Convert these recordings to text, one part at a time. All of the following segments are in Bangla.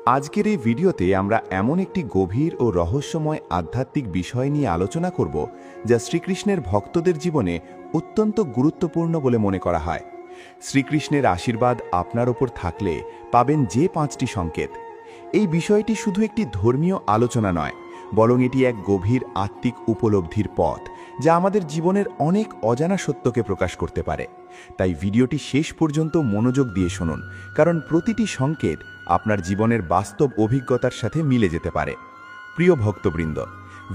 আজকের এই ভিডিওতে আমরা এমন একটি গভীর ও রহস্যময় আধ্যাত্মিক বিষয় নিয়ে আলোচনা করব যা শ্রীকৃষ্ণের ভক্তদের জীবনে অত্যন্ত গুরুত্বপূর্ণ বলে মনে করা হয়। শ্রীকৃষ্ণের আশীর্বাদ আপনার ওপর থাকলে পাবেন যে 5টি সংকেত। এই বিষয়টি শুধু একটি ধর্মীয় আলোচনা নয়, বরং এটি এক গভীর আত্মিক উপলব্ধির পথ যা আমাদের জীবনের অনেক অজানা সত্যকে প্রকাশ করতে পারে। তাই ভিডিওটি শেষ পর্যন্ত মনোযোগ দিয়ে শুনুন, কারণ প্রতিটি সংকেত আপনার জীবনের বাস্তব অভিজ্ঞতার সাথে মিলে যেতে পারে। প্রিয় ভক্তবৃন্দ,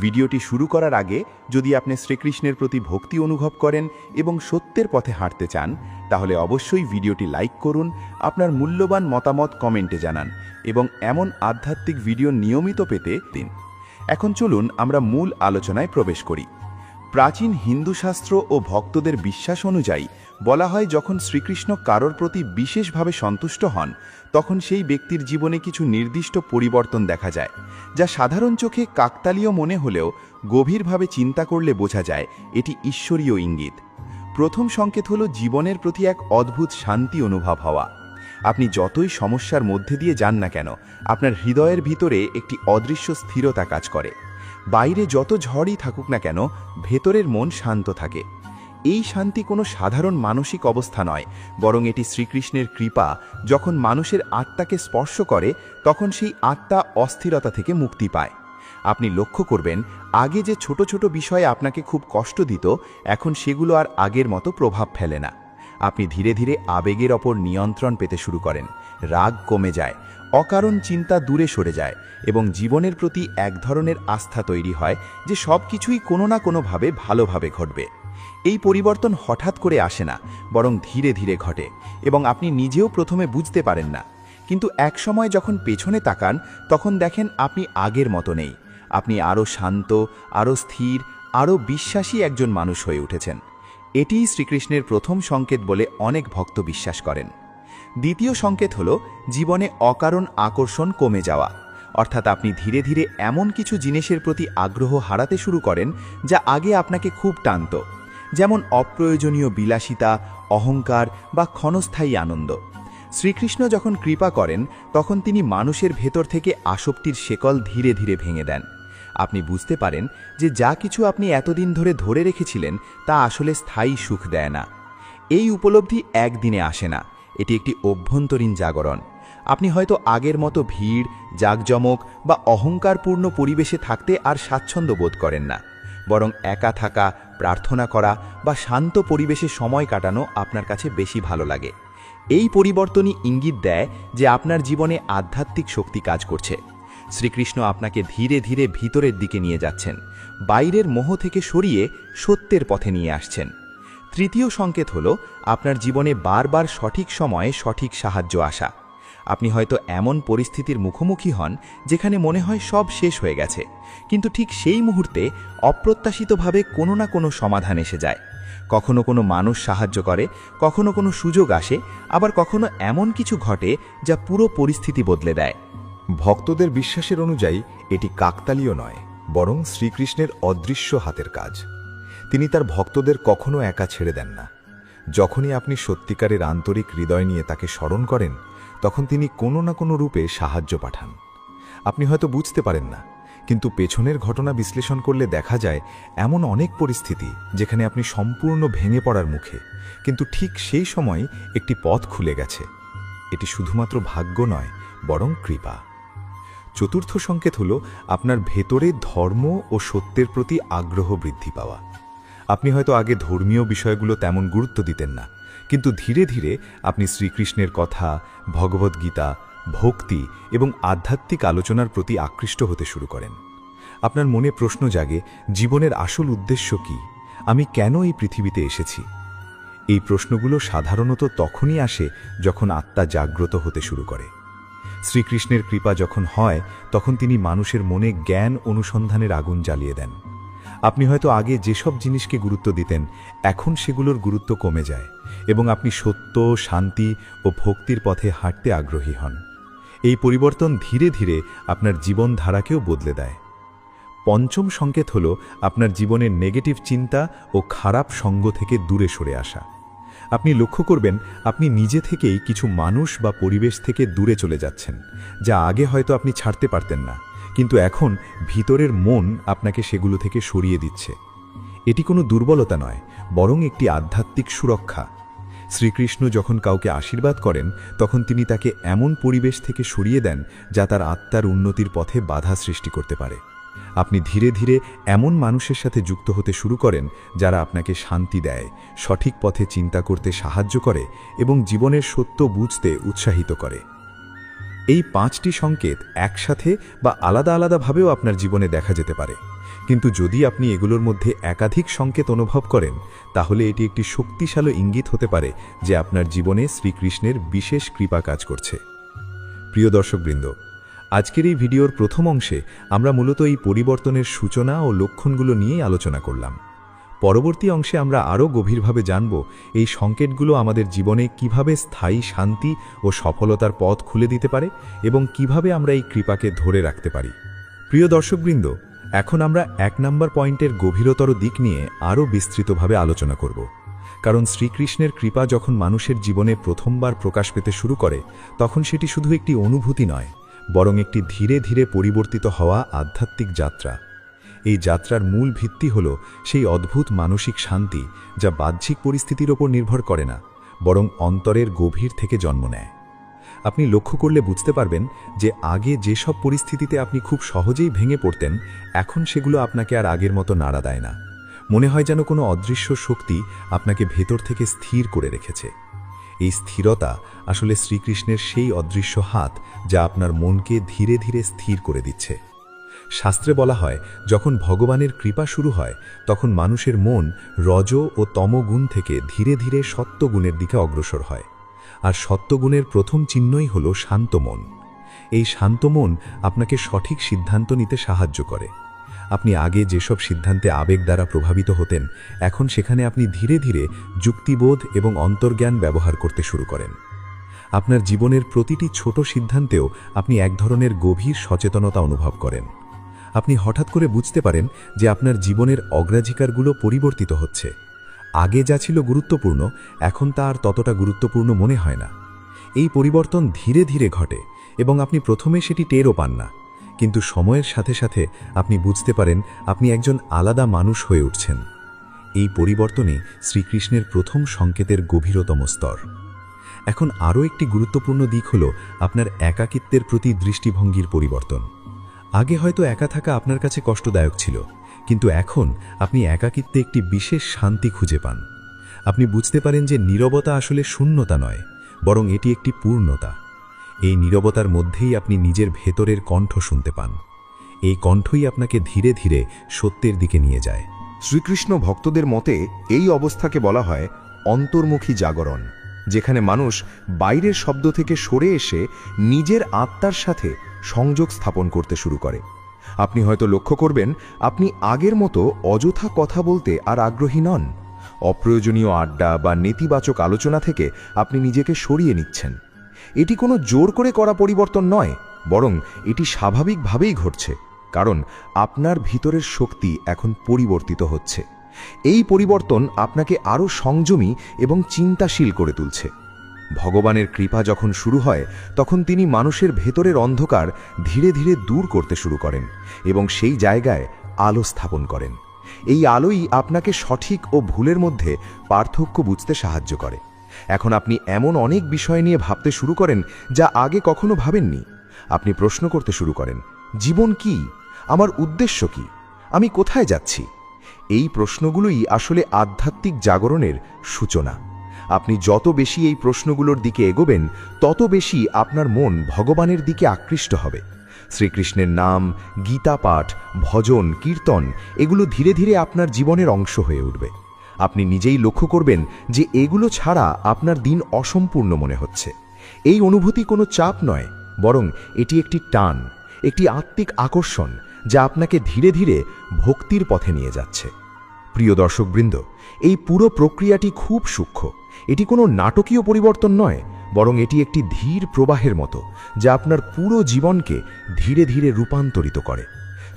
ভিডিওটি শুরু করার আগে যদি আপনি শ্রীকৃষ্ণের প্রতি ভক্তি অনুভব করেন এবং সত্যের পথে হাঁটতে চান, তাহলে অবশ্যই ভিডিওটি লাইক করুন, আপনার মূল্যবান মতামত কমেন্টে জানান এবং এমন আধ্যাত্মিক ভিডিও নিয়মিত পেতে দিন। এখন চলুন আমরা মূল আলোচনায় প্রবেশ করি। প্রাচীন হিন্দু শাস্ত্র ও ভক্তদের বিশ্বাস অনুযায়ী বলা হয়, যখন শ্রীকৃষ্ণ কারোর প্রতি বিশেষভাবে সন্তুষ্ট হন, তখন সেই ব্যক্তির জীবনে কিছু নির্দিষ্ট পরিবর্তন দেখা যায়, যা সাধারণ চোখে কাকতালীয় মনে হলেও গভীরভাবে চিন্তা করলে বোঝা যায় এটি ঈশ্বরীয় ইঙ্গিত। প্রথম সংকেত হল জীবনের প্রতি এক অদ্ভুত শান্তি অনুভব হওয়া। আপনি যতই সমস্যার মধ্যে দিয়ে যান না কেন, আপনার হৃদয়ের ভিতরে একটি অদৃশ্য স্থিরতা কাজ করে। বাইরে যত ঝড়ই থাকুক না কেন, ভেতরের মন শান্ত থাকে। এই শান্তি কোনো সাধারণ মানসিক অবস্থা নয়, বরং এটি শ্রীকৃষ্ণের কৃপা। যখন মানুষের আত্মাকে স্পর্শ করে, তখন সেই আত্মা অস্থিরতা থেকে মুক্তি পায়। আপনি লক্ষ্য করবেন, আগে যে ছোট ছোট বিষয়ে আপনাকে খুব কষ্ট দিত, এখন সেগুলো আর আগের মতো প্রভাব ফেলে না। আপনি ধীরে ধীরে আবেগের ওপর নিয়ন্ত্রণ পেতে শুরু করেন, রাগ কমে যায়, অকারণ চিন্তা দূরে সরে যায় এবং জীবনের প্রতি এক ধরনের আস্থা তৈরি হয় যে সব কিছুই কোনো না কোনোভাবে ভালোভাবে ঘটবে। এই পরিবর্তন হঠাৎ করে আসে না, বরং ধীরে ধীরে ঘটে এবং আপনি নিজেও প্রথমে বুঝতে পারেন না। কিন্তু এক সময় যখন পেছনে তাকান, তখন দেখেন আপনি আগের মতো নেই। আপনি আরও শান্ত, আরও স্থির, আরও বিশ্বাসী একজন মানুষ হয়ে উঠেছেন। এটিই শ্রীকৃষ্ণের প্রথম সংকেত বলে অনেক ভক্ত বিশ্বাস করেন। দ্বিতীয় সংকেত হল জীবনে অকারণ আকর্ষণ কমে যাওয়া, অর্থাৎ আপনি ধীরে ধীরে এমন কিছু জিনিসের প্রতি আগ্রহ হারাতে শুরু করেন যা আগে আপনাকে খুব টানত, যেমন অপ্রয়োজনীয় বিলাসিতা, অহংকার বা ক্ষণস্থায়ী আনন্দ। শ্রীকৃষ্ণ যখন কৃপা করেন, তখন তিনি মানুষের ভেতর থেকে আসক্তির শেকল ধীরে ধীরে ভেঙে দেন। আপনি বুঝতে পারেন যে যা কিছু আপনি এতদিন ধরে ধরে রেখেছিলেন তা আসলে স্থায়ী সুখ দেয় না। এই উপলব্ধি একদিনে আসে না, এটি একটি অভ্যন্তরীণ জাগরণ। আপনি হয়তো আগের মতো ভিড়, জাঁকজমক বা অহংকারপূর্ণ পরিবেশে থাকতে আর স্বাচ্ছন্দ্য বোধ করেন না, বরং একা থাকা, প্রার্থনা করা বা শান্ত পরিবেশে সময় কাটানো আপনার কাছে বেশি ভালো লাগে। এই পরিবর্তনই ইঙ্গিত দেয় যে আপনার জীবনে আধ্যাত্মিক শক্তি কাজ করছে। শ্রীকৃষ্ণ আপনাকে ধীরে ধীরে ভিতরের দিকে নিয়ে যাচ্ছেন, বাইরের মোহ থেকে সরিয়ে সত্যের পথে নিয়ে আসছেন। তৃতীয় সংকেত হল আপনার জীবনে বারবার সঠিক সময়ে সঠিক সাহায্য আসা। আপনি হয়তো এমন পরিস্থিতির মুখোমুখি হন যেখানে মনে হয় সব শেষ হয়ে গেছে, কিন্তু ঠিক সেই মুহূর্তে অপ্রত্যাশিতভাবে কোনো না কোনো সমাধান এসে যায়। কখনো কোনো মানুষ সাহায্য করে, কখনো কোনো সুযোগ আসে, আবার কখনো এমন কিছু ঘটে যা পুরো পরিস্থিতি বদলে দেয়। ভক্তদের বিশ্বাসের অনুযায়ী এটি কাকতালীয় নয়, বরং শ্রীকৃষ্ণের অদৃশ্য হাতের কাজ। তিনি তার ভক্তদের কখনো একা ছেড়ে দেন না। যখনই আপনি সত্যিকারের আন্তরিক হৃদয় নিয়ে তাকে স্মরণ করেন, তখন তিনি কোনো না কোনো রূপে সাহায্য পাঠান। আপনি হয়তো বুঝতে পারেন না, কিন্তু পেছনের ঘটনা বিশ্লেষণ করলে দেখা যায় এমন অনেক পরিস্থিতি যেখানে আপনি সম্পূর্ণ ভেঙে পড়ার মুখে, কিন্তু ঠিক সেই সময় একটি পথ খুলে গেছে। এটি শুধুমাত্র ভাগ্য নয়, বরং কৃপা। চতুর্থ সংকেত হল আপনার ভেতরে ধর্ম ও সত্যের প্রতি আগ্রহ বৃদ্ধি পাওয়া। আপনি হয়তো আগে ধর্মীয় বিষয়গুলো তেমন গুরুত্ব দিতেন না, কিন্তু ধীরে ধীরে আপনি শ্রীকৃষ্ণের কথা, ভগবদ্গীতা, ভক্তি এবং আধ্যাত্মিক আলোচনার প্রতি আকৃষ্ট হতে শুরু করেন। আপনার মনে প্রশ্ন জাগে, জীবনের আসল উদ্দেশ্য কি? আমি কেন এই পৃথিবীতে এসেছি? এই প্রশ্নগুলো সাধারণত তখনই আসে যখন আত্মা জাগ্রত হতে শুরু করে। শ্রীকৃষ্ণের কৃপা যখন হয়, তখন তিনি মানুষের মনে জ্ঞান অনুসন্ধানের আগুন জ্বালিয়ে দেন। আপনি হয়তো আগে যেসব জিনিসকে গুরুত্ব দিতেন, এখন সেগুলোর গুরুত্ব কমে যায় এবং আপনি সত্য, শান্তি ও ভক্তির পথে হাঁটতে আগ্রহী হন। এই পরিবর্তন ধীরে ধীরে আপনার জীবনধারাকেও বদলে দেয়। পঞ্চম সংকেত হল আপনার জীবনের নেগেটিভ চিন্তা ও খারাপ সঙ্গ থেকে দূরে সরে আসা। আপনি লক্ষ্য করবেন আপনি নিজে থেকেই কিছু মানুষ বা পরিবেশ থেকে দূরে চলে যাচ্ছেন, যা আগে হয়তো আপনি ছাড়তে পারতেন না, কিন্তু এখন ভিতরের মন আপনাকে সেগুলো থেকে সরিয়ে দিচ্ছে। এটি কোনো দুর্বলতা নয়, বরং একটি আধ্যাত্মিক সুরক্ষা। শ্রীকৃষ্ণ যখন কাউকে আশীর্বাদ করেন, তখন তিনি তাকে এমন পরিবেশ থেকে সরিয়ে দেন যা তার আত্মার উন্নতির পথে বাধা সৃষ্টি করতে পারে। আপনি ধীরে ধীরে এমন মানুষের সাথে যুক্ত হতে শুরু করেন যারা আপনাকে শান্তি দেয়, সঠিক পথে চিন্তা করতে সাহায্য করে এবং জীবনের সত্য বুঝতে উৎসাহিত করে। এই 5টি সংকেত একসাথে বা আলাদা আলাদাভাবেও আপনার জীবনে দেখা যেতে পারে, কিন্তু যদি আপনি এগুলোর মধ্যে একাধিক সংকেত অনুভব করেন, তাহলে এটি একটি শক্তিশালী ইঙ্গিত হতে পারে যে আপনার জীবনে শ্রীকৃষ্ণের বিশেষ কৃপা কাজ করছে। প্রিয় দর্শকবৃন্দ, আজকের এই ভিডিওর প্রথম অংশে আমরা মূলত এই পরিবর্তনের সূচনা ও লক্ষণগুলো নিয়েই আলোচনা করলাম। পরবর্তী অংশে আমরা আরও গভীরভাবে জানব এই সংকেতগুলো আমাদের জীবনে কিভাবে স্থায়ী শান্তি ও সফলতার পথ খুলে দিতে পারে এবং কিভাবে আমরা এই কৃপাকে ধরে রাখতে পারি। প্রিয় দর্শকবৃন্দ, এখন আমরা 1 নম্বর পয়েন্টের গভীরতর দিক নিয়ে আরও বিস্তৃতভাবে আলোচনা করব। কারণ শ্রীকৃষ্ণের কৃপা যখন মানুষের জীবনে প্রথমবার প্রকাশ পেতে শুরু করে, তখন সেটি শুধু একটি অনুভূতি নয়, বরং একটি ধীরে ধীরে পরিবর্তিত হওয়া আধ্যাত্মিক যাত্রা। এই যাত্রার মূল ভিত্তি হল সেই অদ্ভুত মানসিক শান্তি যা বাহ্যিক পরিস্থিতির ওপর নির্ভর করে না, বরং অন্তরের গভীর থেকে জন্ম নেয়। আপনি লক্ষ্য করলে বুঝতে পারবেন যে আগে যেসব পরিস্থিতিতে আপনি খুব সহজেই ভেঙে পড়তেন, এখন সেগুলো আপনাকে আর আগের মতো নাড়া দেয় না। মনে হয় যেন কোনো অদৃশ্য শক্তি আপনাকে ভেতর থেকে স্থির করে রেখেছে। এই স্থিরতা আসলে শ্রীকৃষ্ণের সেই অদৃশ্য হাত যা আপনার মনকে ধীরে ধীরে স্থির করে দিচ্ছে। শাস্ত্রে বলা হয়, যখন ভগবানের কৃপা শুরু হয়, তখন মানুষের মন রজ ও তমগুণ থেকে ধীরে ধীরে সত্যগুণের দিকে অগ্রসর হয়। আর সত্যগুণের প্রথম চিহ্নই হল শান্ত মন। এই শান্ত মন আপনাকে সঠিক সিদ্ধান্ত নিতে সাহায্য করে। আপনি আগে যেসব সিদ্ধান্তে আবেগ দ্বারা প্রভাবিত হতেন, এখন সেখানে আপনি ধীরে ধীরে যুক্তিবোধ এবং অন্তর্জ্ঞান ব্যবহার করতে শুরু করেন। আপনার জীবনের প্রতিটি ছোট সিদ্ধান্তেও আপনি এক ধরনের গভীর সচেতনতা অনুভব করেন। আপনি হঠাৎ করে বুঝতে পারেন যে আপনার জীবনের অগ্রাধিকারগুলো পরিবর্তিত হচ্ছে। আগে যা ছিল গুরুত্বপূর্ণ, এখন তা আর ততটা গুরুত্বপূর্ণ মনে হয় না। এই পরিবর্তন ধীরে ধীরে ঘটে এবং আপনি প্রথমে সেটি টেরও পান না, কিন্তু সময়ের সাথে সাথে আপনি বুঝতে পারেন আপনি একজন আলাদা মানুষ হয়ে উঠছেন। এই পরিবর্তনে শ্রীকৃষ্ণের প্রথম সংকেতের গভীরতম স্তর। এখন আরও একটি গুরুত্বপূর্ণ দিক হল আপনার একাকিত্বের প্রতি দৃষ্টিভঙ্গির পরিবর্তন। আগে হয়তো একা থাকা আপনার কাছে কষ্টদায়ক ছিল, কিন্তু এখন আপনি একাকিত্বে একটি বিশেষ শান্তি খুঁজে পান। আপনি বুঝতে পারেন যে নীরবতা আসলে শূন্যতা নয়, বরং এটি একটি পূর্ণতা। এই নীরবতার মধ্যেই আপনি নিজের ভেতরের কণ্ঠ শুনতে পান। এই কণ্ঠই আপনাকে ধীরে ধীরে সত্যের দিকে নিয়ে যায়। শ্রীকৃষ্ণ ভক্তদের মতে এই অবস্থাকে বলা হয় অন্তর্মুখী জাগরণ, যেখানে মানুষ বাইরের শব্দ থেকে সরে এসে নিজের আত্মার সাথে সংযোগ স্থাপন করতে শুরু করে। আপনি হয়তো লক্ষ্য করবেন আপনি আগের মতো অযথা কথা বলতে আর আগ্রহী নন। অপ্রয়োজনীয় আড্ডা বা নেতিবাচক আলোচনা থেকে আপনি নিজেকে সরিয়ে নিচ্ছেন। এটি কোনো জোর করে করা পরিবর্তন নয়, বরং এটি স্বাভাবিকভাবেই ঘটছে, কারণ আপনার ভিতরের শক্তি এখন পরিবর্তিত হচ্ছে। এই পরিবর্তন আপনাকে আরও সংযমী এবং চিন্তাশীল করে তুলছে। ভগবানের কৃপা যখন শুরু হয়, তখন তিনি মানুষের ভেতরের অন্ধকার ধীরে ধীরে দূর করতে শুরু করেন এবং সেই জায়গায় আলো স্থাপন করেন। এই আলোই আপনাকে সঠিক ও ভুলের মধ্যে পার্থক্য বুঝতে সাহায্য করে। এখন আপনি এমন অনেক বিষয় নিয়ে ভাবতে শুরু করেন যা আগে কখনো ভাবেননি। আপনি প্রশ্ন করতে শুরু করেন, জীবন কি? আমার উদ্দেশ্য কি? আমি কোথায় যাচ্ছি? এই প্রশ্নগুলোই আসলে আধ্যাত্মিক জাগরণের সূচনা। আপনি যত বেশি এই প্রশ্নগুলোর দিকে এগোবেন, তত বেশি আপনার মন ভগবানের দিকে আকৃষ্ট হবে। শ্রীকৃষ্ণের নাম, গীতা পাঠ, ভজন, কীর্তন এগুলো ধীরে ধীরে আপনার জীবনের অংশ হয়ে উঠবে। আপনি নিজেই লক্ষ্য করবেন যে এগুলো ছাড়া আপনার দিন অসম্পূর্ণ মনে হচ্ছে। এই অনুভূতি কোনো চাপ নয়, বরং এটি একটি টান, একটি আত্মিক আকর্ষণ যা আপনাকে ধীরে ধীরে ভক্তির পথে নিয়ে যাচ্ছে। প্রিয় দর্শকবৃন্দ, এই পুরো প্রক্রিয়াটি খুব সূক্ষ্ম। এটি কোনো নাটকীয় পরিবর্তন নয়, বরং এটি একটি ধীর প্রবাহের মতো যা আপনার পুরো জীবনকে ধীরে ধীরে রূপান্তরিত করে।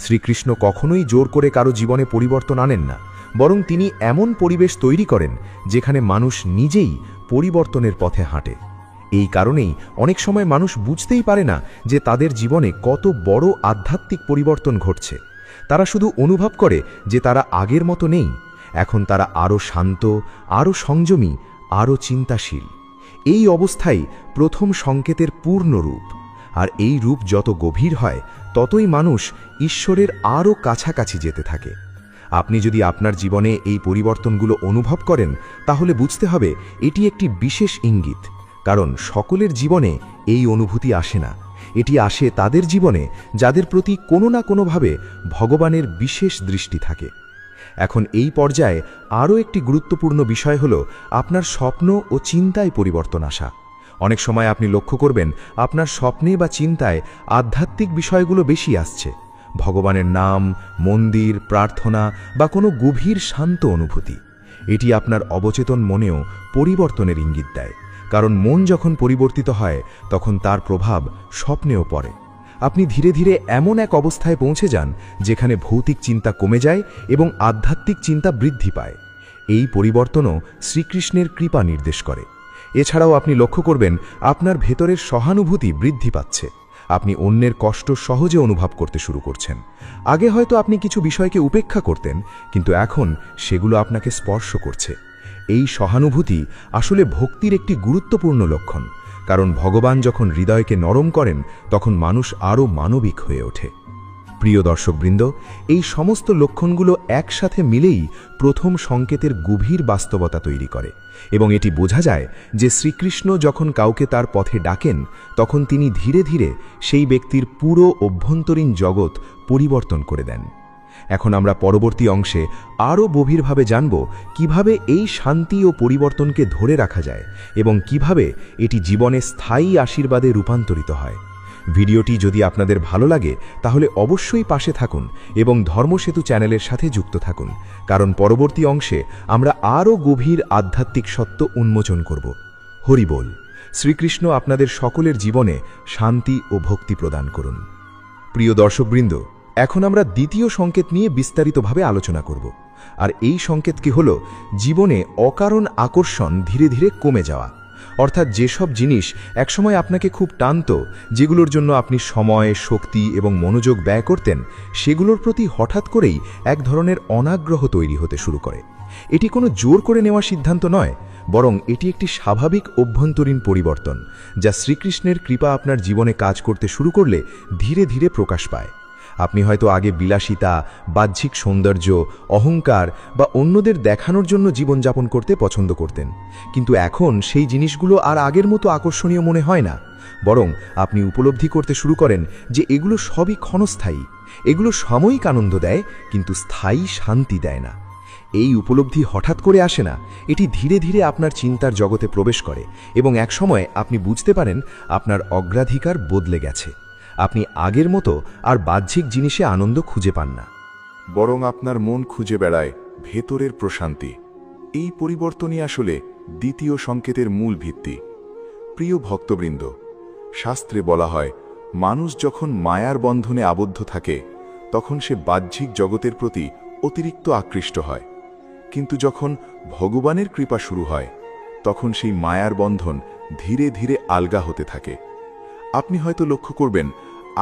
শ্রীকৃষ্ণ কখনোই জোর করে কারো জীবনে পরিবর্তন আনেন না, বরং তিনি এমন পরিবেশ তৈরি করেন যেখানে মানুষ নিজেই পরিবর্তনের পথে হাঁটে। এই কারণেই অনেক সময় মানুষ বুঝতেই পারে না যে তাদের জীবনে কত বড় আধ্যাত্মিক পরিবর্তন ঘটছে। তারা শুধু অনুভব করে যে তারা আগের মতো নেই, এখন তারা আরও শান্ত, আরও সংযমী, আরও চিন্তাশীল। এই অবস্থাই প্রথম সংকেতের পূর্ণ রূপ। আর এই রূপ যত গভীর হয় ততই মানুষ ঈশ্বরের আরও কাছাকাছি যেতে থাকে। আপনি যদি আপনার জীবনে এই পরিবর্তনগুলো অনুভব করেন তাহলে বুঝতে হবে এটি একটি বিশেষ ইঙ্গিত। কারণ সকলের জীবনে এই অনুভূতি আসে না। এটি আসে তাদের জীবনে যাদের প্রতি কোনো না কোনোভাবে ভগবানের বিশেষ দৃষ্টি থাকে। এখন এই পর্যায়ে আরও একটি গুরুত্বপূর্ণ বিষয় হল আপনার স্বপ্ন ও চিন্তায় পরিবর্তন আসা। অনেক সময় আপনি লক্ষ্য করবেন আপনার স্বপ্নে বা চিন্তায় আধ্যাত্মিক বিষয়গুলো বেশি আসছে। ভগবানের নাম, মন্দির, প্রার্থনা বা কোনো গভীর শান্ত অনুভূতি। এটি আপনার অবচেতন মনেও পরিবর্তনের ইঙ্গিত দেয়। কারণ মন যখন পরিবর্তিত হয় তখন তার প্রভাব স্বপ্নেও পড়ে। আপনি ধীরে ধীরে এমন এক অবস্থায় পৌঁছে যান যেখানে ভৌতিক চিন্তা কমে যায় এবং আধ্যাত্মিক চিন্তা বৃদ্ধি পায়। এই পরিবর্তনও শ্রীকৃষ্ণের কৃপা নির্দেশ করে। এছাড়াও আপনি লক্ষ্য করবেন আপনার ভেতরের সহানুভূতি বৃদ্ধি পাচ্ছে। আপনি অন্যের কষ্ট সহজে অনুভব করতে শুরু করছেন। আগে হয়তো আপনি কিছু বিষয়কে উপেক্ষা করতেন, কিন্তু এখন সেগুলো আপনাকে স্পর্শ করছে। এই সহানুভূতি আসলে ভক্তির একটি গুরুত্বপূর্ণ লক্ষণ। কারণ ভগবান যখন হৃদয়কে নরম করেন তখন মানুষ আরও মানবিক হয়ে ওঠে। প্রিয় দর্শকবৃন্দ, এই সমস্ত লক্ষণগুলো একসাথে মিলেই প্রথম সংকেতের গভীর বাস্তবতা তৈরি করে এবং এটি বোঝা যায় যে শ্রীকৃষ্ণ যখন কাউকে তার পথে ডাকেন তখন তিনি ধীরে ধীরে সেই ব্যক্তির পুরো অভ্যন্তরীণ জগৎ পরিবর্তন করে দেন। এখন আমরা পরবর্তী অংশে আরও গভীরভাবে জানব কিভাবে এই শান্তি ও পরিবর্তনকে ধরে রাখা যায় এবং কিভাবে এটি জীবনে স্থায়ী আশীর্বাদে রূপান্তরিত হয়। ভিডিওটি যদি আপনাদের ভালো লাগে তাহলে অবশ্যই পাশে থাকুন এবং ধর্মসেতু চ্যানেলের সাথে যুক্ত থাকুন, কারণ পরবর্তী অংশে আমরা আরও গভীর আধ্যাত্মিক সত্য উন্মোচন করব। হরি বল। শ্রীকৃষ্ণ আপনাদের সকলের জীবনে শান্তি ও ভক্তি প্রদান করুন। প্রিয় দর্শকবৃন্দ, এখন আমরা দ্বিতীয় সংকেত নিয়ে বিস্তারিতভাবে আলোচনা করব। আর এই সংকেত কি হল জীবনে অকারণ আকর্ষণ ধীরে ধীরে কমে যাওয়া। অর্থাৎ যেসব জিনিস একসময় আপনাকে খুব টানত, যেগুলোর জন্য আপনি সময়, শক্তি এবং মনোযোগ ব্যয় করতেন, সেগুলোর প্রতি হঠাৎ করেই এক ধরনের অনাগ্রহ তৈরি হতে শুরু করে। এটি কোনো জোর করে নেওয়া সিদ্ধান্ত নয়, বরং এটি একটি স্বাভাবিক অভ্যন্তরীণ পরিবর্তন যা শ্রীকৃষ্ণের কৃপা আপনার জীবনে কাজ করতে শুরু করলে ধীরে ধীরে প্রকাশ পায়। আপনি হয়তো আগে বিলাসিতা, বাহ্যিক সৌন্দর্য, অহংকার বা অন্যদের দেখানোর জন্য জীবনযাপন করতে পছন্দ করতেন, কিন্তু এখন সেই জিনিসগুলো আর আগের মতো আকর্ষণীয় মনে হয় না। বরং আপনি উপলব্ধি করতে শুরু করেন যে এগুলো সবই ক্ষণস্থায়ী। এগুলো সাময়িক আনন্দ দেয়, কিন্তু স্থায়ী শান্তি দেয় না। এই উপলব্ধি হঠাৎ করে আসে না, এটি ধীরে ধীরে আপনার চিন্তার জগতে প্রবেশ করে এবং একসময় আপনি বুঝতে পারেন আপনার অগ্রাধিকার বদলে গেছে। আপনি আগের মতো আর বাহ্যিক জিনিসে আনন্দ খুঁজে পান না, বরং আপনার মন খুঁজে বেড়ায় ভেতরের প্রশান্তি। এই পরিবর্তনই আসলে দ্বিতীয় সংকেতের মূল ভিত্তি। প্রিয় ভক্তবৃন্দ, শাস্ত্রে বলা হয় মানুষ যখন মায়ার বন্ধনে আবদ্ধ থাকে তখন সে বাহ্যিক জগতের প্রতি অতিরিক্ত আকৃষ্ট হয়, কিন্তু যখন ভগবানের কৃপা শুরু হয় তখন সেই মায়ার বন্ধন ধীরে ধীরে আলগা হতে থাকে। আপনি হয়তো লক্ষ্য করবেন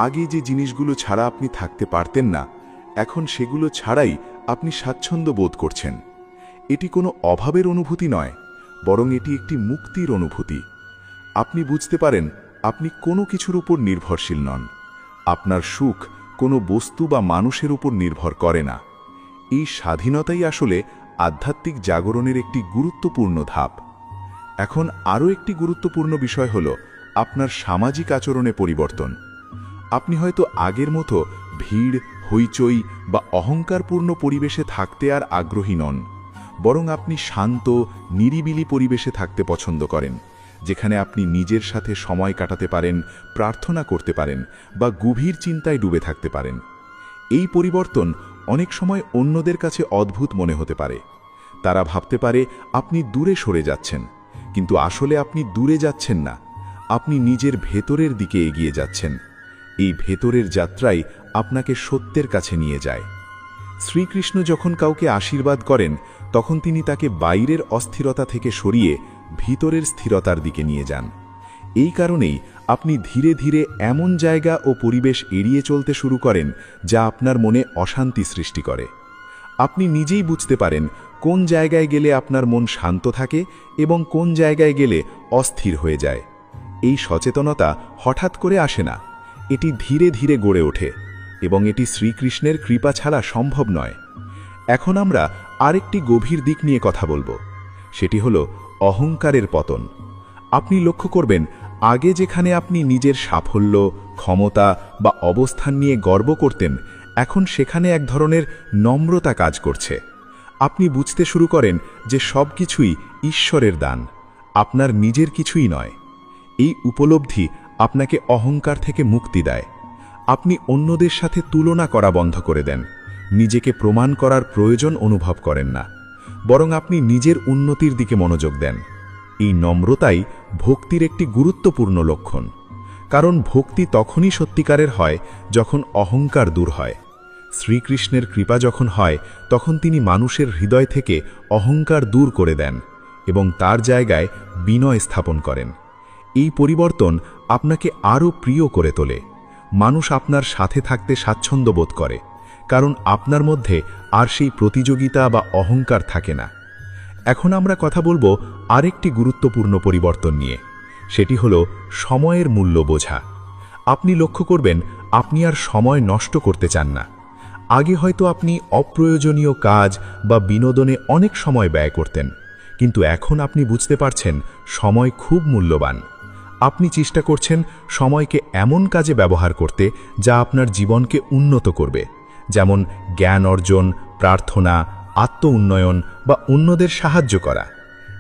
আগে যে জিনিসগুলো ছাড়া আপনি থাকতে পারতেন না, এখন সেগুলো ছাড়াই আপনি স্বাচ্ছন্দ্য বোধ করছেন। এটি কোনো অভাবের অনুভূতি নয়, বরং এটি একটি মুক্তির অনুভূতি। আপনি বুঝতে পারেন আপনি কোনো কিছুর উপর নির্ভরশীল নন। আপনার সুখ কোনো বস্তু বা মানুষের উপর নির্ভর করে না। এই স্বাধীনতাই আসলে আধ্যাত্মিক জাগরণের একটি গুরুত্বপূর্ণ ধাপ। এখন আরও একটি গুরুত্বপূর্ণ বিষয় হল আপনার সামাজিক আচরণে পরিবর্তন। আপনি হয়তো আগের মতো ভিড়, হইচই বা অহংকারপূর্ণ পরিবেশে থাকতে আর আগ্রহী নন, বরং আপনি শান্ত, নিরিবিলি পরিবেশে থাকতে পছন্দ করেন, যেখানে আপনি নিজের সাথে সময় কাটাতে পারেন, প্রার্থনা করতে পারেন বা গভীর চিন্তায় ডুবে থাকতে পারেন। এই পরিবর্তন অনেক সময় অন্যদের কাছে অদ্ভুত মনে হতে পারে। তারা ভাবতে পারে আপনি দূরে সরে যাচ্ছেন, কিন্তু আসলে আপনি দূরে যাচ্ছেন না, আপনি নিজের ভেতরের দিকে এগিয়ে যাচ্ছেন। এই ভেতরের যাত্রাই আপনাকে সত্যের কাছে নিয়ে যায়। শ্রীকৃষ্ণ যখন কাউকে আশীর্বাদ করেন তখন তিনি তাকে বাইরের অস্থিরতা থেকে সরিয়ে ভিতরের স্থিরতার দিকে নিয়ে যান। এই কারণেই আপনি ধীরে ধীরে এমন জায়গা ও পরিবেশ এড়িয়ে চলতে শুরু করেন যা আপনার মনে অশান্তি সৃষ্টি করে। আপনি নিজেই বুঝতে পারেন কোন জায়গায় গেলে আপনার মন শান্ত থাকে এবং কোন জায়গায় গেলে অস্থির হয়ে যায়। এই সচেতনতা হঠাৎ করে আসে না, এটি ধীরে ধীরে গড়ে ওঠে এবং এটি শ্রীকৃষ্ণের কৃপা ছাড়া সম্ভব নয়। এখন আমরা আরেকটি গভীর দিক নিয়ে কথা বলবো, সেটি হলো অহংকারের পতন। আপনি লক্ষ্য করবেন আগে যেখানে আপনি নিজের সাফল্য, ক্ষমতা বা অবস্থান নিয়ে গর্ব করতেন, এখন সেখানে এক ধরনের নম্রতা কাজ করছে। আপনি বুঝতে শুরু করেন যে সব কিছুই ঈশ্বরের দান, আপনার নিজের কিছুই নয়। এই উপলব্ধি আপনাকে অহংকার থেকে মুক্তি দেয়। আপনি অন্যদের সাথে তুলনা করা বন্ধ করে দেন, নিজেকে প্রমাণ করার প্রয়োজন অনুভব করেন না, বরং আপনি নিজের উন্নতির দিকে মনোযোগ দেন। এই নম্রতাই ভক্তির একটি গুরুত্বপূর্ণ লক্ষণ, কারণ ভক্তি তখনই সত্যিকারের হয় যখন অহংকার দূর হয়। শ্রীকৃষ্ণের কৃপা যখন হয় তখন তিনি মানুষের হৃদয় থেকে অহংকার দূর করে দেন এবং তার জায়গায় বিনয় স্থাপন করেন। এই পরিবর্তন আপনাকে আরও প্রিয় করে তোলে। মানুষ আপনার সাথে থাকতে স্বাচ্ছন্দ্য বোধ করে, কারণ আপনার মধ্যে আর সেই প্রতিযোগিতা বা অহংকার থাকে না। এখন আমরা কথা বলবো আরেকটি গুরুত্বপূর্ণ পরিবর্তন নিয়ে, সেটি হলো সময়ের মূল্য বোঝা। আপনি লক্ষ্য করবেন আপনি আর সময় নষ্ট করতে চান না। আগে হয়তো আপনি অপ্রয়োজনীয় কাজ বা বিনোদনে অনেক সময় ব্যয় করতেন, কিন্তু এখন আপনি বুঝতে পারছেন সময় খুব মূল্যবান। আপনি চেষ্টা করছেন সময়কে এমন কাজে ব্যবহার করতে যা আপনার জীবনকে উন্নত করবে, যেমন জ্ঞান অর্জন, প্রার্থনা, আত্ম-উন্নয়ন বা অন্যদের সাহায্য করা।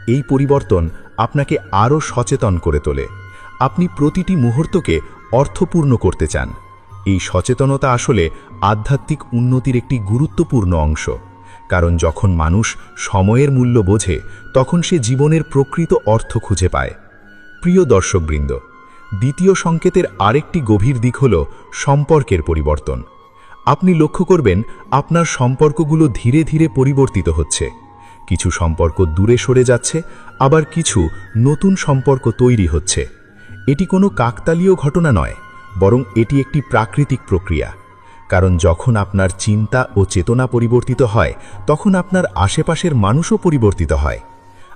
এই পরিবর্তন আপনাকে আরও সচেতন করে তোলে। আপনি প্রতিটি মুহূর্তকে অর্থপূর্ণ করতে চান। এই সচেতনতা আসলে আধ্যাত্মিক উন্নতির একটি গুরুত্বপূর্ণ অংশ, কারণ যখন মানুষ সময়ের মূল্য বোঝে তখন সে জীবনের প্রকৃত অর্থ খুঁজে পায়। প্রিয় দর্শকবৃন্দ, দ্বিতীয় সংকেতের আরেকটি গভীর দিক হল সম্পর্কের পরিবর্তন। আপনি লক্ষ্য করবেন আপনার সম্পর্কগুলো ধীরে ধীরে পরিবর্তিত হচ্ছে। কিছু সম্পর্ক দূরে সরে যাচ্ছে, আবার কিছু নতুন সম্পর্ক তৈরি হচ্ছে। এটি কোনো কাকতালীয় ঘটনা নয়, বরং এটি একটি প্রাকৃতিক প্রক্রিয়া। কারণ যখন আপনার চিন্তা ও চেতনা পরিবর্তিত হয় তখন আপনার আশেপাশের মানুষও পরিবর্তিত হয়।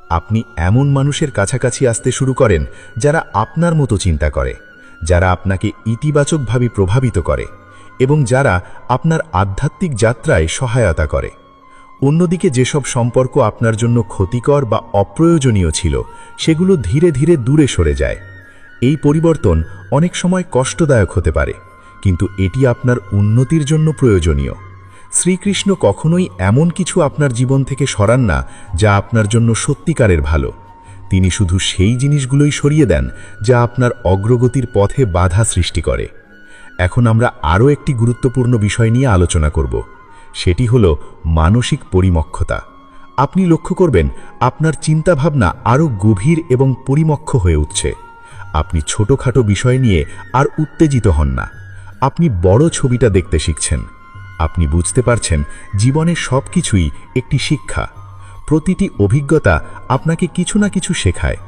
আপনি এমন মানুষের কাছাকাছি আসতে শুরু করেন যারা আপনার মতো চিন্তা করে, যারা আপনাকে ইতিবাচকভাবে প্রভাবিত করে এবং যারা আপনার আধ্যাত্মিক যাত্রায় সহায়তা করে। অন্যদিকে যেসব সম্পর্ক আপনার জন্য ক্ষতিকর বা অপ্রয়োজনীয় ছিল সেগুলো ধীরে ধীরে দূরে সরে যায়। এই পরিবর্তন অনেক সময় কষ্টদায়ক হতে পারে, কিন্তু এটি আপনার উন্নতির জন্য প্রয়োজনীয়। শ্রীকৃষ্ণ কখনোই এমন কিছু আপনার জীবন থেকে সরান না যা আপনার জন্য সত্যিকারের ভালো। তিনি শুধু সেই জিনিসগুলোই সরিয়ে দেন যা আপনার অগ্রগতির পথে বাধা সৃষ্টি করে। এখন আমরা আরও একটি গুরুত্বপূর্ণ বিষয় নিয়ে আলোচনা করব, সেটি হলো মানসিক পরিমক্ষতা। আপনি লক্ষ্য করবেন আপনার চিন্তাভাবনা আরও গভীর এবং পরিমক্ষ হয়ে উঠছে। আপনি ছোটখাটো বিষয় নিয়ে আর উত্তেজিত হন না, আপনি বড় ছবিটা দেখতে শিখছেন। আপনি বুঝতে পারছেন জীবনের সব কিছুই একটি শিক্ষা। প্রতিটি অভিজ্ঞতা আপনাকে কিছু না কিছু শেখায়।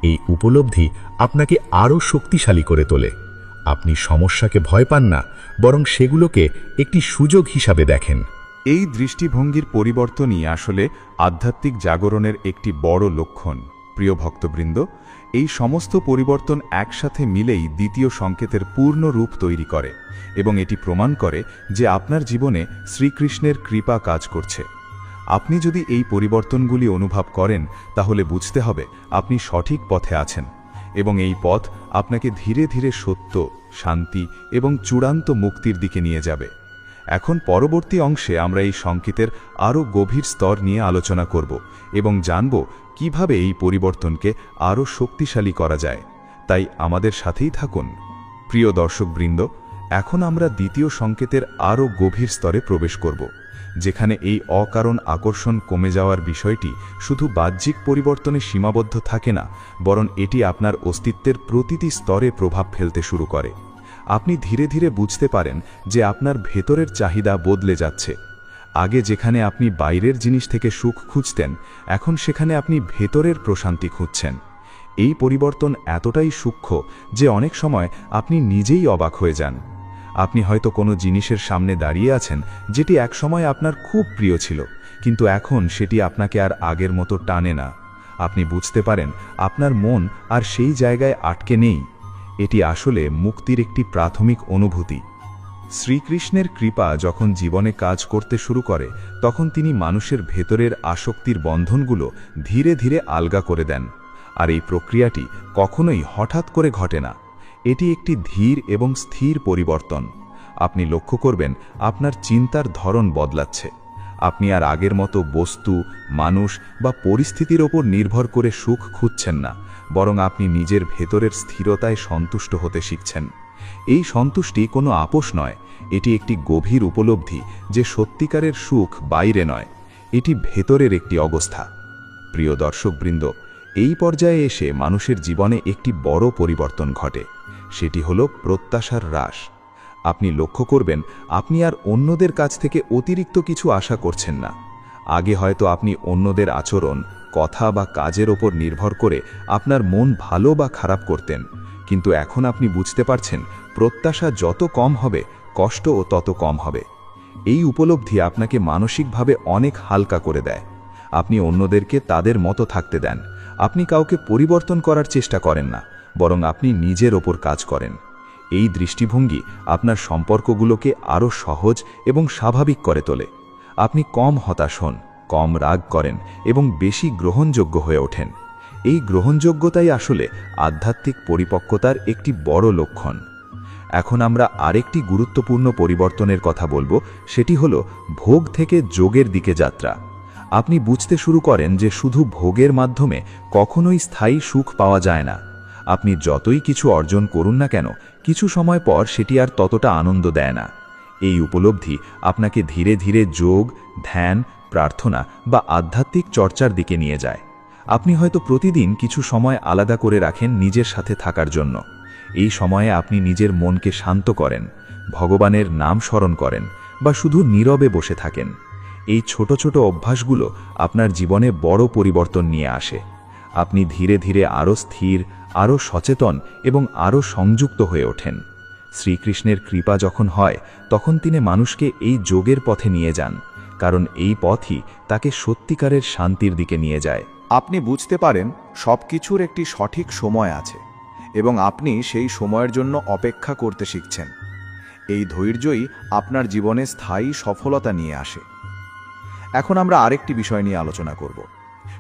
এই উপলব্ধি আপনাকে আরও শক্তিশালী করে তোলে। আপনি সমস্যাকে ভয় পান না, বরং সেগুলোকে একটি সুযোগ হিসাবে দেখেন। এই দৃষ্টিভঙ্গির পরিবর্তনই আসলে আধ্যাত্মিক জাগরণের একটি বড় লক্ষণ। প্রিয় ভক্তবৃন্দ, এই সমস্ত পরিবর্তন একসাথে মিলেই দ্বিতীয় সংকেতের পূর্ণ রূপ তৈরি করে এবং এটি প্রমাণ করে যে আপনার জীবনে শ্রীকৃষ্ণের কৃপা কাজ করছে। আপনি যদি এই পরিবর্তনগুলি অনুভব করেন তাহলে বুঝতে হবে আপনি সঠিক পথে আছেন এবং এই পথ আপনাকে ধীরে ধীরে সত্য, শান্তি এবং চূড়ান্ত মুক্তির দিকে নিয়ে যাবে। এখন পরবর্তী অংশে আমরা এই সংকেতের আরও গভীর স্তর নিয়ে আলোচনা করব এবং জানব কিভাবে এই পরিবর্তনকে আরও শক্তিশালী করা যায়। তাই আমাদের সাথেই থাকুন। প্রিয় দর্শকবৃন্দ, এখন আমরা দ্বিতীয় সংকেতের আরও গভীর স্তরে প্রবেশ করব, যেখানে এই অকারণ আকর্ষণ কমে যাওয়ার বিষয়টি শুধু বাহ্যিক পরিবর্তনে সীমাবদ্ধ থাকে না, বরং এটি আপনার অস্তিত্বের প্রতিটি স্তরে প্রভাব ফেলতে শুরু করে। আপনি ধীরে ধীরে বুঝতে পারেন যে আপনার ভেতরের চাহিদা বদলে যাচ্ছে। আগে যেখানে আপনি বাইরের জিনিস থেকে সুখ খুঁজতেন, এখন সেখানে আপনি ভেতরের প্রশান্তি খুঁজছেন। এই পরিবর্তন এতটাই সূক্ষ্ম যে অনেক সময় আপনি নিজেই অবাক হয়ে যান। আপনি হয়তো কোনো জিনিসের সামনে দাঁড়িয়ে আছেন যেটি একসময় আপনার খুব প্রিয় ছিল, কিন্তু এখন সেটি আপনাকে আর আগের মতো টানে না। আপনি বুঝতে পারেন আপনার মন আর সেই জায়গায় আটকে নেই। এটি আসলে মুক্তির একটি প্রাথমিক অনুভূতি। শ্রীকৃষ্ণের কৃপা যখন জীবনে কাজ করতে শুরু করে, তখন তিনি মানুষের ভেতরের আসক্তির বন্ধনগুলো ধীরে ধীরে আলগা করে দেন। আর এই প্রক্রিয়াটি কখনোই হঠাৎ করে ঘটে না। এটি একটি ধীর এবং স্থির পরিবর্তন। আপনি লক্ষ্য করবেন আপনার চিন্তার ধরন বদলাচ্ছে। আপনি আর আগের মতো বস্তু, মানুষ বা পরিস্থিতির ওপর নির্ভর করে সুখ খুঁজছেন না, বরং আপনি নিজের ভেতরের স্থিরতায় সন্তুষ্ট হতে শিখছেন। এই সন্তুষ্টি কোনো আপোষ নয়, এটি একটি গভীর উপলব্ধি যে সত্যিকারের সুখ বাইরে নয়, এটি ভেতরের একটি অবস্থা। প্রিয় দর্শকবৃন্দ, এই পর্যায়ে এসে মানুষের জীবনে একটি বড় পরিবর্তন ঘটে। সেটি হল প্রত্যাশার হ্রাস। আপনি লক্ষ্য করবেন আপনি আর অন্যদের কাছ থেকে অতিরিক্ত কিছু আশা করছেন না। আগে হয়তো আপনি অন্যদের আচরণ, কথা বা কাজের ওপর নির্ভর করে আপনার মন ভালো বা খারাপ করতেন, কিন্তু এখন আপনি বুঝতে পারছেন প্রত্যাশা যত কম হবে, কষ্টও তত কম হবে। এই উপলব্ধি আপনাকে মানসিকভাবে অনেক হালকা করে দেয়। আপনি অন্যদেরকে তাদের মতো থাকতে দেন। আপনি কাউকে পরিবর্তন করার চেষ্টা করেন না, বরং আপনি নিজের ওপর কাজ করেন। এই দৃষ্টিভঙ্গি আপনার সম্পর্কগুলোকে আরও সহজ এবং স্বাভাবিক করে তোলে। আপনি কম হতাশ হন, কম রাগ করেন এবং বেশি গ্রহণযোগ্য হয়ে ওঠেন। এই গ্রহণযোগ্যতাই আসলে আধ্যাত্মিক পরিপক্কতার একটি বড় লক্ষণ। এখন আমরা আরেকটি গুরুত্বপূর্ণ পরিবর্তনের কথা বলবো, সেটি হলো ভোগ থেকে যোগের দিকে যাত্রা। আপনি বুঝতে শুরু করেন যে শুধু ভোগের মাধ্যমে কখনোই স্থায়ী সুখ পাওয়া যায় না। আপনি যতই কিছু অর্জন করুন না কেন, কিছু সময় পর সেটি আর ততটা আনন্দ দেয় না। এই উপলব্ধি আপনাকে ধীরে ধীরে যোগ, ধ্যান, প্রার্থনা বা আধ্যাত্মিক চর্চার দিকে নিয়ে যায়। আপনি হয়তো প্রতিদিন কিছু সময় আলাদা করে রাখেন নিজের সাথে থাকার জন্য। এই সময়ে আপনি নিজের মনকে শান্ত করেন, ভগবানের নাম স্মরণ করেন বা শুধু নীরবে বসে থাকেন। এই ছোট ছোট অভ্যাসগুলো আপনার জীবনে বড় পরিবর্তন নিয়ে আসে। আপনি ধীরে ধীরে আরও স্থির, আরও সচেতন এবং আরও সংযুক্ত হয়ে ওঠেন। শ্রীকৃষ্ণের কৃপা যখন হয়, তখন তিনি মানুষকে এই যোগের পথে নিয়ে যান, কারণ এই পথই তাকে সত্যিকারের শান্তির দিকে নিয়ে যায়। আপনি বুঝতে পারেন সবকিছুর একটি সঠিক সময় আছে এবং আপনি সেই সময়ের জন্য অপেক্ষা করতে শিখছেন। এই ধৈর্যই আপনার জীবনে স্থায়ী সফলতা নিয়ে আসে। এখন আমরা আরেকটি বিষয় নিয়ে আলোচনা করব।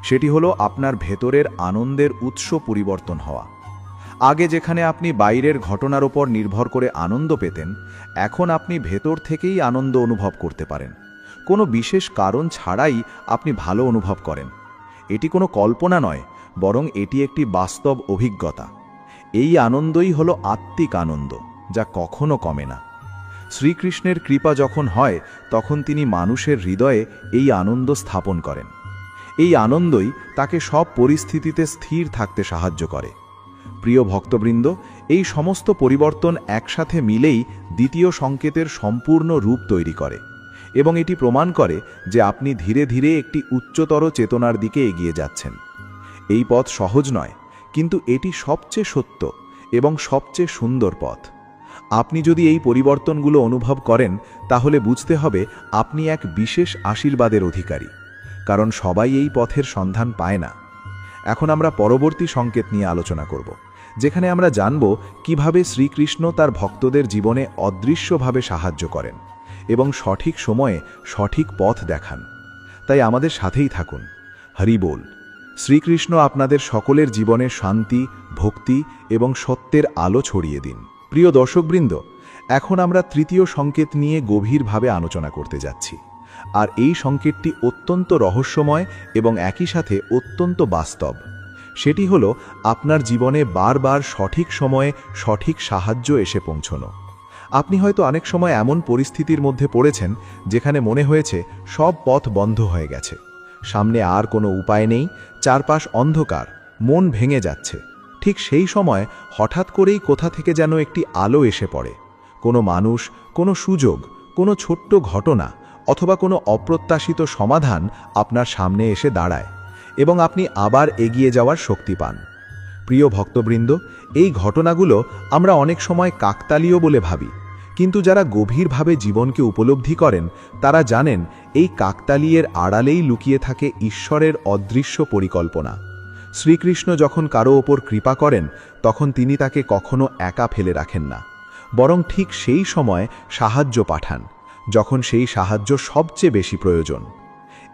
সেটি হলো আপনার ভেতরের আনন্দের উৎস পরিবর্তন হওয়া। আগে যেখানে আপনি বাইরের ঘটনার উপর নির্ভর করে আনন্দ পেতেন, এখন আপনি ভেতর থেকেই আনন্দ অনুভব করতে পারেন। কোনো বিশেষ কারণ ছাড়াই আপনি ভালো অনুভব করেন। এটি কোনো কল্পনা নয়, বরং এটি একটি বাস্তব অভিজ্ঞতা। এই আনন্দই হলো আত্মিক আনন্দ, যা কখনো কমে না। শ্রীকৃষ্ণের কৃপা যখন হয়, তখন তিনি মানুষের হৃদয়ে এই আনন্দ স্থাপন করেন। এই আনন্দই তাকে সব পরিস্থিতিতে স্থির থাকতে সাহায্য করে। প্রিয় ভক্তবৃন্দ, এই সমস্ত পরিবর্তন একসাথে মিলেই দ্বিতীয় সংকেতের সম্পূর্ণ রূপ তৈরি করে এবং এটি প্রমাণ করে যে আপনি ধীরে ধীরে একটি উচ্চতর চেতনার দিকে এগিয়ে যাচ্ছেন। এই পথ সহজ নয়, কিন্তু এটি সবচেয়ে সত্য এবং সবচেয়ে সুন্দর পথ। আপনি যদি এই পরিবর্তনগুলো অনুভব করেন, তাহলে বুঝতে হবে আপনি এক বিশেষ আশীর্বাদের অধিকারী, কারণ সবাই এই পথের সন্ধান পায় না। এখন আমরা পরবর্তী সংকেত নিয়ে আলোচনা করব, যেখানে আমরা জানব কিভাবে শ্রীকৃষ্ণ তার ভক্তদের জীবনে অদৃশ্যভাবে সাহায্য করেন এবং সঠিক সময়ে সঠিক পথ দেখান। তাই আমাদের সাথেই থাকুন। হরি বল। শ্রীকৃষ্ণ আপনাদের সকলের জীবনে শান্তি, ভক্তি এবং সত্যের আলো ছড়িয়ে দিন। প্রিয় দর্শকবৃন্দ, এখন আমরা তৃতীয় সংকেত নিয়ে গভীরভাবে আলোচনা করতে যাচ্ছি। আর এই সংকেতটি অত্যন্ত রহস্যময় এবং একই সাথে অত্যন্ত বাস্তব। সেটি হলো আপনার জীবনে বারবার সঠিক সময়ে সঠিক সাহায্য এসে পৌঁছনো। আপনি হয়তো অনেক সময় এমন পরিস্থিতির মধ্যে পড়েছেন যেখানে মনে হয়েছে সব পথ বন্ধ হয়ে গেছে, সামনে আর কোনো উপায় নেই, চারপাশ অন্ধকার, মন ভেঙে যাচ্ছে। ঠিক সেই সময় হঠাৎ করেই কোথা থেকে যেন একটি আলো এসে পড়ে। কোনো মানুষ, কোনো সুযোগ, কোনো ছোট্ট ঘটনা অথবা কোনো অপ্রত্যাশিত সমাধান আপনার সামনে এসে দাঁড়ায় এবং আপনি আবার এগিয়ে যাওয়ার শক্তি পান। প্রিয় ভক্তবৃন্দ, এই ঘটনাগুলো আমরা অনেক সময় কাকতালীয় বলে ভাবি, কিন্তু যারা গভীরভাবে জীবনকে উপলব্ধি করেন তারা জানেন এই কাকতালীয়ের আড়ালেই লুকিয়ে থাকে ঈশ্বরের অদৃশ্য পরিকল্পনা। শ্রীকৃষ্ণ যখন কারো ওপর কৃপা করেন তখন তিনি তাকে কখনো একা ফেলে রাখেন না, বরং ঠিক সেই সময় সাহায্য পাঠান যখন সেই সাহায্য সবচেয়ে বেশি প্রয়োজন।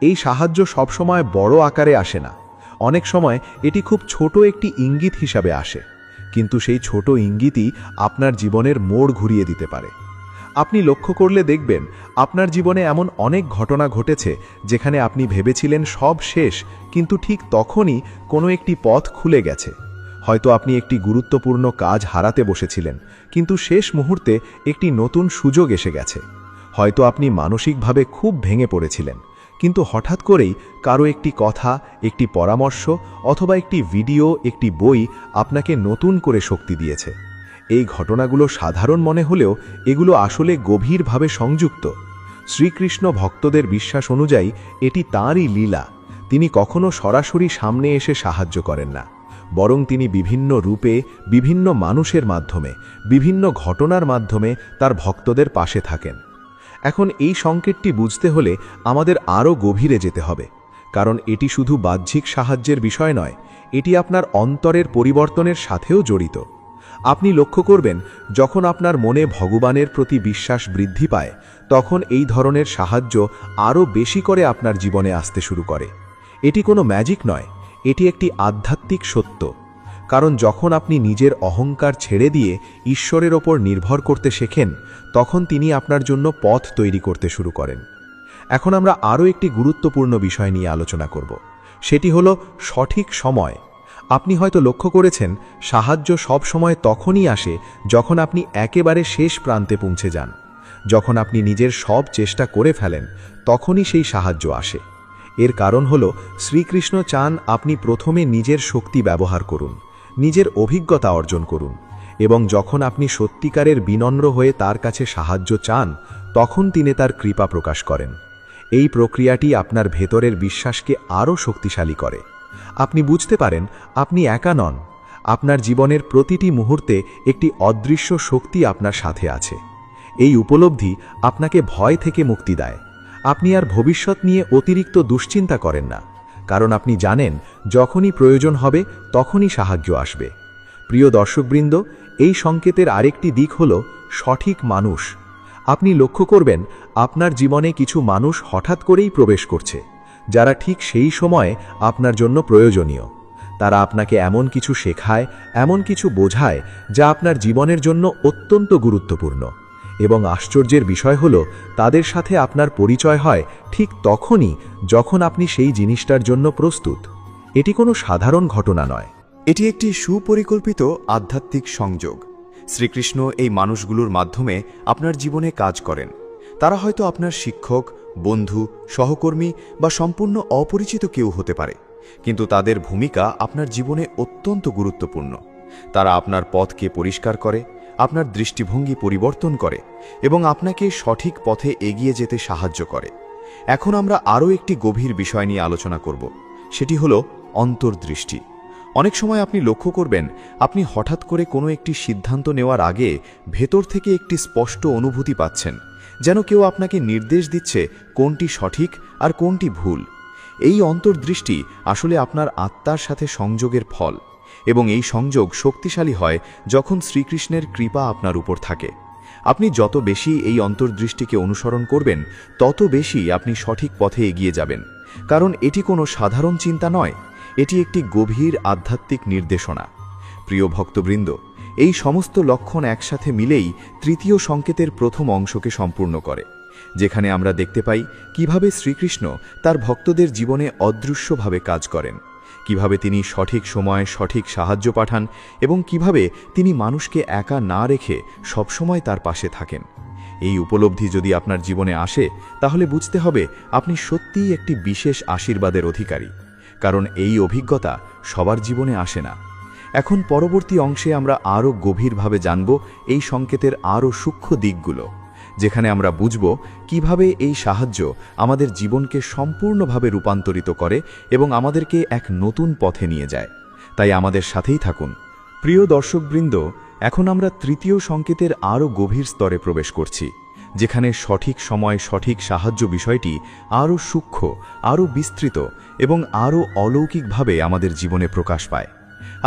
এই সাহায্য সবসময় বড় আকারে আসে না, অনেক সময় এটি খুব ছোট একটি ইঙ্গিত হিসাবে আসে, কিন্তু সেই ছোট ইঙ্গিতই আপনার জীবনের মোড় ঘুরিয়ে দিতে পারে। আপনি লক্ষ্য করলে দেখবেন আপনার জীবনে এমন অনেক ঘটনা ঘটেছে যেখানে আপনি ভেবেছিলেন সব শেষ, কিন্তু ঠিক তখনই কোনো একটি পথ খুলে গেছে। হয়তো আপনি একটি গুরুত্বপূর্ণ কাজ হারাতে বসেছিলেন, কিন্তু শেষ মুহূর্তে একটি নতুন সুযোগ এসে গেছে। হয়তো আপনি মানসিকভাবে খুব ভেঙে পড়েছিলেন, কিন্তু হঠাৎ করেই কারো একটি কথা, একটি পরামর্শ অথবা একটি ভিডিও, একটি বই আপনাকে নতুন করে শক্তি দিয়েছে। এই ঘটনাগুলো সাধারণ মনে হলেও এগুলো আসলে গভীরভাবে সংযুক্ত। শ্রীকৃষ্ণ ভক্তদের বিশ্বাস অনুযায়ী এটি তাঁরই লীলা। তিনি কখনো সরাসরি সামনে এসে সাহায্য করেন না, বরং তিনি বিভিন্ন রূপে, বিভিন্ন মানুষের মাধ্যমে, বিভিন্ন ঘটনার মাধ্যমে তার ভক্তদের পাশে থাকেন। এখন এই সংকেতটি বুঝতে হলে আমাদের আরও গভীরে যেতে হবে, কারণ এটি শুধু বাহ্যিক সাহায্যের বিষয় নয়, এটি আপনার অন্তরের পরিবর্তনের সাথেও জড়িত। আপনি লক্ষ্য করবেন যখন আপনার মনে ভগবানের প্রতি বিশ্বাস বৃদ্ধি পায় তখন এই ধরনের সাহায্য আরও বেশি করে আপনার জীবনে আসতে শুরু করে। এটি কোনো ম্যাজিক নয়, এটি একটি আধ্যাত্মিক সত্য। কারণ যখন আপনি নিজের অহংকার ছেড়ে দিয়ে ঈশ্বরের ওপর নির্ভর করতে শেখেন তখন তিনি আপনার জন্য পথ তৈরি করতে শুরু করেন। এখন আমরা আরও একটি গুরুত্বপূর্ণ বিষয় নিয়ে আলোচনা করব, সেটি হলো সঠিক সময়। আপনি হয়তো লক্ষ্য করেছেন সাহায্য সব সময় তখনই আসে যখন আপনি একেবারে শেষ প্রান্তে পৌঁছে যান। যখন আপনি নিজের সব চেষ্টা করে ফেলেন তখনই সেই সাহায্য আসে। এর কারণ হলো শ্রীকৃষ্ণ চান আপনি প্রথমে নিজের শক্তি ব্যবহার করুন, নিজের অভিজ্ঞতা অর্জন করুন, এবং যখন আপনি সত্যিকারের বিনম্র হয়ে তার কাছে সাহায্য চান তখন তিনি তার কৃপা প্রকাশ করেন। এই প্রক্রিয়াটি আপনার ভেতরের বিশ্বাসকে আরও শক্তিশালী করে। আপনি বুঝতে পারেন আপনি একা নন, আপনার জীবনের প্রতিটি মুহূর্তে একটি অদৃশ্য শক্তি আপনার সাথে আছে। এই উপলব্ধি আপনাকে ভয় থেকে মুক্তি দেয়। আপনি আর ভবিষ্যৎ নিয়ে অতিরিক্ত দুশ্চিন্তা করেন না, কারণ আপনি জানেন যখনই প্রয়োজন হবে তখনই সাহায্য আসবে। প্রিয় দর্শকবৃন্দ, এই সংকেতের আরেকটি দিক হল সঠিক মানুষ। আপনি লক্ষ্য করবেন আপনার জীবনে কিছু মানুষ হঠাৎ করেই প্রবেশ করছে, যারা ঠিক সেই সময়ে আপনার জন্য প্রয়োজনীয়। তারা আপনাকে এমন কিছু শেখায়, এমন কিছু বোঝায় যা আপনার জীবনের জন্য অত্যন্ত গুরুত্বপূর্ণ। এবং আশ্চর্যের বিষয় হলো তাদের সাথে আপনার পরিচয় হয় ঠিক তখনই যখন আপনি সেই জিনিসটার জন্য প্রস্তুত। এটি কোনো সাধারণ ঘটনা নয়, এটি একটি সুপরিকল্পিত আধ্যাত্মিক সংযোগ। শ্রীকৃষ্ণ এই মানুষগুলোর মাধ্যমে আপনার জীবনে কাজ করেন। তারা হয়তো আপনার শিক্ষক, বন্ধু, সহকর্মী বা সম্পূর্ণ অপরিচিত কেউ হতে পারে, কিন্তু তাদের ভূমিকা আপনার জীবনে অত্যন্ত গুরুত্বপূর্ণ। তারা আপনার পথকে পরিষ্কার করে, আপনার দৃষ্টিভঙ্গি পরিবর্তন করে এবং আপনাকে সঠিক পথে এগিয়ে যেতে সাহায্য করে। এখন আমরা আরও একটি গভীর বিষয় নিয়ে আলোচনা করব, সেটি হলো অন্তর্দৃষ্টি। অনেক সময় আপনি লক্ষ্য করবেন আপনি হঠাৎ করে কোনো একটি সিদ্ধান্ত নেওয়ার আগে ভেতর থেকে একটি স্পষ্ট অনুভূতি পাচ্ছেন, যেন কেউ আপনাকে নির্দেশ দিচ্ছে কোনটি সঠিক আর কোনটি ভুল। এই অন্তর্দৃষ্টি আসলে আপনার আত্মার সাথে সংযোগের ফল, এবং এই সংযোগ শক্তিশালী হয় যখন শ্রীকৃষ্ণের কৃপা আপনার উপর থাকে। আপনি যত বেশি এই অন্তর্দৃষ্টিকে অনুসরণ করবেন তত বেশি আপনি সঠিক পথে এগিয়ে যাবেন, কারণ এটি কোনো সাধারণ চিন্তা নয়, এটি একটি গভীর আধ্যাত্মিক নির্দেশনা। প্রিয় ভক্তবৃন্দ, এই সমস্ত লক্ষণ একসাথে মিলেই তৃতীয় সংকেতের প্রথম অংশকে সম্পূর্ণ করে, যেখানে আমরা দেখতে পাই কিভাবে শ্রীকৃষ্ণ তার ভক্তদের জীবনে অদৃশ্যভাবে কাজ করেন, কিভাবে তিনি সঠিক সময়ে সঠিক সাহায্য পাঠান এবং কিভাবে তিনি মানুষকে একা না রেখে সবসময় তার পাশে থাকেন। এই উপলব্ধি যদি আপনার জীবনে আসে তাহলে বুঝতে হবে আপনি সত্যিই একটি বিশেষ আশীর্বাদের অধিকারী, কারণ এই অভিজ্ঞতা সবার জীবনে আসে না। এখন পরবর্তী অংশে আমরা আরও গভীরভাবে জানব এই সংকেতের আরও সূক্ষ্ম দিকগুলো, যেখানে আমরা বুঝব কিভাবে এই সাহায্য আমাদের জীবনকে সম্পূর্ণভাবে রূপান্তরিত করে এবং আমাদেরকে এক নতুন পথে নিয়ে যায়। তাই আমাদের সাথেই থাকুন। প্রিয় দর্শকবৃন্দ, এখন আমরা তৃতীয় সংকেতের আরও গভীর স্তরে প্রবেশ করছি, যেখানে সঠিক সময় সঠিক সাহায্য বিষয়টি আরও সূক্ষ্ম, আরও বিস্তৃত এবং আরও অলৌকিকভাবে আমাদের জীবনে প্রকাশ পায়।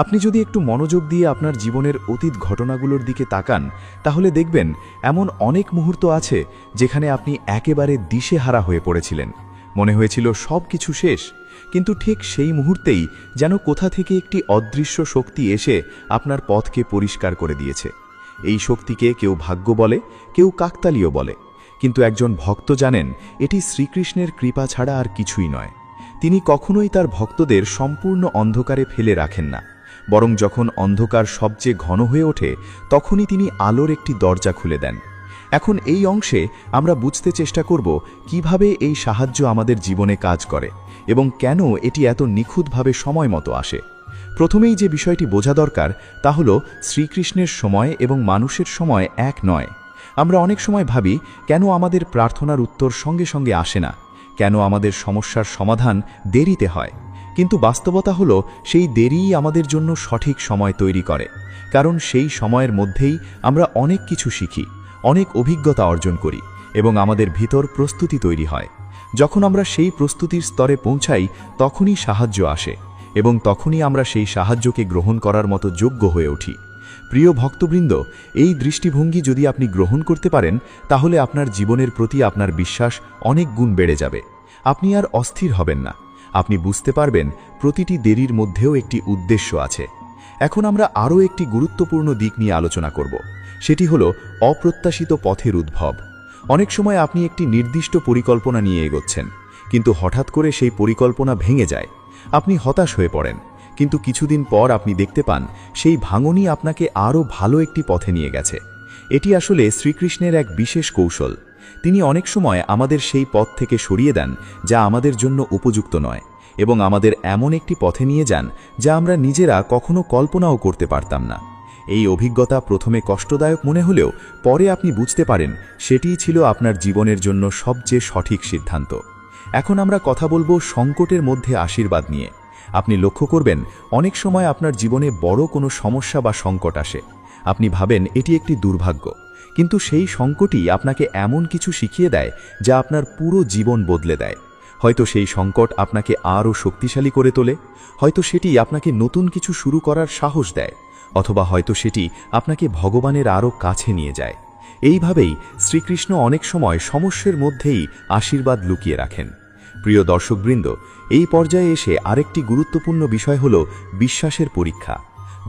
আপনি যদি একটু মনোযোগ দিয়ে আপনার জীবনের অতীত ঘটনাগুলোর দিকে তাকান, তাহলে দেখবেন এমন অনেক মুহূর্ত আছে যেখানে আপনি একেবারে দিশেহারা হয়ে পড়েছিলেন। মনে হয়েছিল সব কিছু শেষ, কিন্তু ঠিক সেই মুহূর্তেই যেন কোথা থেকে একটি অদৃশ্য শক্তি এসে আপনার পথকে পরিষ্কার করে দিয়েছে। এই শক্তিকে কেউ ভাগ্য বলে, কেউ কাকতালীয় বলে, কিন্তু একজন ভক্ত জানেন এটি শ্রীকৃষ্ণের কৃপা ছাড়া আর কিছুই নয়। তিনি কখনোই তার ভক্তদের সম্পূর্ণ অন্ধকারে ফেলে রাখেন না, বরং যখন অন্ধকার সবচেয়ে ঘন হয়ে ওঠে তখনই তিনি আলোর একটি দরজা খুলে দেন। এখন এই অংশে আমরা বুঝতে চেষ্টা করব কিভাবে এই সাহায্য আমাদের জীবনে কাজ করে এবং কেন এটি এত নিখুঁতভাবে সময় মতো আসে। প্রথমেই যে বিষয়টি বোঝা দরকার তা হল শ্রীকৃষ্ণের সময় এবং মানুষের সময় এক নয়। আমরা অনেক সময় ভাবি, কেন আমাদের প্রার্থনার উত্তর সঙ্গে সঙ্গে আসে না, কেন আমাদের সমস্যার সমাধান দেরিতে হয়। কিন্তু বাস্তবতা হলো সেই দেরিই আমাদের জন্য সঠিক সময় তৈরি করে, কারণ সেই সময়ের মধ্যেই আমরা অনেক কিছু শিখি, অনেক অভিজ্ঞতা অর্জন করি এবং আমাদের ভিতর প্রস্তুতি তৈরি হয়। যখন আমরা সেই প্রস্তুতির স্তরে পৌঁছাই তখনই সাহায্য আসে এবং তখনই আমরা সেই সাহায্যকে গ্রহণ করার মতো যোগ্য হয়ে উঠি। প্রিয় ভক্তবৃন্দ, এই দৃষ্টিভঙ্গি যদি আপনি গ্রহণ করতে পারেন, তাহলে আপনার জীবনের প্রতি আপনার বিশ্বাস অনেক গুণ বেড়ে যাবে। আপনি আর অস্থির হবেন না। আপনি বুঝতে পারবেন প্রতিটি দেরির মধ্যেও একটি উদ্দেশ্য আছে। এখন আমরা আরও একটি গুরুত্বপূর্ণ দিক নিয়ে আলোচনা করব। সেটি হলো অপ্রত্যাশিত পথের উদ্ভব। অনেক সময় আপনি একটি নির্দিষ্ট পরিকল্পনা নিয়ে এগোচ্ছেন, কিন্তু হঠাৎ করে সেই পরিকল্পনা ভেঙে যায়। আপনি হতাশ হয়ে পড়েন, কিন্তু কিছুদিন পর আপনি দেখতে পান সেই ভাঙনই আপনাকে আরও ভালো একটি পথে নিয়ে গেছে। এটি আসলে শ্রীকৃষ্ণের এক বিশেষ কৌশল। তিনি অনেক সময় আমাদের সেই পথ থেকে সরিয়ে দেন যা আমাদের জন্য উপযুক্ত নয়, এবং আমাদের এমন একটি পথে নিয়ে যান যা আমরা নিজেরা কখনো কল্পনাও করতে পারতাম না। এই অভিজ্ঞতা প্রথমে কষ্টদায়ক মনে হলেও পরে আপনি বুঝতে পারেন সেটিই ছিল আপনার জীবনের জন্য সবচেয়ে সঠিক সিদ্ধান্ত। এখন আমরা কথা বলবো সংকটের মধ্যে আশীর্বাদ নিয়ে। আপনি লক্ষ্য করবেন অনেক সময় আপনার জীবনে বড় কোনো সমস্যা বা সংকট আসে। আপনি ভাবেন এটি একটি দুর্ভাগ্য, কিন্তু সেই সংকটই আপনাকে এমন কিছু শিখিয়ে দেয় যা আপনার পুরো জীবন বদলে দেয়। হয়তো সেই সংকট আপনাকে আরও শক্তিশালী করে তোলে, হয়তো সেটি আপনাকে নতুন কিছু শুরু করার সাহস দেয়, অথবা হয়তো সেটি আপনাকে ভগবানের আরও কাছে নিয়ে যায়। এইভাবেই শ্রীকৃষ্ণ অনেক সময় সমস্যার মধ্যেই আশীর্বাদ লুকিয়ে রাখেন। প্রিয় দর্শকবৃন্দ, এই পর্যায়ে এসে আরেকটি গুরুত্বপূর্ণ বিষয় হল বিশ্বাসের পরীক্ষা।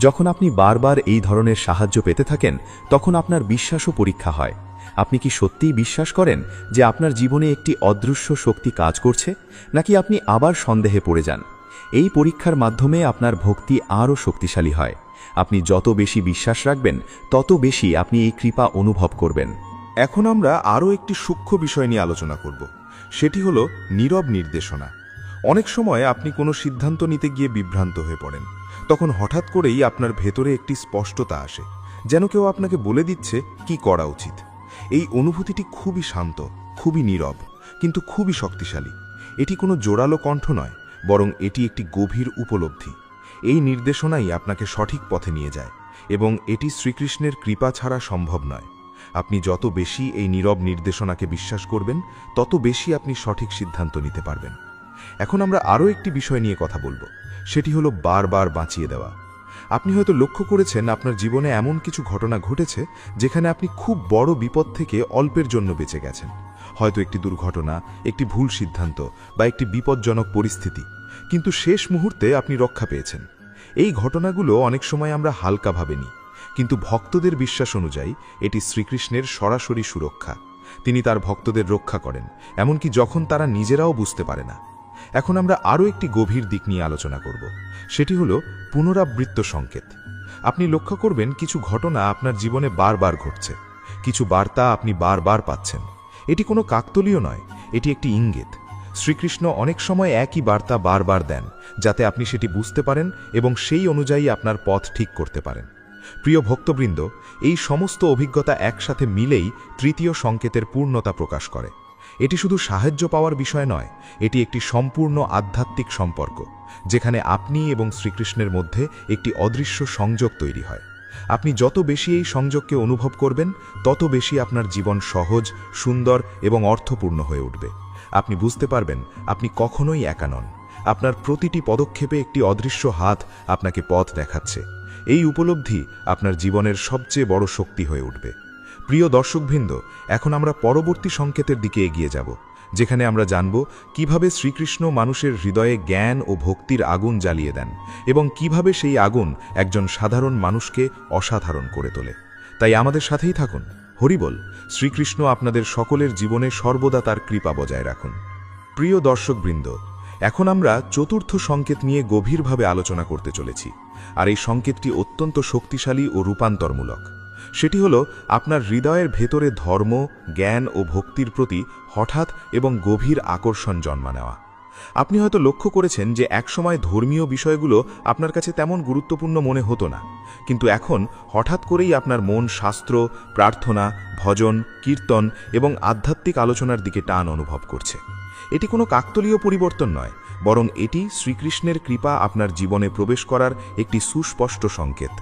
যখন আপনি বারবার এই ধরনের সাহায্য পেতে থাকেন, তখন আপনার বিশ্বাসও পরীক্ষা হয়। আপনি কি সত্যিই বিশ্বাস করেন যে আপনার জীবনে একটি অদৃশ্য শক্তি কাজ করছে, নাকি আপনি আবার সন্দেহে পড়ে যান? এই পরীক্ষার মাধ্যমে আপনার ভক্তি আরও শক্তিশালী হয়। আপনি যত বেশি বিশ্বাস রাখবেন, তত বেশি আপনি এই কৃপা অনুভব করবেন। এখন আমরা আরও একটি সূক্ষ্ম বিষয় নিয়ে আলোচনা করব। সেটি হলো নীরব নির্দেশনা। অনেক সময় আপনি কোনো সিদ্ধান্ত নিতে গিয়ে বিভ্রান্ত হয়ে পড়েন। তখন হঠাৎ করেই আপনার ভেতরে একটি স্পষ্টতা আসে, যেন কেউ আপনাকে বলে দিচ্ছে কি করা উচিত। এই অনুভূতিটি খুবই শান্ত, খুবই নীরব, কিন্তু খুবই শক্তিশালী। এটি কোনো জোরালো কণ্ঠ নয়, বরং এটি একটি গভীর উপলব্ধি। এই নির্দেশনাই আপনাকে সঠিক পথে নিয়ে যায়, এবং এটি শ্রীকৃষ্ণের কৃপা ছাড়া সম্ভব নয়। আপনি যত বেশি এই নীরব নির্দেশনাকে বিশ্বাস করবেন, তত বেশি আপনি সঠিক সিদ্ধান্ত নিতে পারবেন। এখন আমরা আরও একটি বিষয় নিয়ে কথা বলবো। সেটি হলো বারবার বাঁচিয়ে দেওয়া। আপনি হয়তো লক্ষ্য করেছেন আপনার জীবনে এমন কিছু ঘটনা ঘটেছে যেখানে আপনি খুব বড় বিপদ থেকে অল্পের জন্য বেঁচে গেছেন। হয়তো একটি দুর্ঘটনা, একটি ভুল সিদ্ধান্ত বা একটি বিপজ্জনক পরিস্থিতি, কিন্তু শেষ মুহূর্তে আপনি রক্ষা পেয়েছেন। এই ঘটনাগুলো অনেক সময় আমরা হালকা ভাবেনি, কিন্তু ভক্তদের বিশ্বাস অনুযায়ী এটি শ্রীকৃষ্ণের সরাসরি সুরক্ষা। তিনি তার ভক্তদের রক্ষা করেন, এমনকি যখন তারা নিজেরাও বুঝতে পারে না। এখন আমরা আরও একটি গভীর দিক নিয়ে আলোচনা করব। সেটি হলো পুনরাবৃত্ত সংকেত। আপনি লক্ষ্য করবেন কিছু ঘটনা আপনার জীবনে বারবার ঘটছে, কিছু বার্তা আপনি বারবার পাচ্ছেন। এটি কোনো কাকতালীয় নয়, এটি একটি ইঙ্গিত। শ্রীকৃষ্ণ অনেক সময় একই বার্তা বারবার দেন, যাতে আপনি সেটি বুঝতে পারেন এবং সেই অনুযায়ী আপনার পথ ঠিক করতে পারেন। প্রিয় ভক্তবৃন্দ, এই সমস্ত অভিজ্ঞতা একসাথে মিলেই তৃতীয় সংকেতের পূর্ণতা প্রকাশ করে। এটি শুধু সাহায্য পাওয়ার বিষয় নয়, এটি একটি সম্পূর্ণ আধ্যাত্মিক সম্পর্ক, যেখানে আপনি এবং শ্রীকৃষ্ণের মধ্যে একটি অদৃশ্য সংযোগ তৈরি হয়। আপনি যত বেশি এই সংযোগকে অনুভব করবেন, তত বেশি আপনার জীবন সহজ, সুন্দর এবং অর্থপূর্ণ হয়ে উঠবে। আপনি বুঝতে পারবেন আপনি কখনোই একা নন। আপনার প্রতিটি পদক্ষেপে একটি অদৃশ্য হাত আপনাকে পথ দেখাচ্ছে। এই উপলব্ধি আপনার জীবনের সবচেয়ে বড় শক্তি হয়ে উঠবে। প্রিয় দর্শকবৃন্দ, এখন আমরা পরবর্তী সংকেতের দিকে এগিয়ে যাব, যেখানে আমরা জানব কিভাবে শ্রীকৃষ্ণ মানুষের হৃদয়ে জ্ঞান ও ভক্তির আগুন জ্বালিয়ে দেন এবং কিভাবে সেই আগুন একজন সাধারণ মানুষকে অসাধারণ করে তোলে। তাই আমাদের সাথেই থাকুন। হরিবল। শ্রীকৃষ্ণ আপনাদের সকলের জীবনে সর্বদা তার কৃপা বজায় রাখুন। প্রিয় দর্শকবৃন্দ, এখন আমরা চতুর্থ সংকেত নিয়ে গভীরভাবে আলোচনা করতে চলেছি। আর এই সংকেতটি অত্যন্ত শক্তিশালী ও রূপান্তরমূলক। সেটি হলো আপনার হৃদয়ের ভেতরে ধর্ম, জ্ঞান ও ভক্তির প্রতি হঠাৎ এবং গভীর আকর্ষণ জন্মা নেওয়া। আপনি হয়তো লক্ষ্য করেছেন যে একসময় ধর্মীয় বিষয়গুলো আপনার কাছে তেমন গুরুত্বপূর্ণ মনে হতো না, কিন্তু এখন হঠাৎ করেই আপনার মন শাস্ত্র, প্রার্থনা, ভজন, কীর্তন এবং আধ্যাত্মিক আলোচনার দিকে টান অনুভব করছে। এটি কোনো কাকতালীয় পরিবর্তন নয়, বরং এটি শ্রীকৃষ্ণের কৃপা আপনার জীবনে প্রবেশ করার একটি সুস্পষ্ট সংকেত।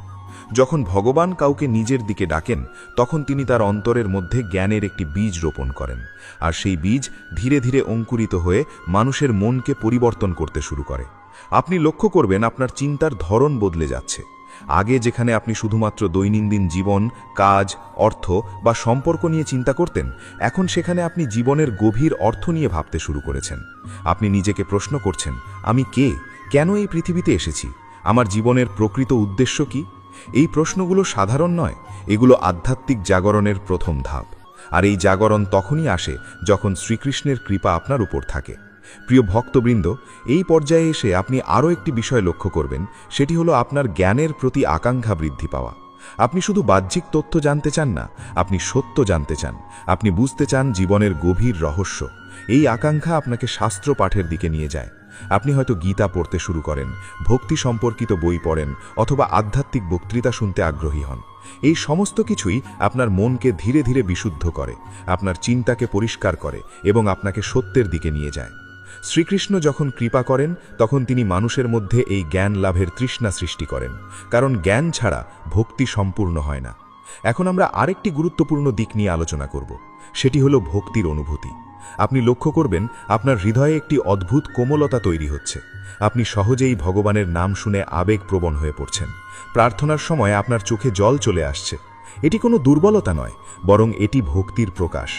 যখন ভগবান কাউকে নিজের দিকে ডাকেন, তখন তিনি তার অন্তরের মধ্যে জ্ঞানের একটি বীজ রোপণ করেন, আর সেই বীজ ধীরে ধীরে অঙ্কুরিত হয়ে মানুষের মনকে পরিবর্তন করতে শুরু করে। আপনি লক্ষ্য করবেন আপনার চিন্তার ধরন বদলে যাচ্ছে। আগে যেখানে আপনি শুধুমাত্র দৈনন্দিন জীবন, কাজ, অর্থ বা সম্পর্ক নিয়ে চিন্তা করতেন, এখন সেখানে আপনি জীবনের গভীর অর্থ নিয়ে ভাবতে শুরু করেছেন। আপনি নিজেকে প্রশ্ন করছেন, আমি কে? কেন এই পৃথিবীতে এসেছি? আমার জীবনের প্রকৃত উদ্দেশ্য কি? এই প্রশ্নগুলো সাধারণ নয়, এগুলো আধ্যাত্মিক জাগরণের প্রথম ধাপ। আর এই জাগরণ তখনই আসে যখন শ্রীকৃষ্ণের কৃপা আপনার উপর থাকে। প্রিয় ভক্তবৃন্দ, এই পর্যায়ে এসে আপনি আরও একটি বিষয় লক্ষ্য করবেন, সেটি হলো আপনার জ্ঞানের প্রতি আকাঙ্ক্ষা বৃদ্ধি পাওয়া। আপনি শুধু বাহ্যিক তথ্য জানতে চান না, আপনি সত্য জানতে চান। আপনি বুঝতে চান জীবনের গভীর রহস্য। এই আকাঙ্ক্ষা আপনাকে শাস্ত্র পাঠের দিকে নিয়ে যায়। আপনি হয়তো গীতা পড়তে শুরু করেন, ভক্তি সম্পর্কিত বই পড়েন, অথবা আধ্যাত্মিক বক্তৃতা শুনতে আগ্রহী হন। এই সমস্ত কিছুই আপনার মনকে ধীরে ধীরে বিশুদ্ধ করে, আপনার চিন্তাকে পরিষ্কার করে এবং আপনাকে সত্যের দিকে নিয়ে যায়। শ্রীকৃষ্ণ যখন কৃপা করেন, তখন তিনি মানুষের মধ্যে এই জ্ঞান লাভের তৃষ্ণা সৃষ্টি করেন, কারণ জ্ঞান ছাড়া ভক্তি সম্পূর্ণ হয় না। এখন আমরা আরেকটি গুরুত্বপূর্ণ দিক নিয়ে আলোচনা করব, সেটি হলো ভক্তির অনুভূতি। আপনি লক্ষ্য করবেন আপনার হৃদয়ে একটি অদ্ভুত কোমলতা তৈরি হচ্ছে। আপনি সহজেই ভগবানের নাম শুনে আবেগপ্রবণ হয়ে পড়ছেন। প্রার্থনার সময় আপনার চোখে জল চলে আসছে। এটি কোনো দুর্বলতা নয়, বরং এটি ভক্তির প্রকাশ।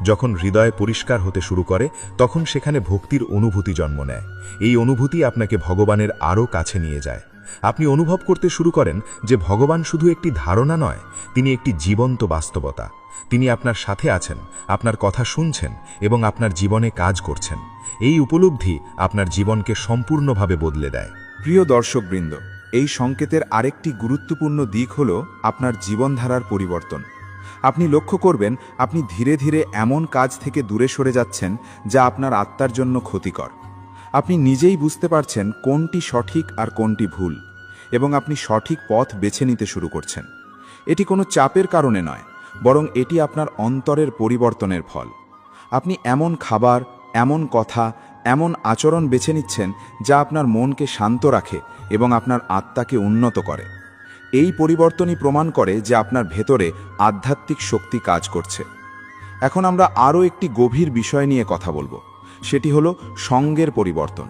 যখন হৃদয় পরিষ্কার হতে শুরু করে, তখন সেখানে ভক্তির অনুভূতি জন্ম নেয়। এই অনুভূতি আপনাকে ভগবানের আরও কাছে নিয়ে যায়। আপনি অনুভব করতে শুরু করেন যে ভগবান শুধু একটি ধারণা নয়, তিনি একটি জীবন্ত বাস্তবতা। তিনি আপনার সাথে আছেন, আপনার কথা শুনছেন এবং আপনার জীবনে কাজ করছেন। এই উপলব্ধি আপনার জীবনকে সম্পূর্ণভাবে বদলে দেয়। প্রিয় দর্শকবৃন্দ, এই সংকেতের আরেকটি গুরুত্বপূর্ণ দিক হল আপনার জীবনধারার পরিবর্তন। আপনি লক্ষ্য করবেন আপনি ধীরে ধীরে এমন কাজ থেকে দূরে সরে যাচ্ছেন যা আপনার আত্মার জন্য ক্ষতিকর। আপনি নিজেই বুঝতে পারছেন কোনটি সঠিক আর কোনটি ভুল, এবং আপনি সঠিক পথ বেছে নিতে শুরু করছেন। এটি কোনো চাপের কারণে নয়, বরং এটি আপনার অন্তরের পরিবর্তনের ফল। আপনি এমন খাবার, এমন কথা, এমন আচরণ বেছে নিচ্ছেন যা আপনার মনকে শান্ত রাখে এবং আপনার আত্মাকে উন্নত করে। এই পরিবর্তনই প্রমাণ করে যে আপনার ভেতরে আধ্যাত্মিক শক্তি কাজ করছে। এখন আমরা আরও একটি গভীর বিষয় নিয়ে কথা বলবো, সেটি হলো সঙ্গের পরিবর্তন।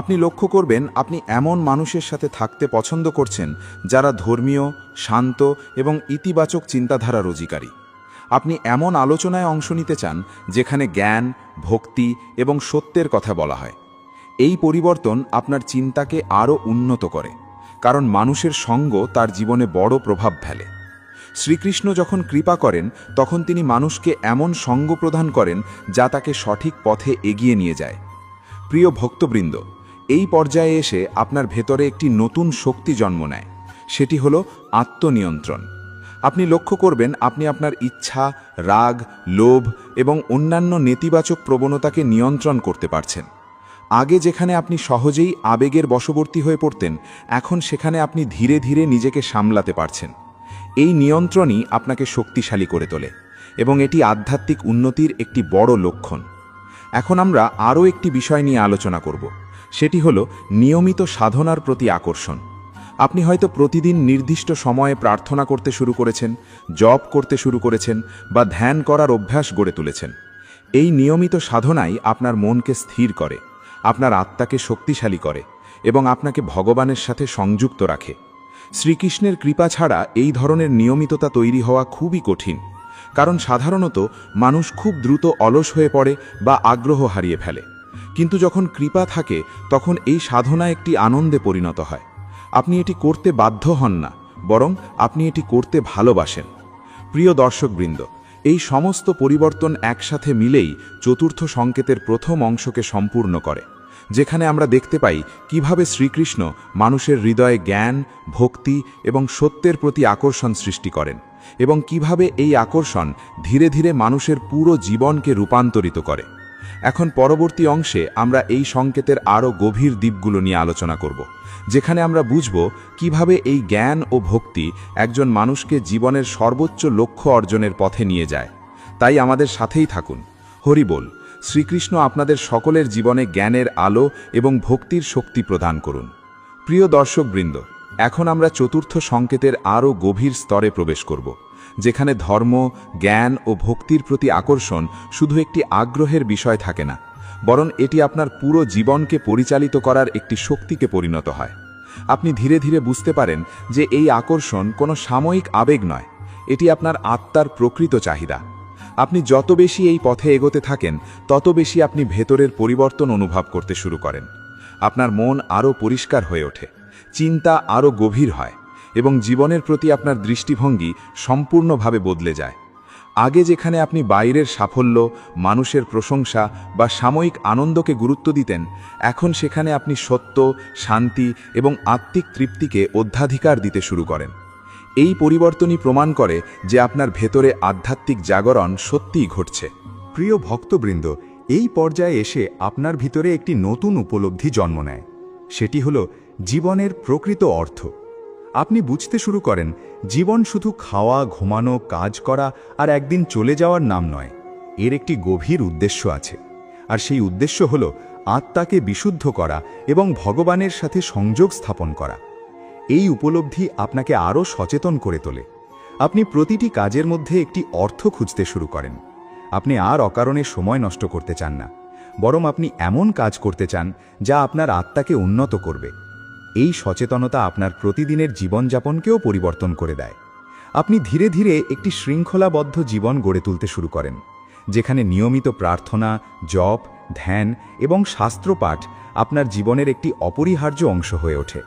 আপনি লক্ষ্য করবেন আপনি এমন মানুষের সাথে থাকতে পছন্দ করছেন যারা ধর্মীয়, শান্ত এবং ইতিবাচক চিন্তাধারার অধিকারী। আপনি এমন আলোচনায় অংশ নিতে চান যেখানে জ্ঞান, ভক্তি এবং সত্যের কথা বলা হয়। এই পরিবর্তন আপনার চিন্তাকে আরও উন্নত করে, কারণ মানুষের সঙ্গ তার জীবনে বড় প্রভাব ফেলে। শ্রীকৃষ্ণ যখন কৃপা করেন, তখন তিনি মানুষকে এমন সঙ্গ প্রদান করেন যা তাকে সঠিক পথে এগিয়ে নিয়ে যায়। প্রিয় ভক্তবৃন্দ, এই পর্যায়ে এসে আপনার ভেতরে একটি নতুন শক্তি জন্ম নেয়, সেটি হলো আত্মনিয়ন্ত্রণ। আপনি লক্ষ্য করবেন আপনি আপনার ইচ্ছা, রাগ, লোভ এবং অন্যান্য নেতিবাচক প্রবণতাকে নিয়ন্ত্রণ করতে পারছেন। আগে যেখানে আপনি সহজেই আবেগের বশবর্তী হয়ে পড়তেন, এখন সেখানে আপনি ধীরে ধীরে নিজেকে সামলাতে পারছেন। এই নিয়ন্ত্রণই আপনাকে শক্তিশালী করে তোলে এবং এটি আধ্যাত্মিক উন্নতির একটি বড় লক্ষণ। এখন আমরা আরও একটি বিষয় নিয়ে আলোচনা করব, সেটি হল নিয়মিত সাধনার প্রতি আকর্ষণ। আপনি হয়তো প্রতিদিন নির্দিষ্ট সময়ে প্রার্থনা করতে শুরু করেছেন, জপ করতে শুরু করেছেন বা ধ্যান করার অভ্যাস গড়ে তুলেছেন। এই নিয়মিত সাধনাই আপনার মনকে স্থির করে, আপনার আত্মাকে শক্তিশালী করে এবং আপনাকে ভগবানের সাথে সংযুক্ত রাখে। শ্রীকৃষ্ণের কৃপা ছাড়া এই ধরনের নিয়মিততা তৈরি হওয়া খুবই কঠিন, কারণ সাধারণত মানুষ খুব দ্রুত অলস হয়ে পড়ে বা আগ্রহ হারিয়ে ফেলে। কিন্তু যখন কৃপা থাকে তখন এই সাধনা একটি আনন্দে পরিণত হয়। আপনি এটি করতে বাধ্য হন না, বরং আপনি এটি করতে ভালোবাসেন। প্রিয় দর্শকবৃন্দ, এই সমস্ত পরিবর্তন একসাথে মিলেই চতুর্থ সংকেতের প্রথম অংশকে সম্পূর্ণ করে, যেখানে আমরা দেখতে পাই কিভাবে শ্রীকৃষ্ণ মানুষের হৃদয়ে জ্ঞান, ভক্তি এবং সত্যের প্রতি আকর্ষণ সৃষ্টি করেন এবং কিভাবে এই আকর্ষণ ধীরে ধীরে মানুষের পুরো জীবনকে রূপান্তরিত করে। এখন পরবর্তী অংশে আমরা এই সংকেতের আরও গভীর দিকগুলো নিয়ে আলোচনা করব, যেখানে আমরা বুঝব কিভাবে এই জ্ঞান ও ভক্তি একজন মানুষকে জীবনের সর্বোচ্চ লক্ষ্য অর্জনের পথে নিয়ে যায়। তাই আমাদের সাথেই থাকুন। হরি বল। শ্রীকৃষ্ণ আপনাদের সকলের জীবনে জ্ঞানের আলো এবং ভক্তির শক্তি প্রদান করুন। প্রিয় দর্শকবৃন্দ, এখন আমরা চতুর্থ সংকেতের আরও গভীর স্তরে প্রবেশ করব, যেখানে ধর্ম, জ্ঞান ও ভক্তির প্রতি আকর্ষণ শুধু একটি আগ্রহের বিষয় থাকে না, বরং এটি আপনার পুরো জীবনকে পরিচালিত করার একটি শক্তিকে পরিণত হয়। আপনি ধীরে ধীরে বুঝতে পারেন যে এই আকর্ষণ কোনো সাময়িক আবেগ নয়, এটি আপনার আত্মার প্রকৃত চাহিদা। আপনি যত বেশি এই পথে এগোতে থাকেন, তত বেশি আপনি ভেতরের পরিবর্তন অনুভব করতে শুরু করেন। আপনার মন আরও পরিষ্কার হয়ে ওঠে, চিন্তা আরও গভীর হয় এবং জীবনের প্রতি আপনার দৃষ্টিভঙ্গি সম্পূর্ণভাবে বদলে যায়। আগে যেখানে আপনি বাইরের সাফল্য, মানুষের প্রশংসা বা সাময়িক আনন্দকে গুরুত্ব দিতেন, এখন সেখানে আপনি সত্য, শান্তি এবং আত্মিক তৃপ্তিকে অধ্যাধিকার দিতে শুরু করেন। এই পরিবর্তনই প্রমাণ করে যে আপনার ভেতরে আধ্যাত্মিক জাগরণ সত্যিই ঘটছে। প্রিয় ভক্তবৃন্দ, এই পর্যায়ে এসে আপনার ভিতরে একটি নতুন উপলব্ধি জন্ম নেয়। সেটি হল জীবনের প্রকৃত অর্থ। আপনি বুঝতে শুরু করেন জীবন শুধু খাওয়া, ঘুমানো, কাজ করা আর একদিন চলে যাওয়ার নাম নয়। এর একটি গভীর উদ্দেশ্য আছে, আর সেই উদ্দেশ্য হল আত্মাকে বিশুদ্ধ করা এবং ভগবানের সাথে সংযোগ স্থাপন করা। এই উপলব্ধি আপনাকে আরও সচেতন করে তোলে। আপনি প্রতিটি কাজের মধ্যে একটি অর্থ খুঁজতে শুরু করেন। আপনি আর অকারণে সময় নষ্ট করতে চান না, বরং আপনি এমন কাজ করতে চান যা আপনার আত্মাকে উন্নত করবে। এই সচেতনতা আপনার প্রতিদিনের জীবনযাপনকেও পরিবর্তন করে দেয়। আপনি ধীরে ধীরে একটি শৃঙ্খলাবদ্ধ জীবন গড়ে তুলতে শুরু করেন, যেখানে নিয়মিত প্রার্থনা, জপ, ধ্যান এবং শাস্ত্রপাঠ আপনার জীবনের একটি অপরিহার্য অংশ হয়ে ওঠে।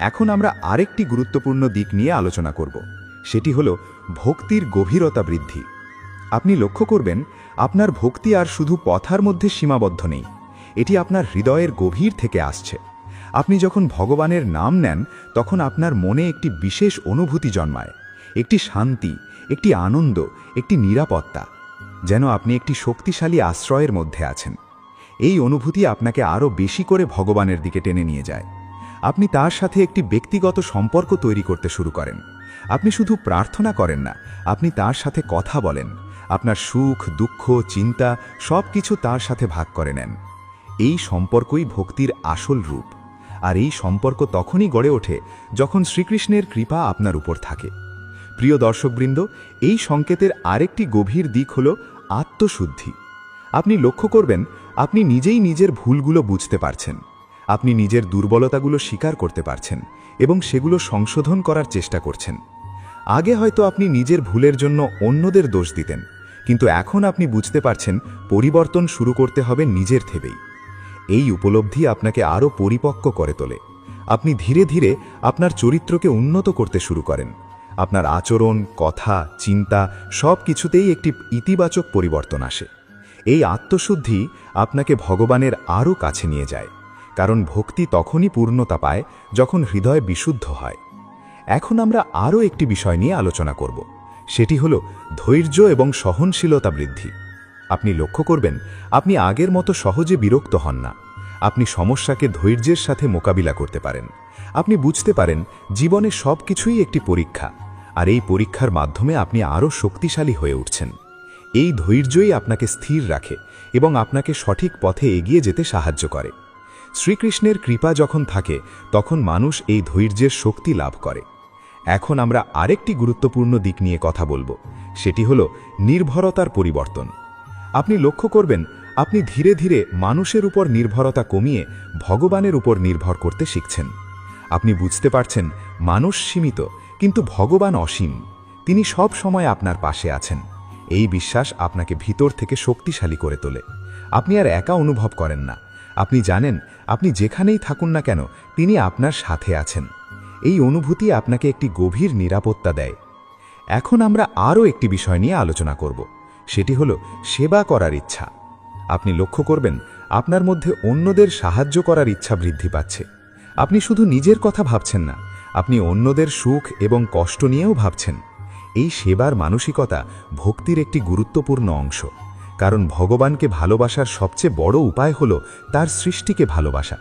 এখন আমরা আরেকটি গুরুত্বপূর্ণ দিক নিয়ে আলোচনা করব, সেটি হল ভক্তির গভীরতা বৃদ্ধি। আপনি লক্ষ্য করবেন আপনার ভক্তি আর শুধু কথার মধ্যে সীমাবদ্ধ নেই, এটি আপনার হৃদয়ের গভীর থেকে আসছে। আপনি যখন ভগবানের নাম নেন, তখন আপনার মনে একটি বিশেষ অনুভূতি জন্মায়, একটি শান্তি, একটি আনন্দ, একটি নিরাপত্তা, যেন আপনি একটি শক্তিশালী আশ্রয়ের মধ্যে আছেন। এই অনুভূতি আপনাকে আরও বেশি করে ভগবানের দিকে টেনে নিয়ে যায়। আপনি তার সাথে একটি ব্যক্তিগত সম্পর্ক তৈরি করতে শুরু করেন। আপনি শুধু প্রার্থনা করেন না, আপনি তার সাথে কথা বলেন। আপনার সুখ, দুঃখ, চিন্তা সব কিছু তার সাথে ভাগ করে নেন। এই সম্পর্কই ভক্তির আসল রূপ। আর এই সম্পর্ক তখনই গড়ে ওঠে যখন শ্রীকৃষ্ণের কৃপা আপনার উপর থাকে। প্রিয় দর্শকবৃন্দ, এই সংকেতের আরেকটি গভীর দিক হল আত্মশুদ্ধি। আপনি লক্ষ্য করবেন আপনি নিজেই নিজের ভুলগুলো বুঝতে পারছেন। আপনি নিজের দুর্বলতাগুলো স্বীকার করতে পারছেন এবং সেগুলো সংশোধন করার চেষ্টা করছেন। আগে হয়তো আপনি নিজের ভুলের জন্য অন্যদের দোষ দিতেন, কিন্তু এখন আপনি বুঝতে পারছেন পরিবর্তন শুরু করতে হবে নিজের থেকেই। এই উপলব্ধি আপনাকে আরও পরিপক্ক করে তোলে। আপনি ধীরে ধীরে আপনার চরিত্রকে উন্নত করতে শুরু করেন। আপনার আচরণ, কথা, চিন্তা সব কিছুতেই একটি ইতিবাচক পরিবর্তন আসে। এই আত্মশুদ্ধি আপনাকে ভগবানের আরও কাছে নিয়ে যায়, কারণ ভক্তি তখনই পূর্ণতা পায় যখন হৃদয় বিশুদ্ধ হয়। এখন আমরা আরও একটি বিষয় নিয়ে আলোচনা করব, সেটি হল ধৈর্য এবং সহনশীলতা বৃদ্ধি। আপনি লক্ষ্য করবেন আপনি আগের মতো সহজে বিরক্ত হন না। আপনি সমস্যাকে ধৈর্যের সাথে মোকাবিলা করতে পারেন। আপনি বুঝতে পারেন জীবনে সব কিছুই একটি পরীক্ষা, আর এই পরীক্ষার মাধ্যমে আপনি আরও শক্তিশালী হয়ে উঠছেন। এই ধৈর্যই আপনাকে স্থির রাখে এবং আপনাকে সঠিক পথে এগিয়ে যেতে সাহায্য করে। শ্রীকৃষ্ণের কৃপা যখন থাকে তখন মানুষ এই ধৈর্যের শক্তি লাভ করে। এখন আমরা আরেকটি গুরুত্বপূর্ণ দিক নিয়ে কথা বলবো, সেটি হলো নির্ভরতার পরিবর্তন। আপনি লক্ষ্য করবেন আপনি ধীরে ধীরে মানুষের উপর নির্ভরতা কমিয়ে ভগবানের উপর নির্ভর করতে শিখছেন। আপনি বুঝতে পারছেন মানুষ সীমিত, কিন্তু ভগবান অসীম। তিনি সব সময় আপনার পাশে আছেন। এই বিশ্বাস আপনাকে ভিতর থেকে শক্তিশালী করে তোলে। আপনি আর একা অনুভব করেন না। আপনি জানেন আপনি যেখানেই থাকুন না কেন তিনি আপনার সাথে আছেন। এই অনুভূতি আপনাকে একটি গভীর নিরাপত্তা দেয়। এখন আমরা আরও একটি বিষয় নিয়ে আলোচনা করব, সেটি হলো সেবা করার ইচ্ছা। আপনি লক্ষ্য করবেন আপনার মধ্যে অন্যদের সাহায্য করার ইচ্ছা বৃদ্ধি পাচ্ছে। আপনি শুধু নিজের কথা ভাবছেন না, আপনি অন্যদের সুখ এবং কষ্ট নিয়েও ভাবছেন। এই সেবার মানসিকতা ভক্তির একটি গুরুত্বপূর্ণ অংশ, কারণ ভগবানকে ভালোবাসার সবচেয়ে বড় উপায় হলো তার সৃষ্টিকে ভালোবাসা।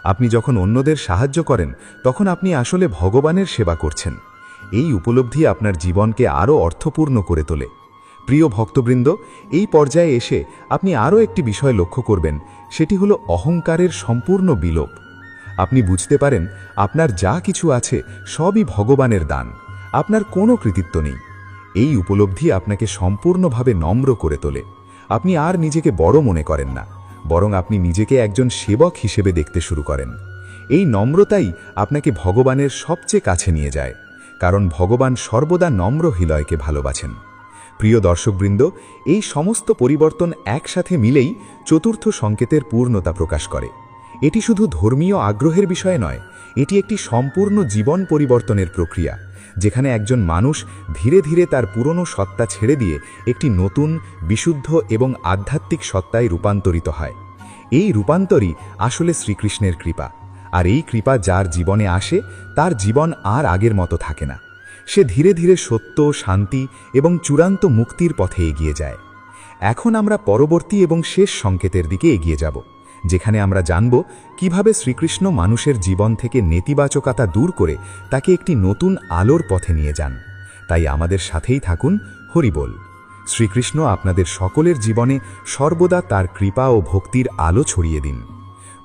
আপনি যখন অন্যদের সাহায্য করেন তখন আপনি আসলে ভগবানের সেবা করছেন। এই উপলব্ধি আপনার জীবনকে আরও অর্থপূর্ণ করে তোলে। প্রিয় ভক্তবৃন্দ, এই পর্যায়ে এসে আপনি আরও একটি বিষয় লক্ষ্য করবেন, সেটি হলো অহংকারের সম্পূর্ণ বিলোপ। আপনি বুঝতে পারেন আপনার যা কিছু আছে সবই ভগবানের দান, আপনার কোনো কৃতিত্ব নেই। এই উপলব্ধি আপনাকে সম্পূর্ণভাবে নম্র করে তোলে। আপনি আর নিজেকে বড় মনে করেন না, বরং আপনি নিজেকে একজন সেবক হিসেবে দেখতে শুরু করেন। এই নম্রতাই আপনাকে ভগবানের সবচেয়ে কাছে নিয়ে যায়, কারণ ভগবান সর্বদা নম্র হৃদয়কে ভালোবাসেন। প্রিয় দর্শকবৃন্দ, এই সমস্ত পরিবর্তন একসাথে মিলেই চতুর্থ সংকেতের পূর্ণতা প্রকাশ করে। এটি শুধু ধর্মীয় আগ্রহের বিষয় নয়, এটি একটি সম্পূর্ণ জীবন পরিবর্তনের প্রক্রিয়া, যেখানে একজন মানুষ ধীরে ধীরে তার পুরনো সত্তা ছেড়ে দিয়ে একটি নতুন, বিশুদ্ধ এবং আধ্যাত্মিক সত্তায় রূপান্তরিত হয়। এই রূপান্তরই আসলে শ্রীকৃষ্ণের কৃপা। আর এই কৃপা যার জীবনে আসে তার জীবন আর আগের মতো থাকে না। সে ধীরে ধীরে সত্য, শান্তি এবং চূড়ান্ত মুক্তির পথে এগিয়ে যায়। এখন আমরা পরবর্তী এবং শেষ সংকেতের দিকে এগিয়ে যাব, যেখানে আমরা জানব কিভাবে শ্রীকৃষ্ণ মানুষের জীবন থেকে নেতিবাচকতা দূর করে তাকে একটি নতুন আলোর পথে নিয়ে যান। তাই আমাদের সাথেই থাকুন। হরি বল। শ্রীকৃষ্ণ আপনাদের সকলের জীবনে সর্বদা তার কৃপা ও ভক্তির আলো ছড়িয়ে দিন।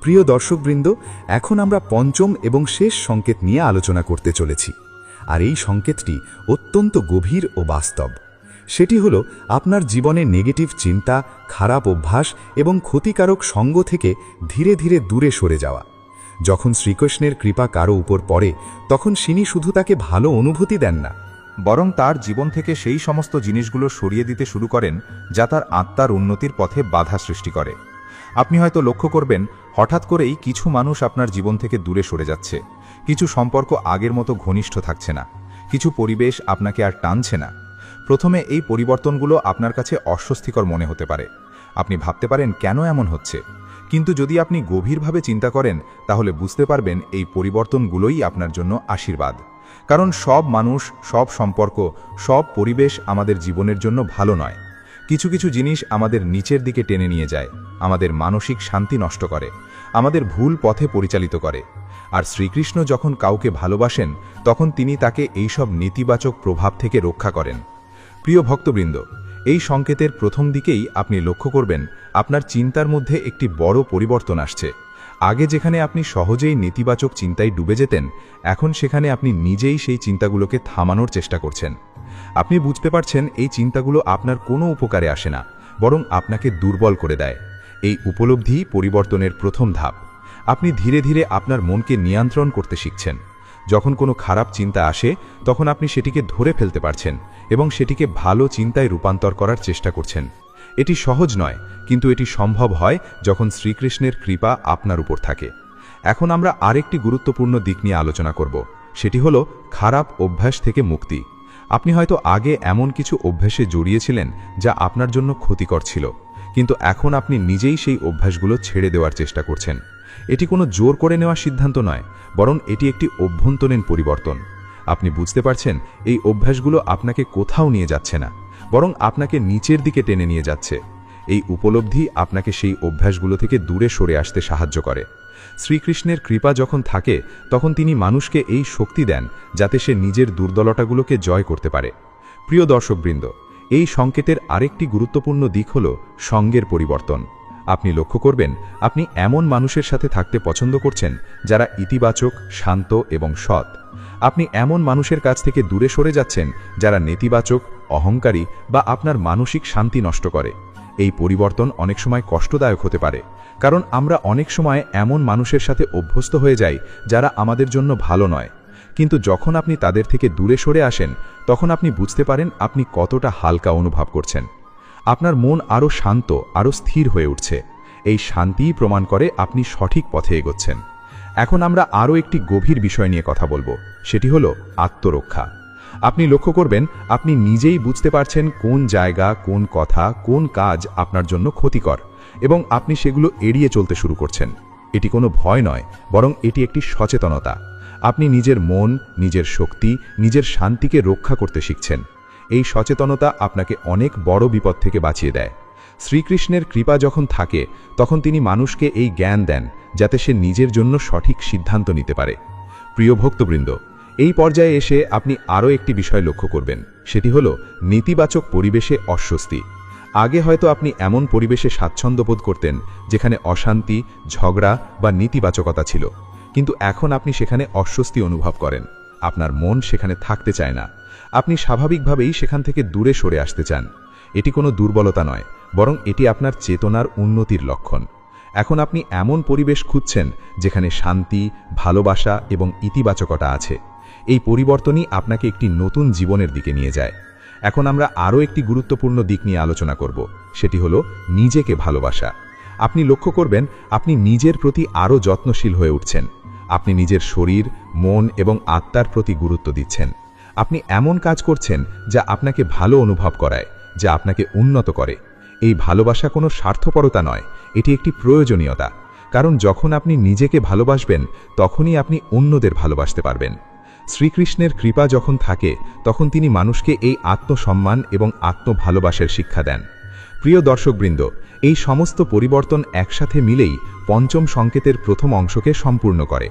প্রিয় দর্শকবৃন্দ, এখন আমরা পঞ্চম এবং শেষ সংকেত নিয়ে আলোচনা করতে চলেছি। আর এই সংকেতটি অত্যন্ত গভীর ও বাস্তব। সেটি হলো আপনার জীবনে নেগেটিভ চিন্তা, খারাপ অভ্যাস এবং ক্ষতিকারক সঙ্গ থেকে ধীরে ধীরে দূরে সরে যাওয়া। যখন শ্রীকৃষ্ণের কৃপা কারো উপর পড়ে তখন তিনি শুধু তাকে ভালো অনুভূতি দেন না, বরং তার জীবন থেকে সেই সমস্ত জিনিসগুলো সরিয়ে দিতে শুরু করেন যা তার আত্মার উন্নতির পথে বাধা সৃষ্টি করে। আপনি হয়তো লক্ষ্য করবেন হঠাৎ করেই কিছু মানুষ আপনার জীবন থেকে দূরে সরে যাচ্ছে, কিছু সম্পর্ক আগের মতো ঘনিষ্ঠ থাকছে না, কিছু পরিবেশ আপনাকে আর টানছে না। প্রথমে এই পরিবর্তনগুলো আপনার কাছে অস্বস্তিকর মনে হতে পারে। আপনি ভাবতে পারেন কেন এমন হচ্ছে, কিন্তু যদি আপনি গভীরভাবে চিন্তা করেন তাহলে বুঝতে পারবেন এই পরিবর্তনগুলোই আপনার জন্য আশীর্বাদ। কারণ সব মানুষ, সব সম্পর্ক, সব পরিবেশ আমাদের জীবনের জন্য ভালো নয়। কিছু কিছু জিনিস আমাদের নিচের দিকে টেনে নিয়ে যায়, আমাদের মানসিক শান্তি নষ্ট করে, আমাদের ভুল পথে পরিচালিত করে। আর শ্রীকৃষ্ণ যখন কাউকে ভালোবাসেন তখন তিনি তাকে এইসব নেতিবাচক প্রভাব থেকে রক্ষা করেন। প্রিয় ভক্তবৃন্দ, এই সংকেতের প্রথম দিকেই আপনি লক্ষ্য করবেন আপনার চিন্তার মধ্যে একটি বড় পরিবর্তন আসছে। আগে যেখানে আপনি সহজেই নেতিবাচক চিন্তায় ডুবে যেতেন, এখন সেখানে আপনি নিজেই সেই চিন্তাগুলোকে থামানোর চেষ্টা করছেন। আপনি বুঝতে পারছেন এই চিন্তাগুলো আপনার কোনো উপকারে আসে না, বরং আপনাকে দুর্বল করে দেয়। এই উপলব্ধি পরিবর্তনের প্রথম ধাপ। আপনি ধীরে ধীরে আপনার মনকে নিয়ন্ত্রণ করতে শিখছেন। যখন কোনো খারাপ চিন্তা আসে তখন আপনি সেটিকে ধরে ফেলতে পারছেন এবং সেটিকে ভালো চিন্তায় রূপান্তর করার চেষ্টা করছেন। এটি সহজ নয়, কিন্তু এটি সম্ভব হয় যখন শ্রীকৃষ্ণের কৃপা আপনার উপর থাকে। এখন আমরা আরেকটি গুরুত্বপূর্ণ দিক নিয়ে আলোচনা করব, সেটি হলো খারাপ অভ্যাস থেকে মুক্তি। আপনি হয়তো আগে এমন কিছু অভ্যাসে জড়িয়েছিলেন যা আপনার জন্য ক্ষতিকর ছিল, কিন্তু এখন আপনি নিজেই সেই অভ্যাসগুলো ছেড়ে দেওয়ার চেষ্টা করছেন। এটি কোনো জোর করে নেওয়া সিদ্ধান্ত নয়, বরং এটি একটি অভ্যন্তরীণ পরিবর্তন। আপনি বুঝতে পারছেন এই অভ্যাসগুলো আপনাকে কোথাও নিয়ে যাচ্ছে না, বরং আপনাকে নিচের দিকে টেনে নিয়ে যাচ্ছে। এই উপলব্ধি আপনাকে সেই অভ্যাসগুলো থেকে দূরে সরে আসতে সাহায্য করে। শ্রীকৃষ্ণের কৃপা যখন থাকে তখন তিনি মানুষকে এই শক্তি দেন যাতে সে নিজের দুর্বলতাগুলোকে জয় করতে পারে। প্রিয় দর্শকবৃন্দ, এই সংকেতের আরেকটি গুরুত্বপূর্ণ দিক হল সঙ্গের পরিবর্তন। আপনি লক্ষ্য করবেন আপনি এমন মানুষের সাথে থাকতে পছন্দ করছেন যারা ইতিবাচক, শান্ত এবং সৎ। আপনি এমন মানুষের কাছ থেকে দূরে সরে যাচ্ছেন যারা নেতিবাচক, অহংকারী বা আপনার মানসিক শান্তি নষ্ট করে। এই পরিবর্তন অনেক সময় কষ্টদায়ক হতে পারে, কারণ আমরা অনেক সময় এমন মানুষের সাথে অভ্যস্ত হয়ে যাই যারা আমাদের জন্য ভালো নয়। কিন্তু যখন আপনি তাদের থেকে দূরে সরে আসেন তখন আপনি বুঝতে পারেন আপনি কতটা হালকা অনুভব করছেন। আপনার মন আরও শান্ত, আরও স্থির হয়ে উঠছে। এই শান্তিই প্রমাণ করে আপনি সঠিক পথে এগোচ্ছেন। এখন আমরা আরও একটি গভীর বিষয় নিয়ে কথা বলবো, সেটি হলো আত্মরক্ষা। আপনি লক্ষ্য করবেন আপনি নিজেই বুঝতে পারছেন কোন জায়গা, কোন কথা, কোন কাজ আপনার জন্য ক্ষতিকর, এবং আপনি সেগুলো এড়িয়ে চলতে শুরু করছেন। এটি কোনো ভয় নয়, বরং এটি একটি সচেতনতা। আপনি নিজের মন, নিজের শক্তি, নিজের শান্তিকে রক্ষা করতে শিখছেন। এই সচেতনতা আপনাকে অনেক বড় বিপদ থেকে বাঁচিয়ে দেয়। শ্রীকৃষ্ণের কৃপা যখন থাকে তখন তিনি মানুষকে এই জ্ঞান দেন যাতে সে নিজের জন্য সঠিক সিদ্ধান্ত নিতে পারে। প্রিয় ভক্তবৃন্দ, এই পর্যায়ে এসে আপনি আরও একটি বিষয় লক্ষ্য করবেন, সেটি হলো নেতিবাচক পরিবেশে অস্বস্তি। আগে হয়তো আপনি এমন পরিবেশে স্বাচ্ছন্দ্য বোধ করতেন যেখানে অশান্তি, ঝগড়া বা নেতিবাচকতা ছিল, কিন্তু এখন আপনি সেখানে অস্বস্তি অনুভব করেন। আপনার মন সেখানে থাকতে চায় না। আপনি স্বাভাবিকভাবেই সেখান থেকে দূরে সরে আসতে চান। এটি কোনো দুর্বলতা নয়, বরং এটি আপনার চেতনার উন্নতির লক্ষণ। এখন আপনি এমন পরিবেশ খুঁজছেন যেখানে শান্তি, ভালোবাসা এবং ইতিবাচকতা আছে। এই পরিবর্তনই আপনাকে একটি নতুন জীবনের দিকে নিয়ে যায়। এখন আমরা আরও একটি গুরুত্বপূর্ণ দিক নিয়ে আলোচনা করব, সেটি হলো নিজেকে ভালোবাসা। আপনি লক্ষ্য করবেন আপনি নিজের প্রতি আরও যত্নশীল হয়ে উঠছেন। আপনি নিজের শরীর, মন এবং আত্মার প্রতি গুরুত্ব দিচ্ছেন। আপনি এমন কাজ করছেন যা আপনাকে ভালো অনুভব করায়, যা আপনাকে উন্নত করে। এই ভালোবাসা কোনো স্বার্থপরতা নয়, এটি একটি প্রয়োজনীয়তা। কারণ যখন আপনি নিজেকে ভালোবাসবেন তখনই আপনি অন্যদের ভালোবাসতে পারবেন। শ্রীকৃষ্ণের কৃপা যখন থাকে তখন তিনি মানুষকে এই আত্মসম্মান এবং আত্মভালোবাসার শিক্ষা দেন। প্রিয় দর্শকবৃন্দ, এই সমস্ত পরিবর্তন একসাথে মিলেই পঞ্চম সংকেতের প্রথম অংশকে সম্পূর্ণ করে,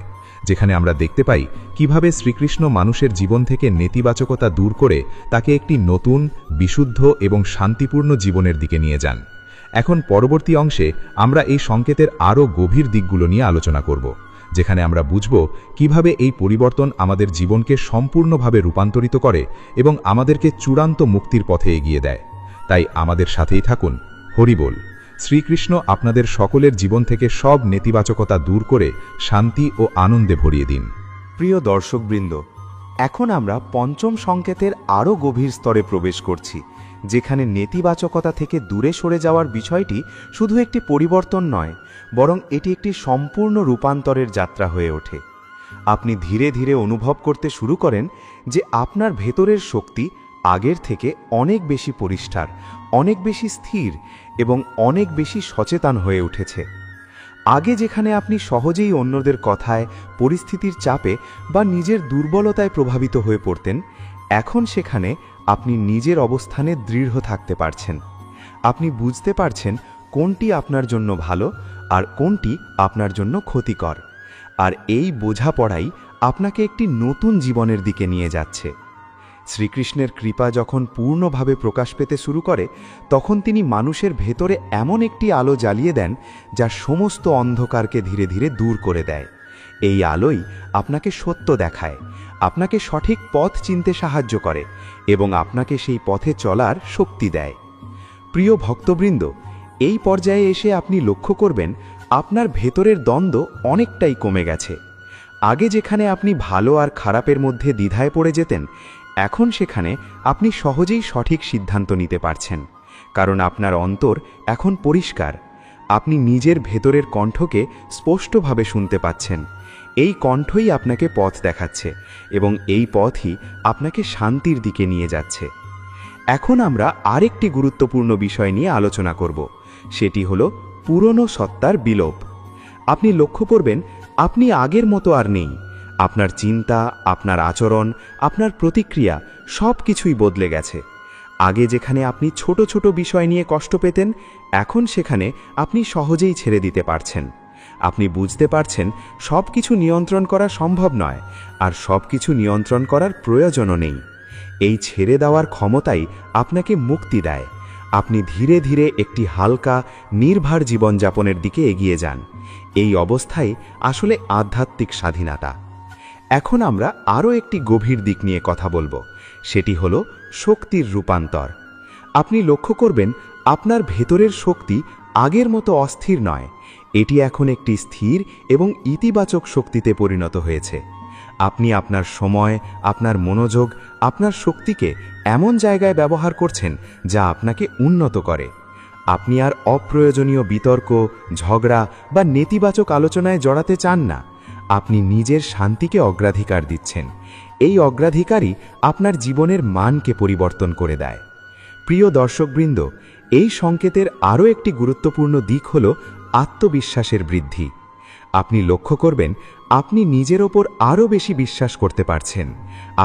যেখানে আমরা দেখতে পাই কিভাবে শ্রীকৃষ্ণ মানুষের জীবন থেকে নেতিবাচকতা দূর করে তাকে একটি নতুন, বিশুদ্ধ এবং শান্তিপূর্ণ জীবনের দিকে নিয়ে যান। এখন পরবর্তী অংশে আমরা এই সংকেতের আরও গভীর দিকগুলো নিয়ে আলোচনা করব, যেখানে আমরা বুঝব কিভাবে এই পরিবর্তন আমাদের জীবনকে সম্পূর্ণভাবে রূপান্তরিত করে এবং আমাদেরকে চূড়ান্ত মুক্তির পথে এগিয়ে দেয়। তাই আমাদের সাথেই থাকুন। হরি বল। শ্রীকৃষ্ণ আপনাদের সকলের জীবন থেকে সব নেতিবাচকতা দূর করে শান্তি ও আনন্দে ভরিয়ে দিন। প্রিয় দর্শকবৃন্দ, এখন আমরা পঞ্চম সংকেতের আরও গভীর স্তরে প্রবেশ করছি, যেখানে নেতিবাচকতা থেকে দূরে সরে যাওয়ার বিষয়টি শুধু একটি পরিবর্তন নয়, বরং এটি একটি সম্পূর্ণ রূপান্তরের যাত্রা হয়ে ওঠে। আপনি ধীরে ধীরে অনুভব করতে শুরু করেন যে আপনার ভেতরের শক্তি আগের থেকে অনেক বেশি পরিষ্কার, অনেক বেশি স্থির এবং অনেক বেশি সচেতন হয়ে উঠেছে। আগে যেখানে আপনি সহজেই অন্যদের কথায়, পরিস্থিতির চাপে বা নিজের দুর্বলতায় প্রভাবিত হয়ে পড়তেন, এখন সেখানে আপনি নিজের অবস্থানে দৃঢ় থাকতে পারছেন। আপনি বুঝতে পারছেন কোনটি আপনার জন্য ভালো আর কোনটি আপনার জন্য ক্ষতিকর, আর এই বোঝাপড়াই আপনাকে একটি নতুন জীবনের দিকে নিয়ে যাচ্ছে। শ্রীকৃষ্ণের কৃপা যখন পূর্ণভাবে প্রকাশ পেতে শুরু করে তখন তিনি মানুষের ভেতরে এমন একটি আলো জ্বালিয়ে দেন যা সমস্ত অন্ধকারকে ধীরে ধীরে দূর করে দেয়। এই আলোই আপনাকে সত্য দেখায়, আপনাকে সঠিক পথ চিনতে সাহায্য করে এবং আপনাকে সেই পথে চলার শক্তি দেয়। প্রিয় ভক্তবৃন্দ, এই পর্যায়ে এসে আপনি লক্ষ্য করবেন আপনার ভেতরের দ্বন্দ্ব অনেকটাই কমে গেছে। আগে যেখানে আপনি ভালো আর খারাপের মধ্যে দ্বিধায় পড়ে যেতেন, এখন সেখানে আপনি সহজেই সঠিক সিদ্ধান্ত নিতে পারছেন, কারণ আপনার অন্তর এখন পরিষ্কার। আপনি নিজের ভেতরের কণ্ঠকে স্পষ্টভাবে শুনতে পাচ্ছেন। এই কণ্ঠই আপনাকে পথ দেখাচ্ছে এবং এই পথই আপনাকে শান্তির দিকে নিয়ে যাচ্ছে। এখন আমরা আরেকটি গুরুত্বপূর্ণ বিষয় নিয়ে আলোচনা করব, সেটি হলো পুরনো সত্তার বিলোপ। আপনি লক্ষ্য করবেন আপনি আগের মতো আর নেই। আপনার চিন্তা, আপনার আচরণ, আপনার প্রতিক্রিয়া সব কিছুই বদলে গেছে। আগে যেখানে আপনি ছোট ছোট বিষয় নিয়ে কষ্ট পেতেন, এখন সেখানে আপনি সহজেই ছেড়ে দিতে পারছেন। আপনি বুঝতে পারছেন সব কিছু নিয়ন্ত্রণ করা সম্ভব নয়, আর সব কিছু নিয়ন্ত্রণ করার প্রয়োজনও নেই। এই ছেড়ে দেওয়ার ক্ষমতাই আপনাকে মুক্তি দেয়। আপনি ধীরে ধীরে একটি হালকা, নির্ভর জীবনযাপনের দিকে এগিয়ে যান। এই অবস্থায় আসলে আধ্যাত্মিক স্বাধীনতা। এখন আমরা আরও একটি গভীর দিক নিয়ে কথা বলবো, সেটি হলো শক্তির রূপান্তর। আপনি লক্ষ্য করবেন আপনার ভেতরের শক্তি আগের মতো অস্থির নয়, এটি এখন একটি স্থির এবং ইতিবাচক শক্তিতে পরিণত হয়েছে। আপনি আপনার সময়, আপনার মনোযোগ, আপনার শক্তিকে এমন জায়গায় ব্যবহার করছেন যা আপনাকে উন্নত করে। আপনি আর অপ্রয়োজনীয় বিতর্ক, ঝগড়া বা নেতিবাচক আলোচনায় জড়াতে চান না। আপনি নিজের শান্তিকে অগ্রাধিকার দিচ্ছেন। এই অগ্রাধিকারই আপনার জীবনের মানকে পরিবর্তন করে দেয়। প্রিয় দর্শকবৃন্দ, এই সংকেতের আরও একটি গুরুত্বপূর্ণ দিক হল আত্মবিশ্বাসের বৃদ্ধি। আপনি লক্ষ্য করবেন আপনি নিজের ওপর আরও বেশি বিশ্বাস করতে পারছেন।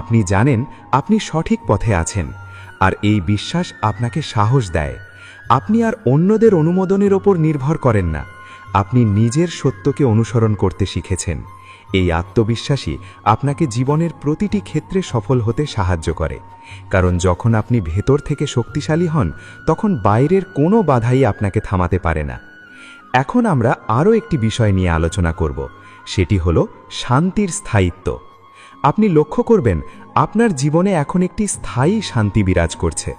আপনি জানেন আপনি সঠিক পথে আছেন, আর এই বিশ্বাস আপনাকে সাহস দেয়। আপনি আর অন্যদের অনুমোদনের ওপর নির্ভর করেন না, আপনি নিজের সত্যকে অনুসরণ করতে শিখেছেন। এই আত্মবিশ্বাসই আপনাকে জীবনের প্রতিটি ক্ষেত্রে সফল হতে সাহায্য করে, কারণ যখন আপনি ভেতর থেকে শক্তিশালী হন তখন বাইরের কোনো বাধাই আপনাকে থামাতে পারে না। এখন আমরা আরও একটি বিষয় নিয়ে আলোচনা করব, সেটি হলো শান্তির স্থায়িত্ব। আপনি লক্ষ্য করবেন আপনার জীবনে এখন একটি স্থায়ী শান্তি বিরাজ করছে।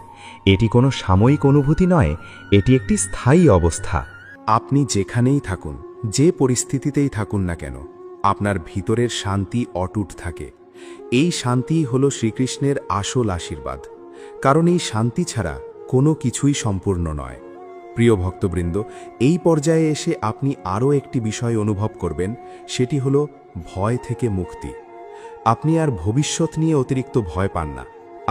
এটি কোনো সাময়িক অনুভূতি নয়, এটি একটি স্থায়ী অবস্থা। আপনি যেখানেই থাকুন, যে পরিস্থিতিতেই থাকুন না কেন, আপনার ভিতরের শান্তি অটুট থাকে। এই শান্তিই হল শ্রীকৃষ্ণের আসল আশীর্বাদ, কারণ এই শান্তি ছাড়া কোনো কিছুই সম্পূর্ণ নয়। প্রিয় ভক্তবৃন্দ, এই পর্যায়ে এসে আপনি আরও একটি বিষয় অনুভব করবেন, সেটি হল ভয় থেকে মুক্তি। আপনি আর ভবিষ্যৎ নিয়ে অতিরিক্ত ভয় পান না।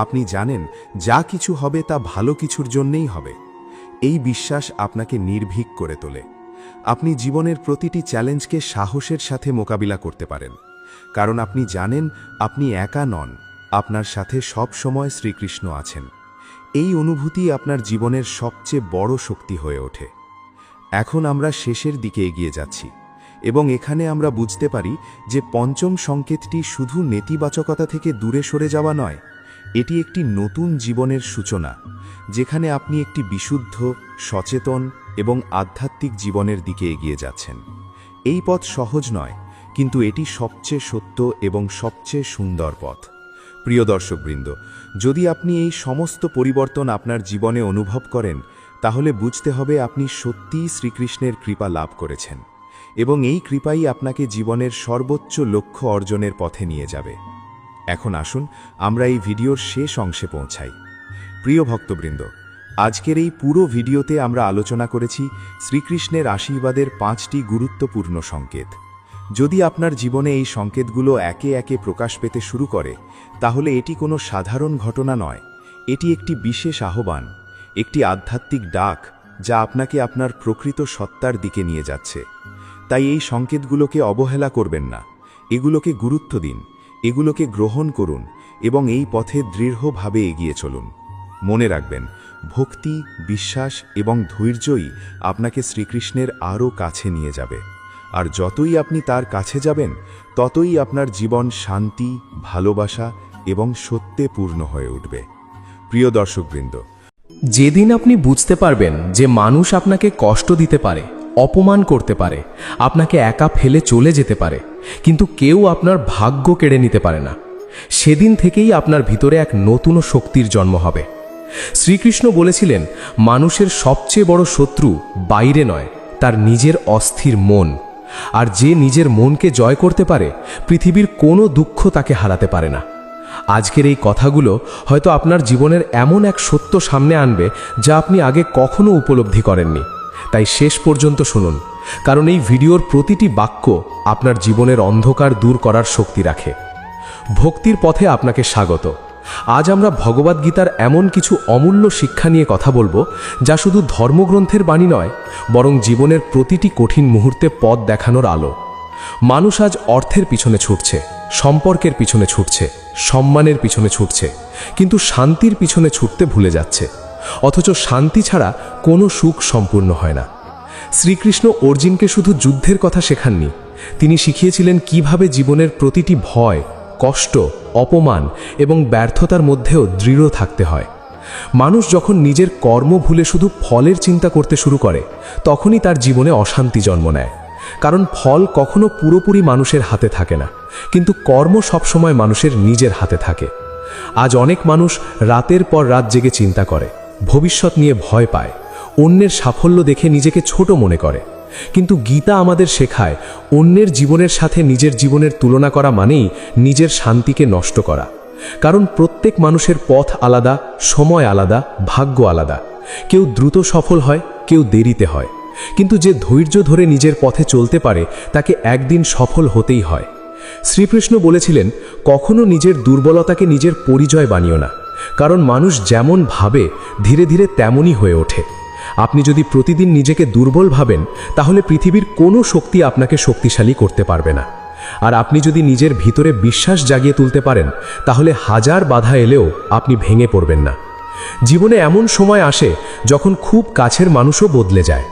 আপনি জানেন যা কিছু হবে তা ভালো কিছুর জন্যেই হবে। এই বিশ্বাস আপনাকে নির্ভীক করে তোলে। আপনি জীবনের প্রতিটি চ্যালেঞ্জকে সাহসের সাথে মোকাবিলা করতে পারেন, কারণ আপনি জানেন আপনি একা নন, আপনার সাথে সব সময় শ্রীকৃষ্ণ আছেন। এই অনুভূতি আপনার জীবনের সবচেয়ে বড় শক্তি হয়ে ওঠে। এখন আমরা শেষের দিকে এগিয়ে যাচ্ছি, এবং এখানে আমরা বুঝতে পারি যে পঞ্চম সংকেতটি শুধু নেতিবাচকতা থেকে দূরে সরে যাওয়া নয়, এটি একটি নতুন জীবনের সূচনা, যেখানে আপনি একটি বিশুদ্ধ, সচেতন এবং আধ্যাত্মিক জীবনের দিকে এগিয়ে যাচ্ছেন। এই পথ সহজ নয়, কিন্তু এটি সবচেয়ে সত্য এবং সবচেয়ে সুন্দর পথ। প্রিয় দর্শকবৃন্দ, যদি আপনি এই সমস্ত পরিবর্তন আপনার জীবনে অনুভব করেন, তাহলে বুঝতে হবে আপনি সত্যিই শ্রীকৃষ্ণের কৃপা লাভ করেছেন, এবং এই কৃপাই আপনাকে জীবনের সর্বোচ্চ লক্ষ্য অর্জনের পথে নিয়ে যাবে। এখন আসুন আমরা এই ভিডিওর শেষ অংশে পৌঁছাই। প্রিয় ভক্তবৃন্দ, আজকের এই পুরো ভিডিওতে আমরা আলোচনা করেছি শ্রীকৃষ্ণের আশীর্বাদের 5টি গুরুত্বপূর্ণ সংকেত। যদি আপনার জীবনে এই সংকেতগুলো একে একে প্রকাশ পেতে শুরু করে, তাহলে এটি কোনো সাধারণ ঘটনা নয়, এটি একটি বিশেষ আহ্বান, একটি আধ্যাত্মিক ডাক, যা আপনাকে আপনার প্রকৃত সত্তার দিকে নিয়ে যাচ্ছে। তাই এই সংকেতগুলোকে অবহেলা করবেন না, এগুলোকে গুরুত্ব দিন, এগুলোকে গ্রহণ করুন এবং এই পথে দৃঢ়ভাবে এগিয়ে চলুন। মনে রাখবেন, ভক্তি, বিশ্বাস এবং ধৈর্যই আপনাকে শ্রীকৃষ্ণের আরও কাছে নিয়ে যাবে। আর যতই আপনি তার কাছে যাবেন, ততই আপনার জীবন শান্তি, ভালোবাসা এবং সত্যে পূর্ণ হয়ে উঠবে। প্রিয় দর্শকবৃন্দ, যেদিন আপনি বুঝতে পারবেন যে মানুষ আপনাকে কষ্ট দিতে পারে, অপমান করতে পারে, আপনাকে একা ফেলে চলে যেতে পারে, কিন্তু কেউ আপনার ভাগ্য কেড়ে নিতে পারে না, সেদিন থেকেই আপনার ভিতরে এক নতুন শক্তির জন্ম হবে। শ্রীকৃষ্ণ বলেছিলেন, মানুষের সবচেয়ে বড় শত্রু বাইরে নয়, তার নিজের অস্থির মন। আর যে নিজের মনকে জয় করতে পারে, পৃথিবীর কোনো দুঃখ তাকে হারাতে পারে না। আজকের এই কথাগুলো হয়তো আপনার জীবনের এমন এক সত্য সামনে আনবে যা আপনি আগে কখনো উপলব্ধি করেননি। তাই শেষ পর্যন্ত শুনুন, কারণ এই ভিডিওর প্রতিটি বাক্য আপনার জীবনের অন্ধকার দূর করার শক্তি রাখে। ভক্তির পথে আপনাকে স্বাগত। আজ আমরা ভগবদ্গীতার এমন কিছু অমূল্য শিক্ষা নিয়ে কথা বলবো, যা শুধু ধর্মগ্রন্থের বাণী নয়, বরং জীবনের প্রতিটি কঠিন মুহূর্তে পথ দেখানোর আলো। মানুষ আজ অর্থের পিছনে ছুটছে, সম্পর্কের পিছনে ছুটছে, সম্মানের পিছনে ছুটছে, কিন্তু শান্তির পিছনে ছুটতে ভুলে যাচ্ছে। অথচ শান্তি ছাড়া কোনো সুখ সম্পূর্ণ হয় না। শ্রীকৃষ্ণ অর্জুনকে শুধু যুদ্ধের কথা শেখাননি, তিনি শিখিয়েছিলেন কিভাবে জীবনের প্রতিটি ভয়, কষ্ট, অপমান এবং ব্যর্থতার মধ্যেও দৃঢ় থাকতে হয়। মানুষ যখন নিজের কর্ম ভুলে শুধু ফলের চিন্তা করতে শুরু করে, তখনই তার জীবনে অশান্তি জন্ম নেয়। কারণ ফল কখনো পুরোপুরি মানুষের হাতে থাকে না, কিন্তু কর্ম সবসময় মানুষের নিজের হাতে থাকে। আজ অনেক মানুষ রাতের পর রাত জেগে চিন্তা করে, ভবিষ্যৎ নিয়ে ভয় পায়, অন্যের সাফল্য দেখে নিজেকে ছোট মনে করে। কিন্তু গীতা আমাদের শেখায়, অন্যের জীবনের সাথে নিজের জীবনের তুলনা করা মানেই নিজের শান্তিকে নষ্ট করা। কারণ প্রত্যেক মানুষের পথ আলাদা, সময় আলাদা, ভাগ্য আলাদা। কেউ দ্রুত সফল হয়, কেউ দেরিতে হয়, কিন্তু যে ধৈর্য ধরে নিজের পথে চলতে পারে তাকে একদিন সফল হতেই হয়। শ্রীকৃষ্ণ বলেছিলেন, কখনো নিজের দুর্বলতাকে নিজের পরিচয় বানিও না, কারণ মানুষ যেমন ভাবে ধীরে ধীরে তেমনই হয়ে ওঠে। আপনি যদি প্রতিদিন নিজেকে দুর্বল ভাবেন, তাহলে পৃথিবীর কোনো শক্তি আপনাকে শক্তিশালী করতে পারবে না। আর আপনি যদি নিজের ভিতরে বিশ্বাস জাগিয়ে তুলতে পারেন, তাহলে হাজার বাধা এলেও আপনি ভেঙে পড়বেন না। জীবনে এমন সময় আসে যখন খুব কাছের মানুষও বদলে যায়।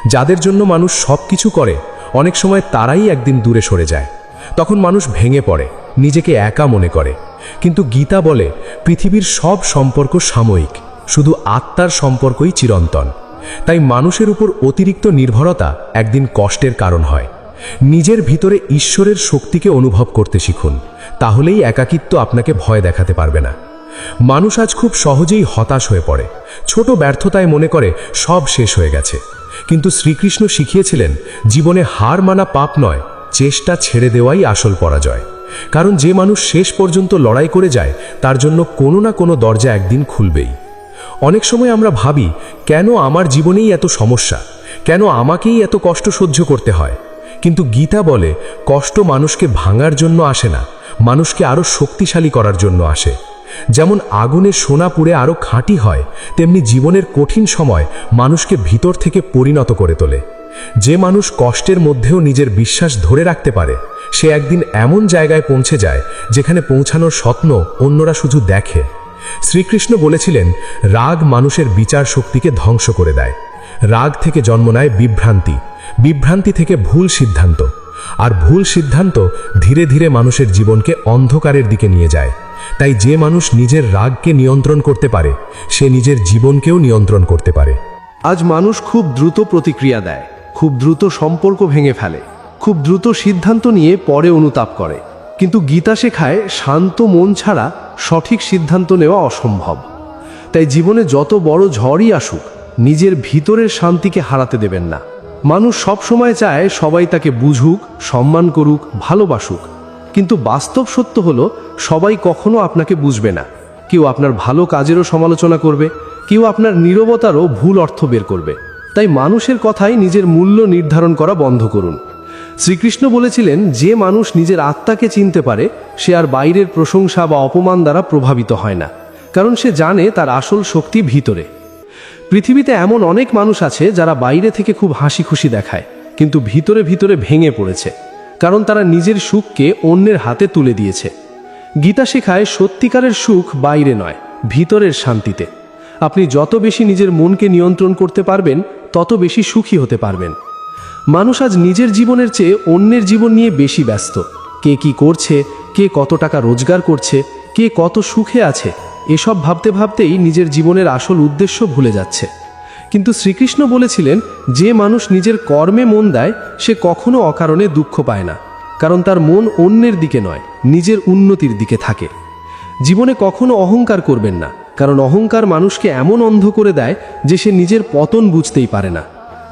যাদের জন্য মানুষ সব কিছু করে, অনেক সময় তারাই একদিন দূরে সরে যায়। তখন মানুষ ভেঙে পড়ে, নিজেকে একা মনে করে। কিন্তু গীতা বলে, পৃথিবীর সব সম্পর্ক সাময়িক, শুধু আত্মার সম্পর্কই চিরন্তন। তাই মানুষের উপর অতিরিক্ত নির্ভরতা একদিন কষ্টের কারণ হয়। নিজের ভিতরে ঈশ্বরের শক্তিকে অনুভব করতে শিখুন, তাহলেই একাকিত্ব আপনাকে ভয় দেখাতে পারবে না। মানুষ আজ খুব সহজেই হতাশ হয়ে পড়ে, ছোট ব্যর্থতায় মনে করে সব শেষ হয়ে গেছে। কিন্তু শ্রীকৃষ্ণ শিখিয়েছিলেন, জীবনে হার মানা পাপ নয়, চেষ্টা ছেড়ে দেওয়াই আসল পরাজয়। কারণ যে মানুষ শেষ পর্যন্ত লড়াই করে যায়, তার জন্য কোনো না কোনো দরজা একদিন খুলবেই। অনেক সময় আমরা ভাবি, কেন আমার জীবনেই এত সমস্যা, কেন আমাকেই এত কষ্ট সহ্য করতে হয়। কিন্তু গীতা বলে, কষ্ট মানুষকে ভাঙার জন্য আসে না, মানুষকে আরও শক্তিশালী করার জন্য আসে। যেমন আগুনে সোনা পুড়ে আরও খাঁটি হয়, তেমনি জীবনের কঠিন সময় মানুষকে ভিতর থেকে পরিণত করে তোলে। যে মানুষ কষ্টের মধ্যেও নিজের বিশ্বাস ধরে রাখতে পারে, সে একদিন এমন জায়গায় পৌঁছে যায় যেখানে পৌঁছানোর স্বপ্ন অন্যরা শুধু দেখে। শ্রীকৃষ্ণ বলেছিলেন, রাগ মানুষের বিচার শক্তিকে ধ্বংস করে দেয়। রাগ থেকে জন্ম নেয় বিভ্রান্তি, বিভ্রান্তি থেকে ভুল সিদ্ধান্ত, আর ভুল সিদ্ধান্ত ধীরে ধীরে মানুষের জীবনকে অন্ধকারের দিকে নিয়ে যায়। তাই যে মানুষ নিজের রাগকে নিয়ন্ত্রণ করতে পারে, সে নিজের জীবনকেও নিয়ন্ত্রণ করতে পারে। আজ মানুষ খুব দ্রুত প্রতিক্রিয়া দেয়, খুব দ্রুত সম্পর্ক ভেঙে ফেলে, খুব দ্রুত সিদ্ধান্ত নিয়ে পরে অনুতাপ করে। কিন্তু গীতা শেখায়, শান্ত মন ছাড়া সঠিক সিদ্ধান্ত নেওয়া অসম্ভব। তাই জীবনে যত বড় ঝড়ই আসুক, নিজের ভিতরের শান্তিকে হারাতে দেবেন না। মানুষ সব সময় চায় সবাই তাকে বুঝুক, সম্মান করুক, ভালোবাসুক। কিন্তু বাস্তব সত্য হলো, সবাই কখনো আপনাকে বুঝবে না। কেউ আপনার ভালো কাজেরও সমালোচনা করবে, কেউ আপনার নীরবতারও ভুল অর্থ বের করবে। তাই মানুষের কথাই নিজের মূল্য নির্ধারণ করা বন্ধ করুন। শ্রীকৃষ্ণ বলেছিলেন, যে মানুষ নিজের আত্মাকে চিনতে পারে, সে আর বাইরের প্রশংসা বা অপমান দ্বারা প্রভাবিত হয় না, কারণ সে জানে তার আসল শক্তি ভিতরে। পৃথিবীতে এমন অনেক মানুষ আছে যারা বাইরে থেকে খুব হাসি খুশি দেখায়, কিন্তু ভিতরে ভিতরে ভেঙে পড়েছে, কারণ তারা নিজের সুখকে অন্যের হাতে তুলে দিয়েছে। গীতা শেখায়, সত্যিকারের সুখ বাইরে নয়, ভিতরের শান্তিতে। আপনি যত বেশি নিজের মনকে নিয়ন্ত্রণ করতে পারবেন, তত বেশি সুখী হতে পারবেন। মানুষ আজ নিজের জীবনের চেয়ে অন্যের জীবন নিয়ে বেশি ব্যস্ত। কে কি করছে, কে কত টাকা রোজগার করছে, কে কত সুখে আছে, এসব ভাবতে ভাবতেই নিজের জীবনের আসল উদ্দেশ্য ভুলে যাচ্ছে। কিন্তু শ্রীকৃষ্ণ বলেছিলেন, যে মানুষ নিজের কর্মে মন দেয়, সে কখনো অকারণে দুঃখ পায় না, কারণ তার মন অন্যের দিকে নয়, নিজের উন্নতির দিকে থাকে। জীবনে কখনো অহংকার করবেন না, কারণ অহংকার মানুষকে এমন অন্ধ করে দেয় যে সে নিজের পতন বুঝতেই পারে না।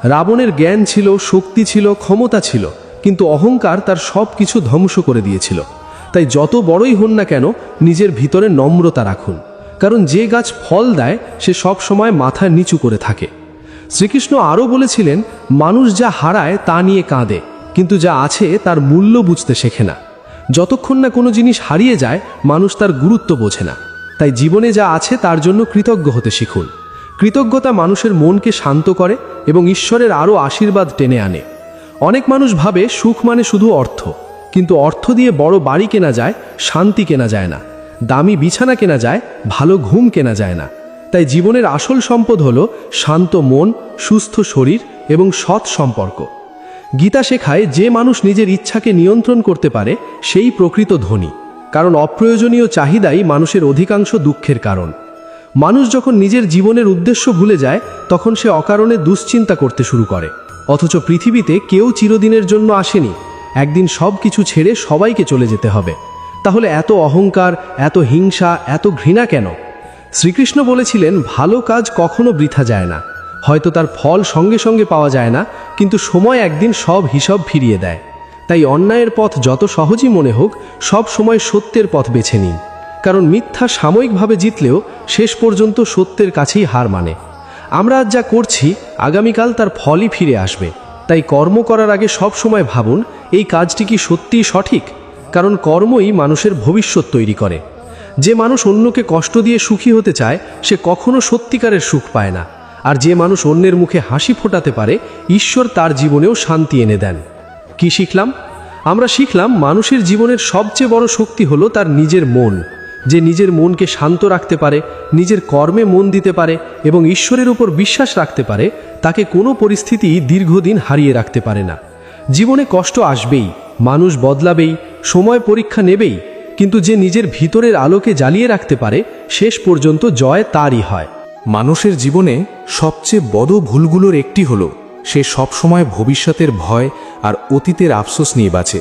রাবণের জ্ঞান ছিল, শক্তি ছিল, ক্ষমতা ছিল, কিন্তু অহংকার তার সব কিছু ধ্বংস করে দিয়েছিল। তাই যত বড়ই হন না কেন, নিজের ভিতরে নম্রতা রাখুন, কারণ যে গাছ ফল দেয় সে সব সময় মাথা নিচু করে থাকে। শ্রীকৃষ্ণ আরও বলেছিলেন, মানুষ যা হারায় তা নিয়ে কাঁদে, কিন্তু যা আছে তার মূল্য বুঝতে শেখে না। যতক্ষণ না কোনো জিনিস হারিয়ে যায়, মানুষ তার গুরুত্ব বোঝে না। তাই জীবনে যা আছে তার জন্য কৃতজ্ঞ হতে শিখুন। কৃতজ্ঞতা মানুষের মনকে শান্ত করে এবং ঈশ্বরের আরও আশীর্বাদ টেনে আনে। অনেক মানুষ ভাবে সুখ মানে শুধু অর্থ, কিন্তু অর্থ দিয়ে বড় বাড়ি কেনা যায়, শান্তি কেনা যায় না। দামি বিছানা কেনা যায়, ভালো ঘুম কেনা যায় না। তাই জীবনের আসল সম্পদ হল শান্ত মন, সুস্থ শরীর এবং সৎ সম্পর্ক। গীতা শেখায় যে মানুষ নিজের ইচ্ছাকে নিয়ন্ত্রণ করতে পারে সেই প্রকৃত ধনী, কারণ অপ্রয়োজনীয় চাহিদাই মানুষের অধিকাংশ দুঃখের কারণ। মানুষ যখন নিজের জীবনের উদ্দেশ্য ভুলে যায় তখন সে অকারণে দুশ্চিন্তা করতে শুরু করে। অথচ পৃথিবীতে কেউ চিরদিনের জন্য আসেনি, একদিন সব কিছু ছেড়ে সবাইকে চলে যেতে হবে। তাহলে এত অহংকার, এত হিংসা, এত ঘৃণা কেন? শ্রীকৃষ্ণ বলেছিলেন, ভালো কাজ কখনো বৃথা যায় না। হয়তো তার ফল সঙ্গে সঙ্গে পাওয়া যায় না, কিন্তু সময় একদিন সব হিসাব ফিরিয়ে দেয়। তাই অন্যায়ের পথ যত সহজই মনে হোক, সব সময় সত্যের পথ বেছে নিন, কারণ মিথ্যা সাময়িকভাবে জিতলেও শেষ পর্যন্ত সত্যের কাছেই হার মানে। আমরা আজ যা করছি আগামীকাল তার ফলই ফিরে আসবে। তাই কর্ম করার আগে সব সময় ভাবুন, এই কাজটি কি সত্যিই সঠিক? কারণ কর্মই মানুষের ভবিষ্যৎ তৈরি করে। যে মানুষ অন্যকে কষ্ট দিয়ে সুখী হতে চায় সে কখনো সত্যিকারের সুখ পায় না। আর যে মানুষ অন্যের মুখে হাসি ফোটাতে পারে, ঈশ্বর তার জীবনেও শান্তি এনে দেন। কি শিখলাম? আমরা শিখলাম মানুষের জীবনের সবচেয়ে বড় শক্তি হলো তার নিজের মন। যে নিজের মনকে শান্ত রাখতে পারে, নিজের কর্মে মন দিতে পারে এবং ঈশ্বরের উপর বিশ্বাস রাখতে পারে, তাকে কোনো পরিস্থিতি দীর্ঘদিন হারিয়ে রাখতে পারে না। জীবনে কষ্ট আসবেই, মানুষ বদলাবেই, সময় পরীক্ষা নেবেই, কিন্তু যে নিজের ভিতরের আলোকে জ্বালিয়ে রাখতে পারে শেষ পর্যন্ত জয় তারই হয়। মানুষের জীবনে সবচেয়ে বড় ভুলগুলোর একটি হলো সে সবসময় ভবিষ্যতের ভয় আর অতীতের আফসোস নিয়ে বাঁচে।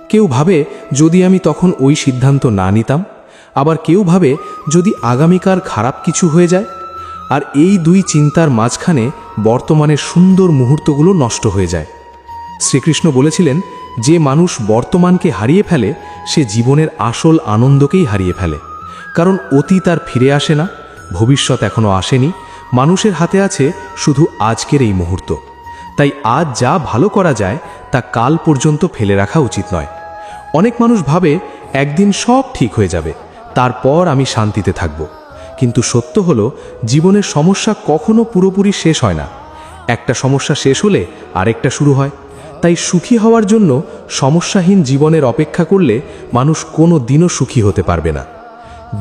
কেউ ভাবে যদি আমি তখন ওই সিদ্ধান্ত না নিতাম, আবার কেউ ভাবে যদি আগামীকাল খারাপ কিছু হয়ে যায়। আর এই দুই চিন্তার মাঝখানে বর্তমানের সুন্দর মুহূর্তগুলো নষ্ট হয়ে যায়। শ্রীকৃষ্ণ বলেছিলেন, যে মানুষ বর্তমানকে হারিয়ে ফেলে সে জীবনের আসল আনন্দকেই হারিয়ে ফেলে। কারণ অতীত আর ফিরে আসে না, ভবিষ্যৎ এখনও আসেনি, মানুষের হাতে আছে শুধু আজকের এই মুহূর্ত। তাই আজ যা ভালো করা যায় তা কাল পর্যন্ত ফেলে রাখা উচিত নয়। অনেক মানুষ ভাবে একদিন সব ঠিক হয়ে যাবে, তারপর আমি শান্তিতে থাকব। কিন্তু সত্য হলো জীবনের সমস্যা কখনো পুরোপুরি শেষ হয় না। একটা সমস্যা শেষ হলে আরেকটা শুরু হয়। তাই সুখী হওয়ার জন্য সমস্যাহীন জীবনের অপেক্ষা করলে মানুষ কোনো দিনও সুখী হতে পারবে না।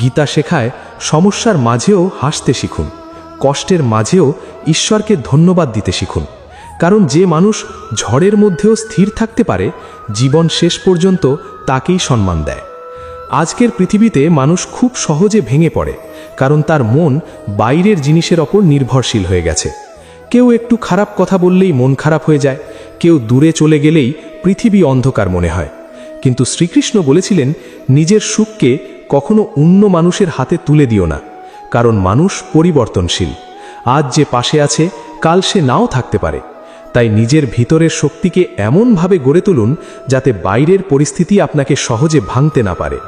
গীতা শেখায় সমস্যার মাঝেও হাসতে শিখুন, কষ্টের মাঝেও ঈশ্বরকে ধন্যবাদ দিতে শিখুন। কারণ যে মানুষ ঝড়ের মধ্যেও স্থির থাকতে পারে, জীবন শেষ পর্যন্ত তাকেই সম্মান দেয়। আজকের পৃথিবীতে মানুষ খুব সহজে ভেঙে পড়ে, কারণ তার মন বাইরের জিনিসের ওপর নির্ভরশীল হয়ে গেছে। কেউ একটু খারাপ কথা বললেই মন খারাপ হয়ে যায়, কেউ দূরে চলে গেলেই পৃথিবী অন্ধকার মনে হয়। কিন্তু শ্রীকৃষ্ণ বলেছিলেন, নিজের সুখকে কখনো অন্য মানুষের হাতে তুলে দিও না, কারণ মানুষ পরিবর্তনশীল। আজ যে পাশে আছে কাল সে নাও থাকতে পারে। তাই নিজের ভিতরের শক্তিকে এমনভাবে গড়ে তুলুন যাতে বাইরের পরিস্থিতি আপনাকে সহজে ভাঙতে না পারে।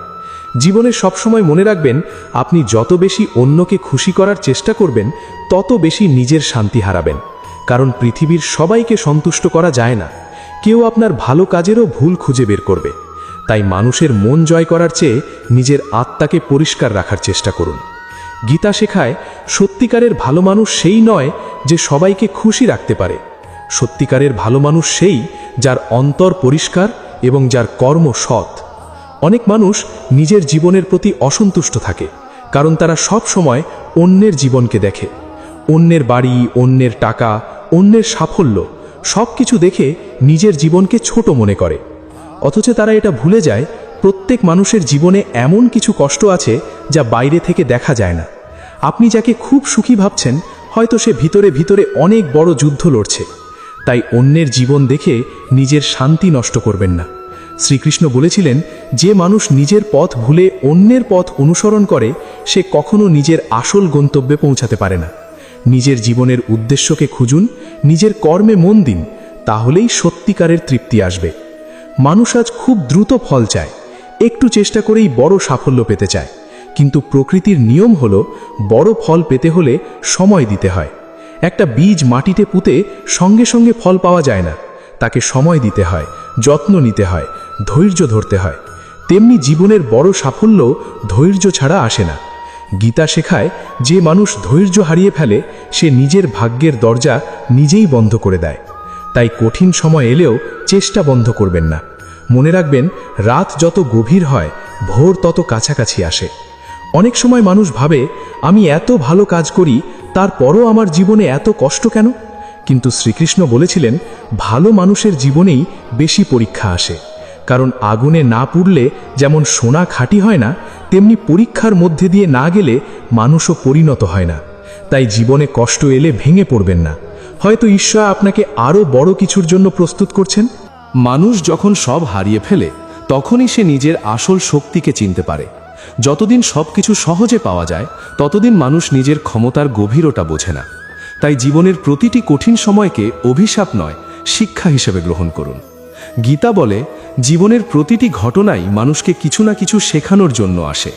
জীবনে সবসময় মনে রাখবেন, আপনি যত বেশি অন্যকে খুশি করার চেষ্টা করবেন তত বেশি নিজের শান্তি হারাবেন। কারণ পৃথিবীর সবাইকে সন্তুষ্ট করা যায় না, কেউ আপনার ভালো কাজেরও ভুল খুঁজে বের করবে। তাই মানুষের মন জয় করার চেয়ে নিজের আত্মাকে পরিষ্কার রাখার চেষ্টা করুন। গীতা শেখায়, সত্যিকারের ভালো মানুষ সেই নয় যে সবাইকে খুশি রাখতে পারে। সত্যিকারের ভালো মানুষ সেই যার অন্তর পরিষ্কার এবং যার কর্ম সৎ। অনেক মানুষ নিজের জীবনের প্রতি অসন্তুষ্ট থাকে, কারণ তারা সব সময় অন্যের জীবনকে দেখে। অন্যের বাড়ি, অন্যের টাকা, অন্যের সাফল্য সব কিছু দেখে নিজের জীবনকে ছোট মনে করে। অথচ তারা এটা ভুলে যায়, প্রত্যেক মানুষের জীবনে এমন কিছু কষ্ট আছে যা বাইরে থেকে দেখা যায় না। আপনি যাকে খুব সুখী ভাবছেন, হয়তো সে ভিতরে ভিতরে অনেক বড় যুদ্ধ লড়ছে। তাই অন্যের জীবন দেখে নিজের শান্তি নষ্ট করবেন না। শ্রীকৃষ্ণ বলেছিলেন, যে মানুষ নিজের পথ ভুলে অন্যের পথ অনুসরণ করে সে কখনো নিজের আসল গন্তব্যে পৌঁছাতে পারে না। নিজের জীবনের উদ্দেশ্যকে খুঁজুন, নিজের কর্মে মন দিন, তাহলেই সত্যিকারের তৃপ্তি আসবে। মানুষ আজ খুব দ্রুত ফল চায়, একটু চেষ্টা করেই বড় সাফল্য পেতে চায়। কিন্তু প্রকৃতির নিয়ম হলো, বড় ফল পেতে হলে সময় দিতে হয়। একটা বীজ মাটিতে পুঁতে সঙ্গে সঙ্গে ফল পাওয়া যায় না, তাকে সময় দিতে হয়, যত্ন নিতে হয়, ধৈর্য ধরতে হয়। তেমনি জীবনের বড় সাফল্য ধৈর্য ছাড়া আসে না। গীতা শেখায়, যে মানুষ ধৈর্য হারিয়ে ফেলে সে নিজের ভাগ্যের দরজা নিজেই বন্ধ করে দেয়। তাই কঠিন সময় এলেও চেষ্টা বন্ধ করবেন না। মনে রাখবেন, রাত যত গভীর হয় ভোর তত কাছাকাছি আসে। অনেক সময় মানুষ ভাবে, আমি এত ভালো কাজ করি, তারপরও আমার জীবনে এত কষ্ট কেন? কিন্তু শ্রীকৃষ্ণ বলেছিলেন, ভালো মানুষের জীবনেই বেশি পরীক্ষা আসে। কারণ আগুনে না পুড়লে যেমন সোনা খাঁটি হয় না, তেমনি পরীক্ষার মধ্যে দিয়ে না গেলে মানুষও পরিণত হয় না। তাই জীবনে কষ্ট এলে ভেঙে পড়বেন না। হয়তো ঈশ্বর আপনাকে আরও বড় কিছুর জন্য প্রস্তুত করছেন। মানুষ যখন সব হারিয়ে ফেলে, তখনই সে নিজের আসল শক্তিকে চিনতে পারে। যতদিন সবকিছু সহজে পাওয়া যায়, ততদিন মানুষ নিজের ক্ষমতার গভীরতা বোঝে না। তাই জীবনের প্রতিটি কঠিন সময়কে অভিশাপ নয়, শিক্ষা হিসেবে গ্রহণ করুন। গীতা বলে, জীবনের প্রতিটি ঘটনাই মানুষকে কিছু না কিছু শেখানোর জন্য আসে।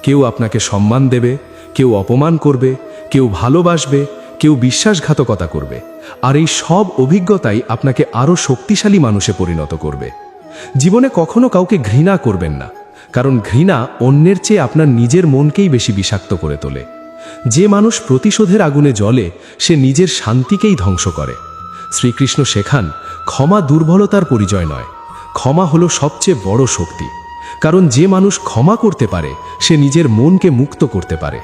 কেউ আপনাকে সম্মান দেবে, কেউ অপমান করবে, কেউ ভালোবাসবে, কেউ বিশ্বাসঘাতকতা করবে। আর এই সব অভিজ্ঞতাই আপনাকে আরও শক্তিশালী মানুষে পরিণত করবে। জীবনে কখনো কাউকে ঘৃণা করবেন না, কারণ ঘৃণা অন্যের চেয়ে আপনার নিজের মনকেই বেশি বিষাক্ত করে তোলে। যে মানুষ প্রতিশোধের আগুনে জ্বলে, সে নিজের শান্তিকেই ধ্বংস করে। শ্রীকৃষ্ণ শেখান, ক্ষমা দুর্বলতার পরিচয় নয়, ক্ষমা হলো সবচেয়ে বড় শক্তি। কারণ যে মানুষ ক্ষমা করতে পারে, সে নিজের মনকে মুক্ত করতে পারে।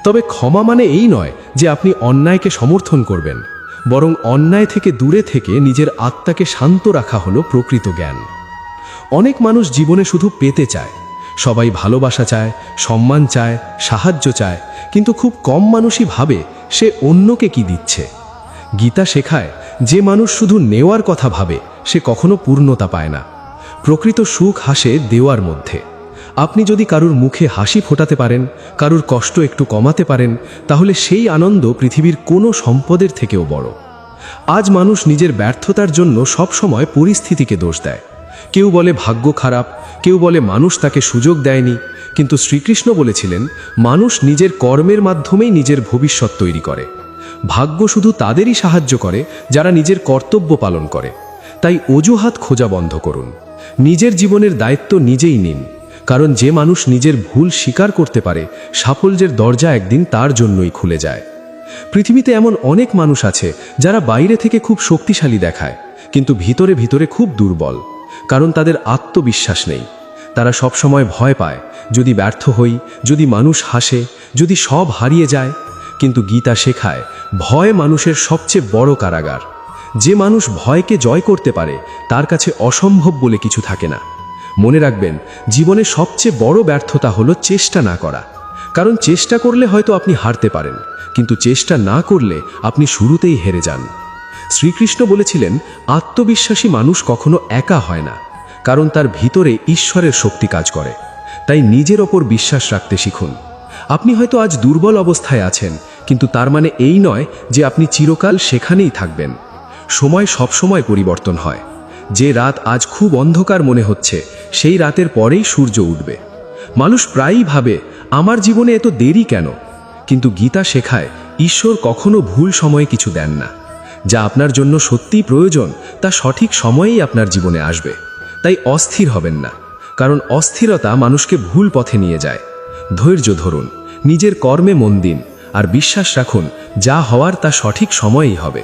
তবে ক্ষমা মানে এই নয় যে আপনি অন্যায়কে সমর্থন করবেন, বরং অন্যায় থেকে দূরে থেকে নিজের আত্মাকে শান্ত রাখা হলো প্রকৃত জ্ঞান। অনেক মানুষ জীবনে শুধু পেতে চায়, সবাই ভালোবাসা চায়, সম্মান চায়, সাহায্য চায়, কিন্তু খুব কম মানুষই ভাবে সে অন্যকে কি দিচ্ছে। গীতা শেখায়, যে মানুষ শুধু নেওয়ার কথা ভাবে, সে কখনো পূর্ণতা পায় না। প্রকৃত সুখ হাসে দেওয়ার মধ্যে। আপনি যদি কারুর মুখে হাসি ফোটাতে পারেন, কারুর কষ্ট একটু কমাতে পারেন, তাহলে সেই আনন্দ পৃথিবীর কোনো সম্পদের থেকেও বড়। আজ মানুষ নিজের ব্যর্থতার জন্য সবসময় পরিস্থিতিকে দোষ দেয়। কেউ বলে ভাগ্য খারাপ, কেউ বলে মানুষ তাকে সুযোগ দেয়নি। কিন্তু শ্রীকৃষ্ণ বলেছিলেন, মানুষ নিজের কর্মের মাধ্যমেই নিজের ভবিষ্যৎ তৈরি করে। ভাগ্য শুধু তাদেরই সাহায্য করে যারা নিজের কর্তব্য পালন করে। তাই অজুহাত খোঁজা বন্ধ করুন, নিজের জীবনের দায়িত্ব নিজেই নিন। কারণ যে মানুষ নিজের ভুল স্বীকার করতে পারে, সাফল্যের দরজা একদিন তার জন্যই খুলে যায়। পৃথিবীতে এমন অনেক মানুষ আছে যারা বাইরে থেকে খুব শক্তিশালী দেখায়, কিন্তু ভিতরে ভিতরে খুব দুর্বল। কারণ তাদের আত্মবিশ্বাস নেই। তারা সবসময় ভয় পায়, যদি ব্যর্থ হই, যদি মানুষ হাসে, যদি সব হারিয়ে যায়। কিন্তু গীতা শেখায়, ভয় মানুষের সবচেয়ে বড় কারাগার। যে মানুষ ভয়কে জয় করতে পারে, তার কাছে অসম্ভব বলে কিছু থাকে না। মনে রাখবেন, জীবনে সবচেয়ে বড় ব্যর্থতা হলো চেষ্টা না করা। কারণ চেষ্টা করলে হয়তো আপনি হারতে পারেন, কিন্তু চেষ্টা না করলে আপনি শুরুতেই হেরে যান। শ্রীকৃষ্ণ বলেছিলেন, আত্মবিশ্বাসী মানুষ কখনো একা হয় না, কারণ তার ভিতরে ঈশ্বরের শক্তি কাজ করে। তাই নিজের ওপর বিশ্বাস রাখতে শিখুন। আপনি হয়তো আজ দুর্বল অবস্থায় আছেন, কিন্তু তার মানে এই নয় যে আপনি চিরকাল সেখানেই থাকবেন। সময় সবসময় পরিবর্তন হয়। যে রাত আজ খুব অন্ধকার মনে হচ্ছে, সেই রাতের পরেই সূর্য উঠবে। মানুষ প্রায়ই ভাবে, আমার জীবনে এত দেরি কেন? কিন্তু গীতা শেখায়, ঈশ্বর কখনো ভুল সময়ে কিছু দেন না। যা আপনার জন্য সত্যিই প্রয়োজন, তা সঠিক সময়েই আপনার জীবনে আসবে। তাই অস্থির হবেন না, কারণ অস্থিরতা মানুষকে ভুল পথে নিয়ে যায়। ধৈর্য ধরুন, নিজের কর্মে মন দিন, আর বিশ্বাস রাখুন, যা হওয়ার তা সঠিক সময়েই হবে।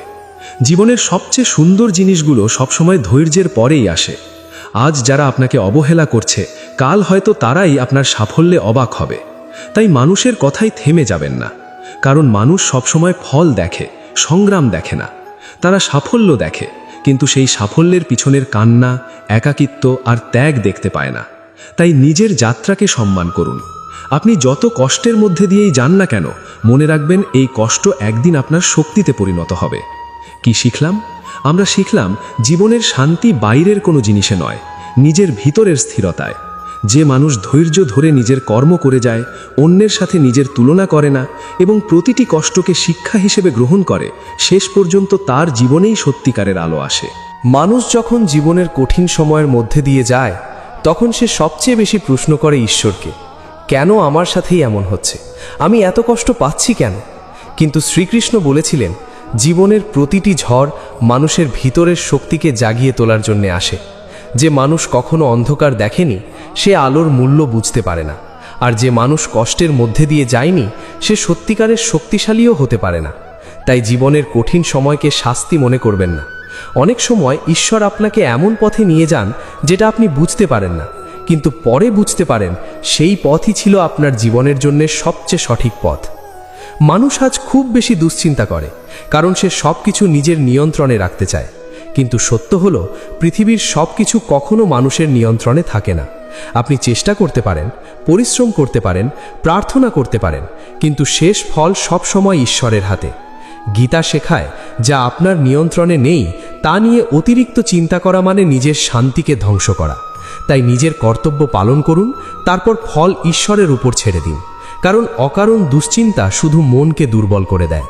জীবনের সবচেয়ে সুন্দর জিনিসগুলো সবসময় ধৈর্যের পরেই আসে। আজ যারা আপনাকে অবহেলা করছে, কাল হয়তো তারাই আপনার সাফল্যে অবাক হবে। তাই মানুষের কথাই থেমে যাবেন না, কারণ মানুষ সবসময় ফল দেখে, সংগ্রাম দেখে না। তারা সাফল্য দেখে, কিন্তু সেই সাফল্যের পিছনের কান্না, একাকিত্ব আর ত্যাগ দেখতে পায় না। তাই নিজের যাত্রাকে সম্মান করুন। আপনি যত কষ্টের মধ্যে দিয়েই যান না কেন, মনে রাখবেন, এই কষ্ট একদিন আপনার শক্তিতে পরিণত হবে। কি শিখলাম? আমরা শিখলাম, জীবনের শান্তি বাইরের কোনো জিনিসে নয়, নিজের ভিতরের স্থিরতায়। যে মানুষ ধৈর্য ধরে নিজের কর্ম করে যায়, অন্যের সাথে নিজের তুলনা করে না এবং প্রতিটি কষ্টকে শিক্ষা হিসেবে গ্রহণ করে, শেষ পর্যন্ত তার জীবনেই সত্যিকারের আলো আসে। মানুষ যখন জীবনের কঠিন সময়ের মধ্যে দিয়ে যায়, তখন সে সবচেয়ে বেশি প্রশ্ন করে ঈশ্বরকে, কেন আমার সাথেই এমন হচ্ছে? আমি এত কষ্ট পাচ্ছি কেন? কিন্তু শ্রীকৃষ্ণ বলেছিলেন, জীবনের প্রতিটি ঝড় মানুষের ভিতরের শক্তিকে জাগিয়ে তোলার জন্য আসে। যে মানুষ কখনো অন্ধকার দেখেনি, সে আলোর মূল্য বুঝতে পারে না। আর যে মানুষ কষ্টের মধ্যে দিয়ে যায়নি, সে সত্যিকারের শক্তিশালীও হতে পারে না। তাই জীবনের কঠিন সময়কে শাস্তি মনে করবেন না। অনেক সময় ঈশ্বর আপনাকে এমন পথে নিয়ে যান যেটা আপনি বুঝতে পারেন না, কিন্তু পরে বুঝতে পারেন সেই পথই ছিল আপনার জীবনের জন্য সবচেয়ে সঠিক পথ। মানুষ আজ খুব বেশি দুশ্চিন্তা করে, কারণ সে সব কিছু নিজের নিয়ন্ত্রণে রাখতে চায়। কিন্তু সত্য হলো, পৃথিবীর সব কিছু কখনো মানুষের নিয়ন্ত্রণে থাকে না। আপনি চেষ্টা করতে পারেন, পরিশ্রম করতে পারেন, প্রার্থনা করতে পারেন, কিন্তু শেষ ফল সবসময় ঈশ্বরের হাতে। গীতা শেখায়, যা আপনার নিয়ন্ত্রণে নেই তা নিয়ে অতিরিক্ত চিন্তা করা মানে নিজের শান্তিকে ধ্বংস করা। তাই নিজের কর্তব্য পালন করুন, তারপর ফল ঈশ্বরের উপর ছেড়ে দিন, কারণ অকারণ দুশ্চিন্তা শুধু মনকে দুর্বল করে দেয়।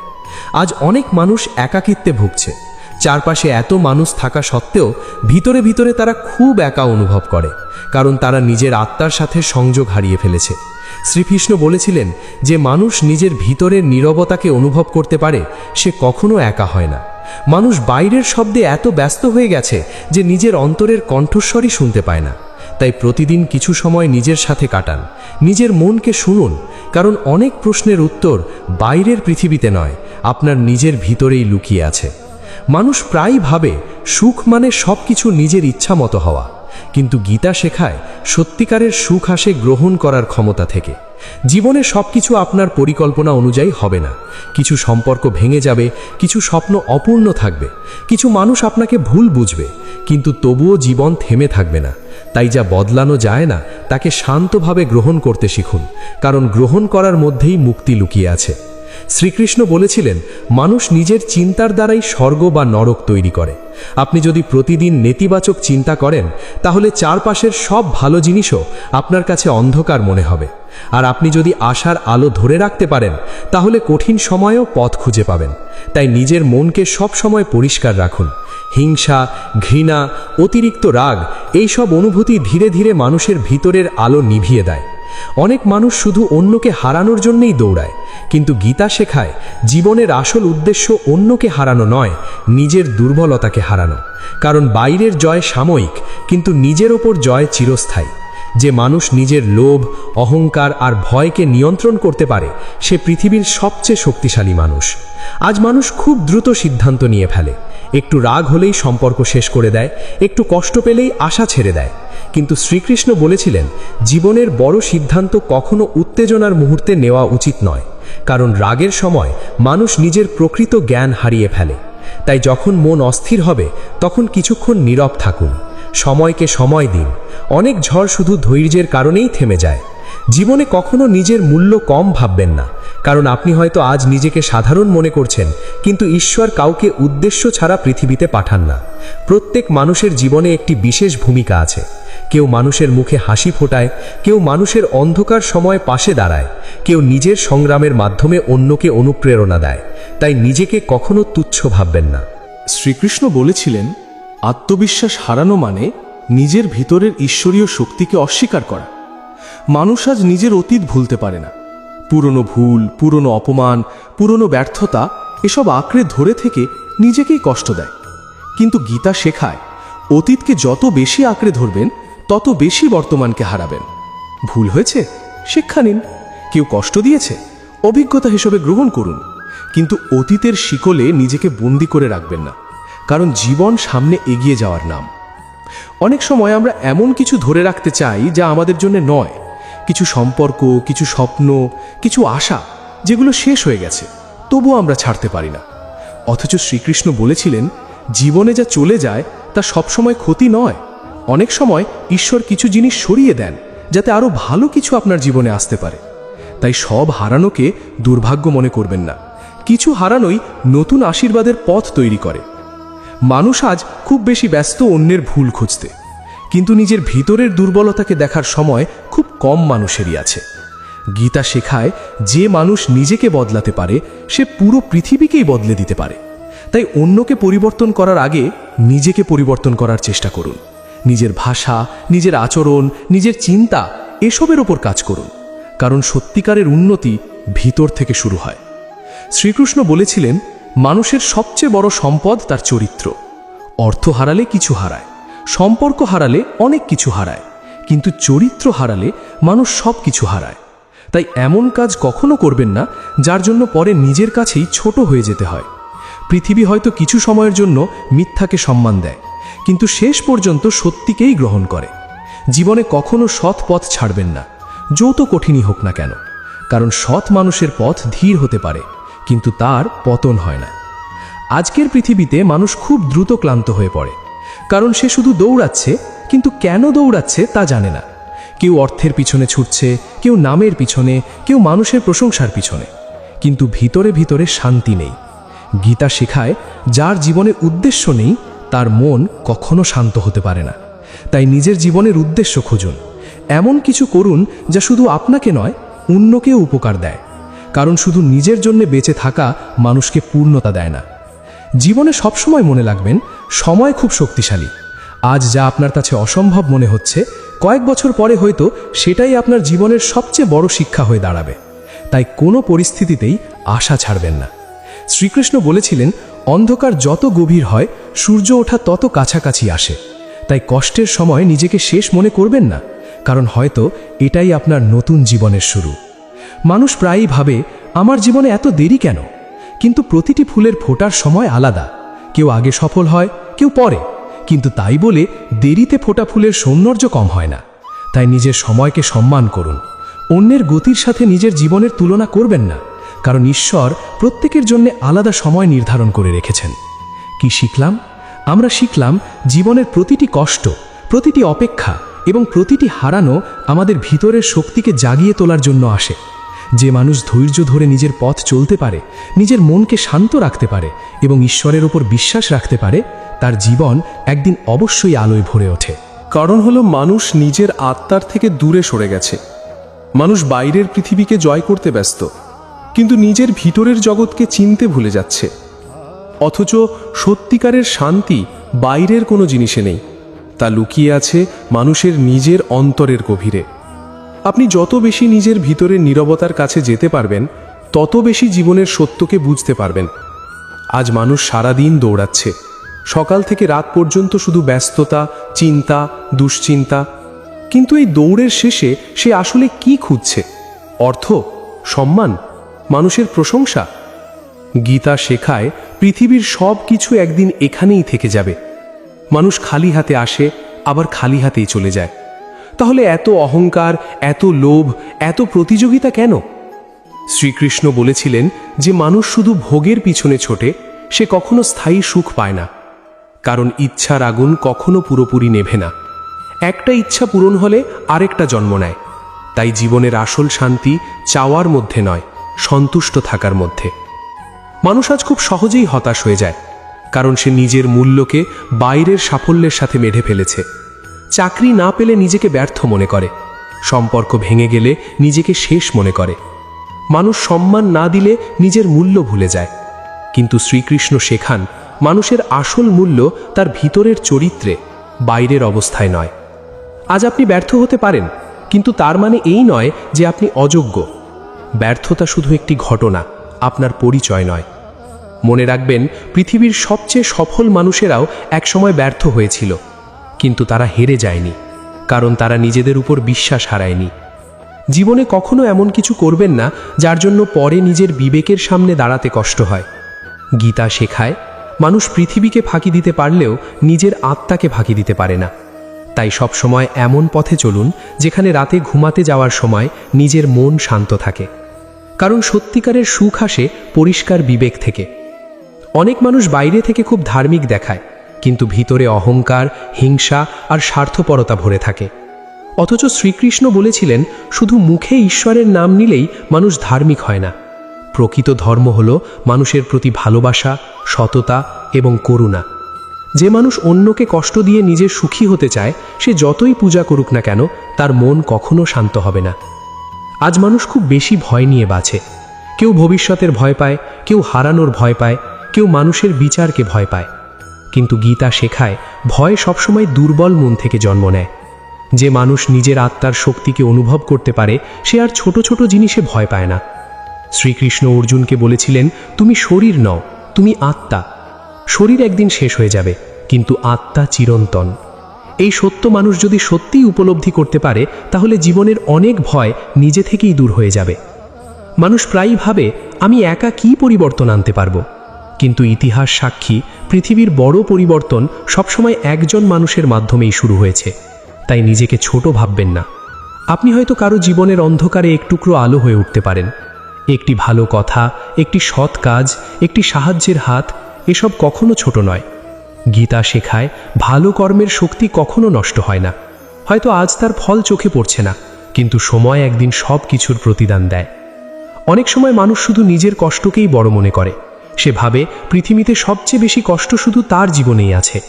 আজ অনেক মানুষ একাকিত্বে ভুগছে। চারপাশে এত মানুষ থাকা সত্ত্বেও ভিতরে ভিতরে তারা খুব একা অনুভব করে, কারণ তারা নিজের আত্মার সাথে সংযোগ হারিয়ে ফেলেছে। শ্রীকৃষ্ণ বলেছিলেন, যে মানুষ নিজের ভিতরের নীরবতাকে অনুভব করতে পারে সে কখনো একা হয় না। মানুষ বাইরের শব্দে এত ব্যস্ত হয়ে গেছে যে নিজের অন্তরের কণ্ঠস্বরই শুনতে পায় না। তাই প্রতিদিন কিছু সময় নিজের সাথে কাটান, নিজের মনকে শুনুন, কারণ অনেক প্রশ্নের উত্তর বাইরের পৃথিবীতে নয়, আপনার নিজের ভিতরেই লুকিয়ে আছে। মানুষ প্রায়ই ভাবে সুখ মানে সব কিছু নিজের ইচ্ছা মতো হওয়া, কিন্তু গীতা শেখায় সত্যিকারের সুখ আসে গ্রহণ করার ক্ষমতা থেকে। জীবনে সব কিছু আপনার পরিকল্পনা অনুযায়ী হবে না। কিছু সম্পর্ক ভেঙে যাবে, কিছু স্বপ্ন অপূর্ণ থাকবে, কিছু মানুষ আপনাকে ভুল বুঝবে, কিন্তু তবুও জীবন থেমে থাকবে না। তাই যা বদলানো যায় না তাকে শান্তভাবে গ্রহণ করতে শিখুন, কারণ গ্রহণ করার মধ্যেই মুক্তি লুকিয়ে আছে। শ্রীকৃষ্ণ বলেছিলেন, মানুষ নিজের চিন্তার দ্বারাই স্বর্গ বা নরক তৈরি করে। আপনি যদি প্রতিদিন নেতিবাচক চিন্তা করেন, তাহলে চারপাশের সব ভালো জিনিসও আপনার কাছে অন্ধকার মনে হবে। আর আপনি যদি আশার আলো ধরে রাখতে পারেন, তাহলে কঠিন সময়েও পথ খুঁজে পাবেন। তাই নিজের মনকে সব সময় পরিষ্কার রাখুন। হিংসা, ঘৃণা, অতিরিক্ত রাগ এইসব অনুভূতি ধীরে ধীরে মানুষের ভিতরের আলো নিভিয়ে দেয়। অনেক মানুষ শুধু অন্যকে হারানোর জন্যই দৌড়ায়, কিন্তু গীতা শেখায় জীবনের আসল উদ্দেশ্য অন্যকে হারানো নয়, নিজের দুর্বলতাকে হারানো। কারণ বাইরের জয় সাময়িক, কিন্তু নিজের ওপর জয় চিরস্থায়ী। যে মানুষ নিজের লোভ, অহংকার আর ভয়কে নিয়ন্ত্রণ করতে পারে সে পৃথিবীর সবচেয়ে শক্তিশালী মানুষ। আজ মানুষ খুব দ্রুত সিদ্ধান্ত নিয়ে ফেলে। একটু রাগ হলেই সম্পর্ক শেষ করে দেয়, একটু কষ্ট পেলেই আশা ছেড়ে দেয়। কিন্তু শ্রীকৃষ্ণ বলেছিলেন, জীবনের বড় সিদ্ধান্ত কখনো উত্তেজনার মুহূর্তে নেওয়া উচিত নয়, কারণ রাগের সময় মানুষ নিজের প্রকৃত জ্ঞান হারিয়ে ফেলে। তাই যখন মন অস্থির হবে তখন কিছুক্ষণ নীরব থাকুন, সময়কে সময় দিন। অনেক ঝড় শুধু ধৈর্যের কারণেই থেমে যায়। জীবনে কখনো নিজের মূল্য কম ভাববেন না, কারণ আপনি হয়তো আজ নিজেকে সাধারণ মনে করছেন, কিন্তু ঈশ্বর কাউকে উদ্দেশ্য ছাড়া পৃথিবীতে পাঠান না। প্রত্যেক মানুষের জীবনে একটি বিশেষ ভূমিকা আছে। কেউ মানুষের মুখে হাসি ফোটায়, কেউ মানুষের অন্ধকার সময় পাশে দাঁড়ায়, কেউ নিজের সংগ্রামের মাধ্যমে অন্যকে অনুপ্রেরণা দেয়। তাই নিজেকে কখনো তুচ্ছ ভাববেন না। শ্রীকৃষ্ণ বলেছিলেন, আত্মবিশ্বাস হারানো মানে নিজের ভিতরের ঈশ্বরীয় শক্তিকে অস্বীকার করা। মানুষ আজ নিজের অতীত ভুলতে পারে না। পুরনো ভুল, পুরনো অপমান, পুরনো ব্যর্থতা এসব আঁকড়ে ধরে থেকে নিজেকেই কষ্ট দেয়। কিন্তু গীতা শেখায়, অতীতকে যত বেশি আঁকড়ে ধরবেন তত বেশি বর্তমানকে হারাবেন। ভুল হয়েছে, শিক্ষা নিন। কেউ কষ্ট দিয়েছে, অভিজ্ঞতা হিসেবে গ্রহণ করুন, কিন্তু অতীতের শিকলে নিজেকে বন্দি করে রাখবেন না, কারণ জীবন সামনে এগিয়ে যাওয়ার নাম। অনেক সময় আমরা এমন কিছু ধরে রাখতে চাই যা আমাদের জন্য নয়, কিছু সম্পর্ক, কিছু স্বপ্ন, কিছু আশা যেগুলো শেষ হয়ে গেছে, তবুও আমরা ছাড়তে পারি না। অথচ শ্রীকৃষ্ণ বলেছিলেন, জীবনে যা চলে যায় তা সবসময় ক্ষতি নয়। অনেক সময় ঈশ্বর কিছু জিনিস সরিয়ে দেন যাতে আরও ভালো কিছু আপনার জীবনে আসতে পারে। তাই সব হারানোকে দুর্ভাগ্য মনে করবেন না। কিছু হারানোই নতুন আশীর্বাদের পথ তৈরি করে। মানুষ আজ খুব বেশি ব্যস্ত অন্যের ভুল খুঁজতে, কিন্তু নিজের ভিতরের দুর্বলতাকে দেখার সময় খুব কম মানুষেরই আছে। গীতা শেখায়, যে মানুষ নিজেকে বদলাতে পারে সে পুরো পৃথিবীকেই বদলে দিতে পারে। তাই অন্যকে পরিবর্তন করার আগে নিজেকে পরিবর্তন করার চেষ্টা করুন। নিজের ভাষা, নিজের আচরণ, নিজের চিন্তা এসবের ওপর কাজ করুন, কারণ সত্যিকারের উন্নতি ভিতর থেকে শুরু হয়। শ্রীকৃষ্ণ বলেছিলেন, মানুষের সবচেয়ে বড় সম্পদ তার চরিত্র। অর্থ হারালে কিছু হারায়, সম্পর্ক হারালে অনেক কিছু হারায়, কিন্তু চরিত্র হারালে মানুষ সব কিছু হারায়। তাই এমন কাজ কখনো করবেন না যার জন্য পরে নিজের কাছেই ছোট হয়ে যেতে হয়। পৃথিবী হয়তো কিছু সময়ের জন্য মিথ্যাকে সম্মান দেয়, কিন্তু শেষ পর্যন্ত সত্যিকেই গ্রহণ করে। জীবনে কখনো সৎ পথ ছাড়বেন না, যত কঠিনই হোক না কেন, কারণ সৎ মানুষের পথ ধীর হতে পারে কিন্তু তার পতন হয় না। আজকের পৃথিবীতে মানুষ খুব দ্রুত ক্লান্ত হয়ে পড়ে, কারণ সে শুধু দৌড়াচ্ছে, কিন্তু কেন দৌড়াচ্ছে তা জানে না। কেউ অর্থের পিছনে ছুটছে, কেউ নামের পিছনে, কেউ মানুষের প্রশংসার পিছনে, কিন্তু ভিতরে ভিতরে শান্তি নেই। গীতা শেখায়, যার জীবনে উদ্দেশ্য নেই তার মন কখনো শান্ত হতে পারে না। তাই নিজের জীবনের উদ্দেশ্য খুঁজুন, এমন কিছু করুন যা শুধু আপনাকে নয়, অন্যকেও উপকার দেয়, কারণ শুধু নিজের জন্য বেঁচে থাকা মানুষকে পূর্ণতা দেয় না। জীবনে সবসময় মনে রাখবেন, সময় খুব শক্তিশালী। আজ যা আপনার কাছে অসম্ভব মনে হচ্ছে, কয়েক বছর পরে হয়তো সেটাই আপনার জীবনের সবচেয়ে বড় শিক্ষা হয়ে দাঁড়াবে। তাই কোনো পরিস্থিতিতেই আশা ছাড়বেন না। শ্রীকৃষ্ণ বলেছিলেন, অন্ধকার যত গভীর হয় সূর্য ওঠা তত কাছাকাছি আসে। তাই কষ্টের সময় নিজেকে শেষ মনে করবেন না, কারণ হয়তো এটাই আপনার নতুন জীবনের শুরু। মানুষ প্রায়ই ভাবে, আমার জীবনে এত দেরি কেন? কিন্তু প্রতিটি ফুলের ফোটার সময় আলাদা। কেউ আগে সফল হয়, কেউ পরে, কিন্তু তাই বলে দেরিতে ফোটা ফুলের সৌন্দর্য কম হয় না। তাই নিজের সময়কে সম্মান করুন। অন্যের গতির সাথে নিজের জীবনের তুলনা করবেন না, কারণ ঈশ্বর প্রত্যেকের জন্য আলাদা সময় নির্ধারণ করে রেখেছেন। কি শিখলাম? আমরা শিখলাম, জীবনের প্রতিটি কষ্ট, প্রতিটি অপেক্ষা এবং প্রতিটি হারানো আমাদের ভিতরের শক্তিকে জাগিয়ে তোলার জন্য আসে। যে মানুষ ধৈর্য ধরে নিজের পথ চলতে পারে, নিজের মনকে শান্ত রাখতে পারে এবং ঈশ্বরের উপর বিশ্বাস রাখতে পারে, তার জীবন একদিন অবশ্যই আলোয় ভরে ওঠে। কারণ হলো মানুষ নিজের আত্মার থেকে দূরে সরে গেছে। মানুষ বাইরের পৃথিবীকে জয় করতে ব্যস্ত, কিন্তু নিজের ভিতরের জগৎকে চিনতে ভুলে যাচ্ছে। অথচ সত্যিকারের শান্তি বাইরের কোনো জিনিসে নেই, তা লুকিয়ে আছে মানুষের নিজের অন্তরের গভীরে। আপনি যত বেশি নিজের ভিতরের নীরবতার কাছে যেতে পারবেন, তত বেশি জীবনের সত্যকে বুঝতে পারবেন। আজ মানুষ সারাদিন দৌড়াচ্ছে, সকাল থেকে রাত পর্যন্ত শুধু ব্যস্ততা, চিন্তা, দুশ্চিন্তা। কিন্তু এই দৌড়ের শেষে সে আসলে কি খুঁজছে? অর্থ, সম্মান, মানুষের প্রশংসা? গীতা শেখায়, পৃথিবীর সব কিছু একদিন এখানেই থেকে যাবে। মানুষ খালি হাতে আসে, আবার খালি হাতেই চলে যায়। তাহলে এত অহংকার, এত লোভ, এত প্রতিযোগিতা কেন? শ্রীকৃষ্ণ বলেছিলেন যে মানুষ শুধু ভোগের পিছনে ছোটে, সে কখনো স্থায়ী সুখ পায় না। কারণ ইচ্ছার আগুন কখনো পুরোপুরি নেভে না। একটা ইচ্ছা পূরণ হলে আরেকটা জন্ম নেয়। তাই জীবনের আসল শান্তি চাওয়ার মধ্যে নয়, সন্তুষ্ট থাকার মধ্যে। মানুষ আজ খুব সহজেই হতাশ হয়ে যায়, কারণ সে নিজের মূল্যকে বাইরের সাফল্যের সাথে মেঢে ফেলেছে। চাকরি না পেলে নিজেকে ব্যর্থ মনে করে, সম্পর্ক ভেঙে গেলে নিজেকে শেষ মনে করে, মানুষ সম্মান না দিলে নিজের মূল্য ভুলে যায়। কিন্তু শ্রীকৃষ্ণ শেখান, মানুষের আসল মূল্য তার ভিতরের চরিত্রে, বাইরের অবস্থায় নয়। আজ আপনি ব্যর্থ হতে পারেন, কিন্তু তার মানে এই নয় যে আপনি অযোগ্য। ব্যর্থতা শুধু একটি ঘটনা, আপনার পরিচয় নয়। মনে রাখবেন, পৃথিবীর সবচেয়ে সফল মানুষেরাও একসময় ব্যর্থ হয়েছিল, কিন্তু তারা হেরে যায়নি, কারণ তারা নিজেদের উপর বিশ্বাস হারায়নি। জীবনে কখনো এমন কিছু করবেন না যার জন্য পরে নিজের বিবেকের সামনে দাঁড়াতে কষ্ট হয়। গীতা শেখায়, মানুষ পৃথিবীকে ফাঁকি দিতে পারলেও নিজের আত্মাকে ফাঁকি দিতে পারে না। তাই সবসময় এমন পথে চলুন যেখানে রাতে ঘুমাতে যাওয়ার সময় নিজের মন শান্ত থাকে, কারণ সত্যিকারের সুখ আসে পরিষ্কার বিবেক থেকে। অনেক মানুষ বাইরে থেকে খুব ধার্মিক দেখায়, কিন্তু ভিতরে অহংকার, হিংসা আর স্বার্থপরতা ভরে থাকে। অথচ শ্রীকৃষ্ণ বলেছিলেন, শুধু মুখে ঈশ্বরের নাম নিলেই মানুষ ধার্মিক হয় না। প্রকৃত ধর্ম হল মানুষের প্রতি ভালোবাসা, সততা এবং করুণা। যে মানুষ অন্যকে কষ্ট দিয়ে নিজে সুখী হতে চায়, সে যতই পূজা করুক না কেন, তার মন কখনো শান্ত হবে না। আজ মানুষ খুব বেশি ভয় নিয়ে বাঁচে। কেউ ভবিষ্যতের ভয় পায়, কেউ হারানোর ভয় পায়, কেউ মানুষের বিচারকে ভয় পায়। কিন্তু গীতা শেখায়, ভয় সবসময় দুর্বল মন থেকে জন্ম নেয়। যে মানুষ নিজের আত্মার শক্তিকে অনুভব করতে পারে, সে আর ছোট ছোট জিনিসে ভয় পায় না। শ্রীকৃষ্ণ অর্জুনকে বলেছিলেন, তুমি শরীর নও, তুমি আত্মা। শরীর একদিন শেষ হয়ে যাবে, কিন্তু আত্মা চিরন্তন। এই সত্য মানুষ যদি সত্যিই উপলব্ধি করতে পারে, তাহলে জীবনের অনেক ভয় নিজে থেকেই দূর হয়ে যাবে। মানুষ প্রায়ই ভাবে, আমি একা কি পরিবর্তন আনতে পারবো? কিন্তু ইতিহাস সাক্ষী, পৃথিবীর বড় পরিবর্তন সবসময় একজন মানুষের মাধ্যমেই শুরু হয়েছে। তাই নিজেকে ছোট ভাববেন না। আপনি হয়তো কারো জীবনের অন্ধকারে এক টুকরো আলো হয়ে উঠতে পারেন। একটি ভালো কথা, একটি সৎ কাজ, একটি সাহায্যের হাত, এসব কখনো ছোট নয়। গীতা শেখায় ভালো কর্মের শক্তি কখনো নষ্ট হয় না। হয়তো আজ তার ফল চোখে পড়ছে না, কিন্তু সময় একদিন সব কিছুর প্রতিদান দেয়। অনেক সময় মানুষ শুধু নিজের কষ্টকেই বড় মনে করে। সে ভাবে পৃথিবীতে সবচেয়ে বেশি কষ্ট শুধু তার জীবনেই আছে।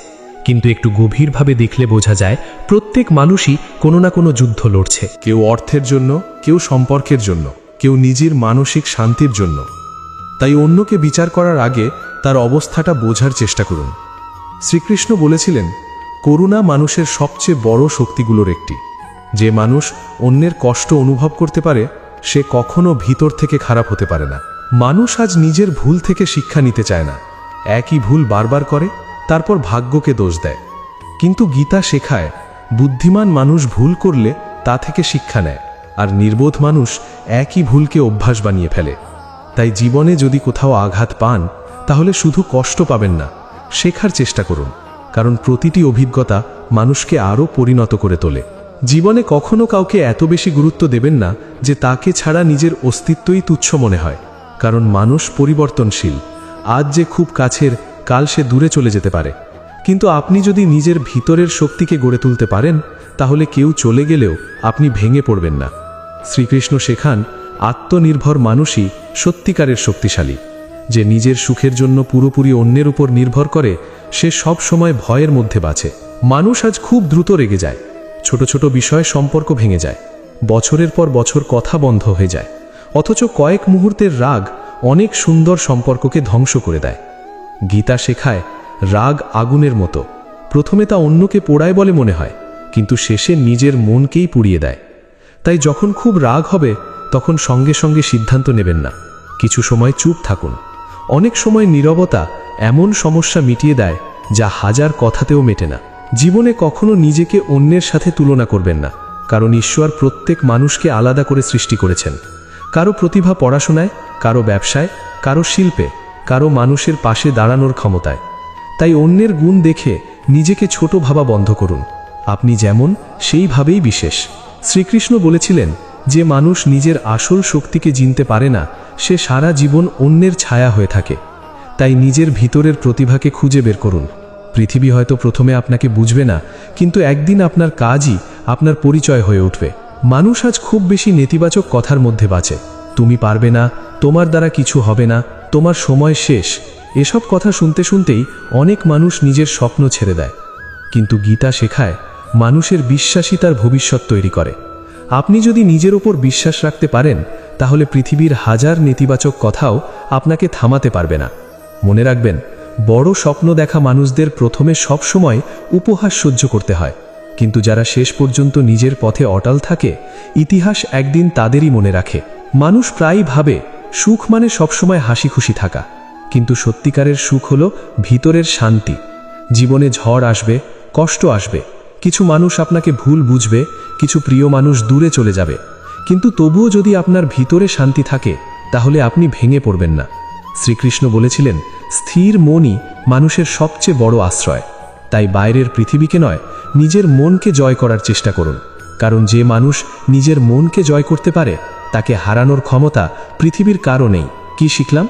কিন্তু একটু গভীরভাবে দেখলে বোঝা যায় প্রত্যেক মানুষই কোনো না কোনো যুদ্ধ লড়ছে। কেউ অর্থের জন্য, কেউ সম্পর্কের জন্য, কেউ নিজের মানসিক শান্তির জন্য। তাই অন্যকে বিচার করার আগে তার অবস্থাটা বোঝার চেষ্টা করুন। শ্রীকৃষ্ণ বলেছিলেন, করুণা মানুষের সবচেয়ে বড় শক্তিগুলোর একটি। যে মানুষ অন্যের কষ্ট অনুভব করতে পারে, সে কখনো ভিতর থেকে খারাপ হতে পারে না। মানুষ আজ নিজের ভুল থেকে শিক্ষা নিতে চায় না, একই ভুল বারবার করে, তারপর ভাগ্যকে দোষ দেয়। কিন্তু গীতা শেখায়, বুদ্ধিমান মানুষ ভুল করলে তা থেকে শিক্ষা নেয়, আর নির্বোধ মানুষ একই ভুলকে অভ্যাস বানিয়ে ফেলে। তাই জীবনে যদি কোথাও আঘাত পান, তাহলে শুধু কষ্ট পাবেন না, শেখার চেষ্টা করুন। কারণ প্রতিটি অভিজ্ঞতা মানুষকে আরও পরিণত করে তোলে। জীবনে কখনো কাউকে এত বেশি গুরুত্ব দেবেন না যে তাকে ছাড়া নিজের অস্তিত্বই তুচ্ছ মনে হয়। কারণ মানুষ পরিবর্তনশীল। আজ যে খুব কাছের, কাল সে দূরে চলে যেতে পারে। কিন্তু আপনি যদি নিজের ভিতরের শক্তিকে গড়ে তুলতে পারেন, তাহলে কেউ চলে গেলেও আপনি ভেঙে পড়বেন না। শ্রীকৃষ্ণ শেখান, আত্মনির্ভর মানুষই সত্যিকারের শক্তিশালী। যে নিজের সুখের জন্য পুরোপুরি অন্যের উপর নির্ভর করে, সে সব সময় ভয়ের মধ্যে বাঁচে। মানুষ আজ খুব দ্রুত রেগে যায়, ছোট ছোট বিষয়ে সম্পর্ক ভেঙে যায়, বছরের পর বছর কথা বন্ধ হয়ে যায়। অথচ কয়েক মুহূর্তের রাগ অনেক সুন্দর সম্পর্ককে ধ্বংস করে দেয়। গীতা শেখায়, রাগ আগুনের মতো, প্রথমে তা অন্যকে পোড়ায় বলে মনে হয়, কিন্তু শেষে নিজের মনকেই পুড়িয়ে দেয়। তাই যখন খুব রাগ হবে, তখন সঙ্গে সঙ্গে সিদ্ধান্ত নেবেন না, কিছু সময় চুপ থাকুন। অনেক সময় নীরবতা এমন সমস্যা মিটিয়ে দেয় যা হাজার কথাতেও মেটে না। জীবনে কখনো নিজেকে অন্যের সাথে তুলনা করবেন না, কারণ ঈশ্বর প্রত্যেক মানুষকে আলাদা করে সৃষ্টি করেছেন। কারো প্রতিভা পড়াশোনায়, কারো ব্যবসায়, কারো শিল্পে, কারো মানুষের পাশে দাঁড়ানোর ক্ষমতায়। তাই অন্যের গুণ দেখে নিজেকে ছোট ভাবা বন্ধ করুন। আপনি যেমন, সেইভাবেই বিশেষ। শ্রীকৃষ্ণ বলেছিলেন, যে মানুষ নিজের আসল শক্তিকে চিনতে পারে না, সে সারা জীবন অন্যের ছায়া হয়ে থাকে। তাই নিজের ভিতরের প্রতিভাকে খুঁজে বের করুন। পৃথিবী হয়তো প্রথমে আপনাকে বুঝবে না, কিন্তু একদিন আপনার কাজই আপনার পরিচয় হয়ে উঠবে। মানুষ আজ খুব বেশি নেতিবাচক কথার মধ্যে বাঁচে। তুমি পারবে না, তোমার দ্বারা কিছু হবে না, তোমার সময় শেষ, এসব কথা শুনতে শুনতেই অনেক মানুষ নিজের স্বপ্ন ছেড়ে দেয়। কিন্তু গীতা শেখায়, মানুষের বিশ্বাসই তার ভবিষ্যৎ তৈরি করে। আপনি যদি নিজের ওপর বিশ্বাস রাখতে পারেন, তাহলে পৃথিবীর হাজার নেতিবাচক কথাও আপনাকে থামাতে পারবে না। মনে রাখবেন, বড় স্বপ্ন দেখা মানুষদের প্রথমে সবসময় উপহাস সহ্য করতে হয়, কিন্তু যারা শেষ পর্যন্ত নিজের পথে অটল থাকে, ইতিহাস একদিন তাদেরই মনে রাখে। মানুষ প্রায়ই ভাবে সুখ মানে সবসময় হাসি খুশি থাকা, কিন্তু সত্যিকারের সুখ হলো ভিতরের শান্তি। জীবনে ঝড় আসবে, কষ্ট আসবে, কিছু মানুষ আপনাকে ভুল বুঝবে, কিছু প্রিয় মানুষ দূরে চলে যাবে, কিন্তু তবুও যদি আপনার ভিতরে শান্তি থাকে, তাহলে আপনি ভেঙে পড়বেন না। শ্রীকৃষ্ণ বলেছিলেন, স্থির মনই মানুষের সবচেয়ে বড় আশ্রয়। তাই বাইরের পৃথিবীকে নয়, নিজের মনকে জয় করার চেষ্টা করুন। কারণ যে মানুষ নিজের মনকে জয় করতে পারে, তাকে হারানোর ক্ষমতা পৃথিবীর কারও নেই। কি শিখলাম?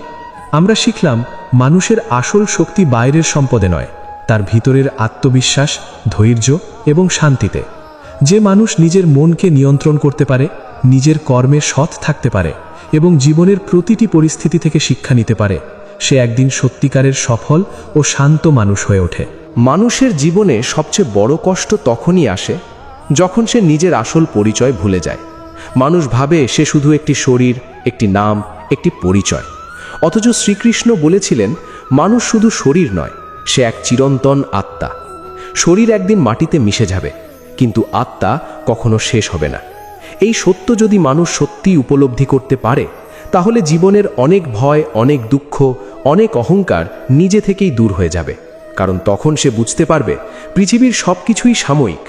আমরা শিখলাম, মানুষের আসল শক্তি বাইরের সম্পদে নয়, তার ভিতরের আত্মবিশ্বাস, ধৈর্য এবং শান্তিতে। যে মানুষ নিজের মনকে নিয়ন্ত্রণ করতে পারে, নিজের কর্মে সৎ থাকতে পারে এবং জীবনের প্রতিটি পরিস্থিতি থেকে শিক্ষা নিতে পারে, সে একদিন সত্যিকারের সফল ও শান্ত মানুষ হয়ে ওঠে। মানুষের জীবনে সবচেয়ে বড় কষ্ট তখনই আসে যখন সে নিজের আসল পরিচয় ভুলে যায়। মানুষ ভাবে সে শুধু একটি শরীর, একটি নাম, একটি পরিচয়। অথচ শ্রীকৃষ্ণ বলেছিলেন, মানুষ শুধু শরীর নয়, সে এক চিরন্তন আত্মা। শরীর একদিন মাটিতে মিশে যাবে, কিন্তু আত্মা কখনো শেষ হবে না। এই সত্য যদি মানুষ সত্যিই উপলব্ধি করতে পারে, তাহলে জীবনের অনেক ভয়, অনেক দুঃখ, অনেক অহংকার নিজে থেকেই দূর হয়ে যাবে। কারণ তখন সে বুঝতে পারবে, পৃথিবীর সব কিছুই সাময়িক।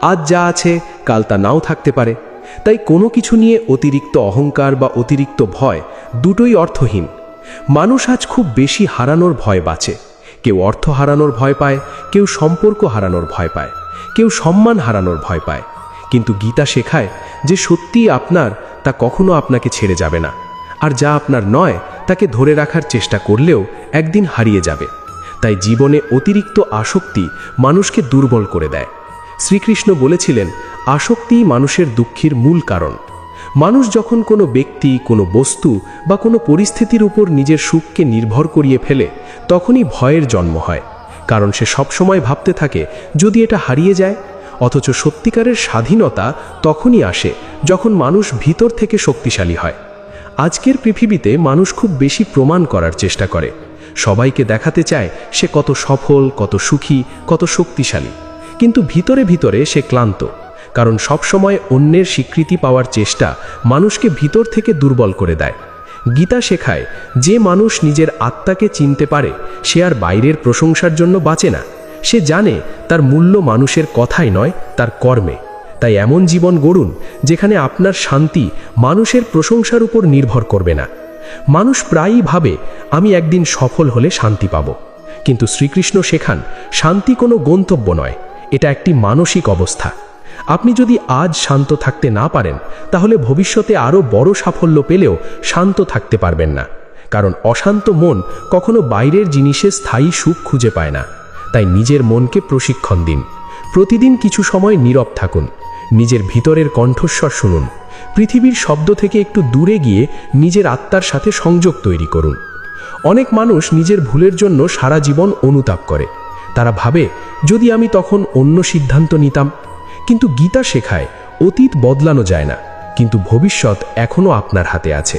আজ যা আছে, কাল তা নাও থাকতে পারে। তাই কোনো কিছু নিয়ে অতিরিক্ত অহংকার বা অতিরিক্ত ভয় দুটোই অর্থহীন। মানুষ আজ খুব বেশি হারানোর ভয় বাঁচে। কেউ অর্থ হারানোর ভয় পায়, কেউ সম্পর্ক হারানোর ভয় পায়। কেউ সম্মান হারানোর ভয় পায়, কিন্তু গীতা শেখায় যে সত্যিই আপনার তা কখনো আপনাকে ছেড়ে যাবে না, আর যা আপনার নয় তাকে ধরে রাখার চেষ্টা করলেও একদিন হারিয়ে যাবে। তাই জীবনে অতিরিক্ত আসক্তি মানুষকে দুর্বল করে দেয়। শ্রীকৃষ্ণ বলেছিলেন, আসক্তিই মানুষের দুঃখের মূল কারণ। মানুষ যখন কোনো ব্যক্তি, কোনো বস্তু বা কোনো পরিস্থিতির উপর নিজের সুখকে নির্ভর করিয়ে ফেলে, তখনই ভয়ের জন্ম হয়, কারণ সে সবসময় ভাবতে থাকে যদি এটা হারিয়ে যায়। অথচ সত্যিকারের স্বাধীনতা তখনই আসে যখন মানুষ ভিতর থেকে শক্তিশালী হয়। আজকের পৃথিবীতে মানুষ খুব বেশি প্রমাণ করার চেষ্টা করে, সবাইকে দেখাতে চায় সে কত সফল, কত সুখী, কত শক্তিশালী, কিন্তু ভিতরে ভিতরে সে ক্লান্ত, কারণ সবসময় অন্যের স্বীকৃতি পাওয়ার চেষ্টা মানুষকে ভিতর থেকে দুর্বল করে দেয়। গীতা শেখায় যে মানুষ নিজের আত্মাকে চিনতে পারে সে আর বাইরের প্রশংসার জন্য বাঁচে না। সে জানে তার মূল্য মানুষের কথাই নয়, তার কর্মে। তাই এমন জীবন গড়ুন যেখানে আপনার শান্তি মানুষের প্রশংসার উপর নির্ভর করবে না। মানুষ প্রায়ই ভাবে আমি একদিন সফল হলে শান্তি পাব, কিন্তু শ্রীকৃষ্ণ শেখান শান্তি কোনো গন্তব্য নয়, এটা একটি মানসিক অবস্থা। আপনি যদি আজ শান্ত থাকতে না পারেন, তাহলে ভবিষ্যতে আরও বড় সাফল্য পেলেও শান্ত থাকতে পারবেন না, কারণ অশান্ত মন কখনো বাইরের জিনিসে স্থায়ী সুখ খুঁজে পায় না। তাই নিজের মনকে প্রশিক্ষণ দিন, প্রতিদিন কিছু সময় নীরব থাকুন, নিজের ভিতরের কণ্ঠস্বর শুনুন, পৃথিবীর শব্দ থেকে একটু দূরে গিয়ে নিজের আত্মার সাথে সংযোগ তৈরি করুন। অনেক মানুষ নিজের ভুলের জন্য সারা জীবন অনুতাপ করে। তারা ভাবে যদি আমি তখন অন্য সিদ্ধান্ত নিতাম, কিন্তু গীতা শেখায় অতীত বদলানো যায় না, কিন্তু ভবিষ্যৎ এখনও আপনার হাতে আছে।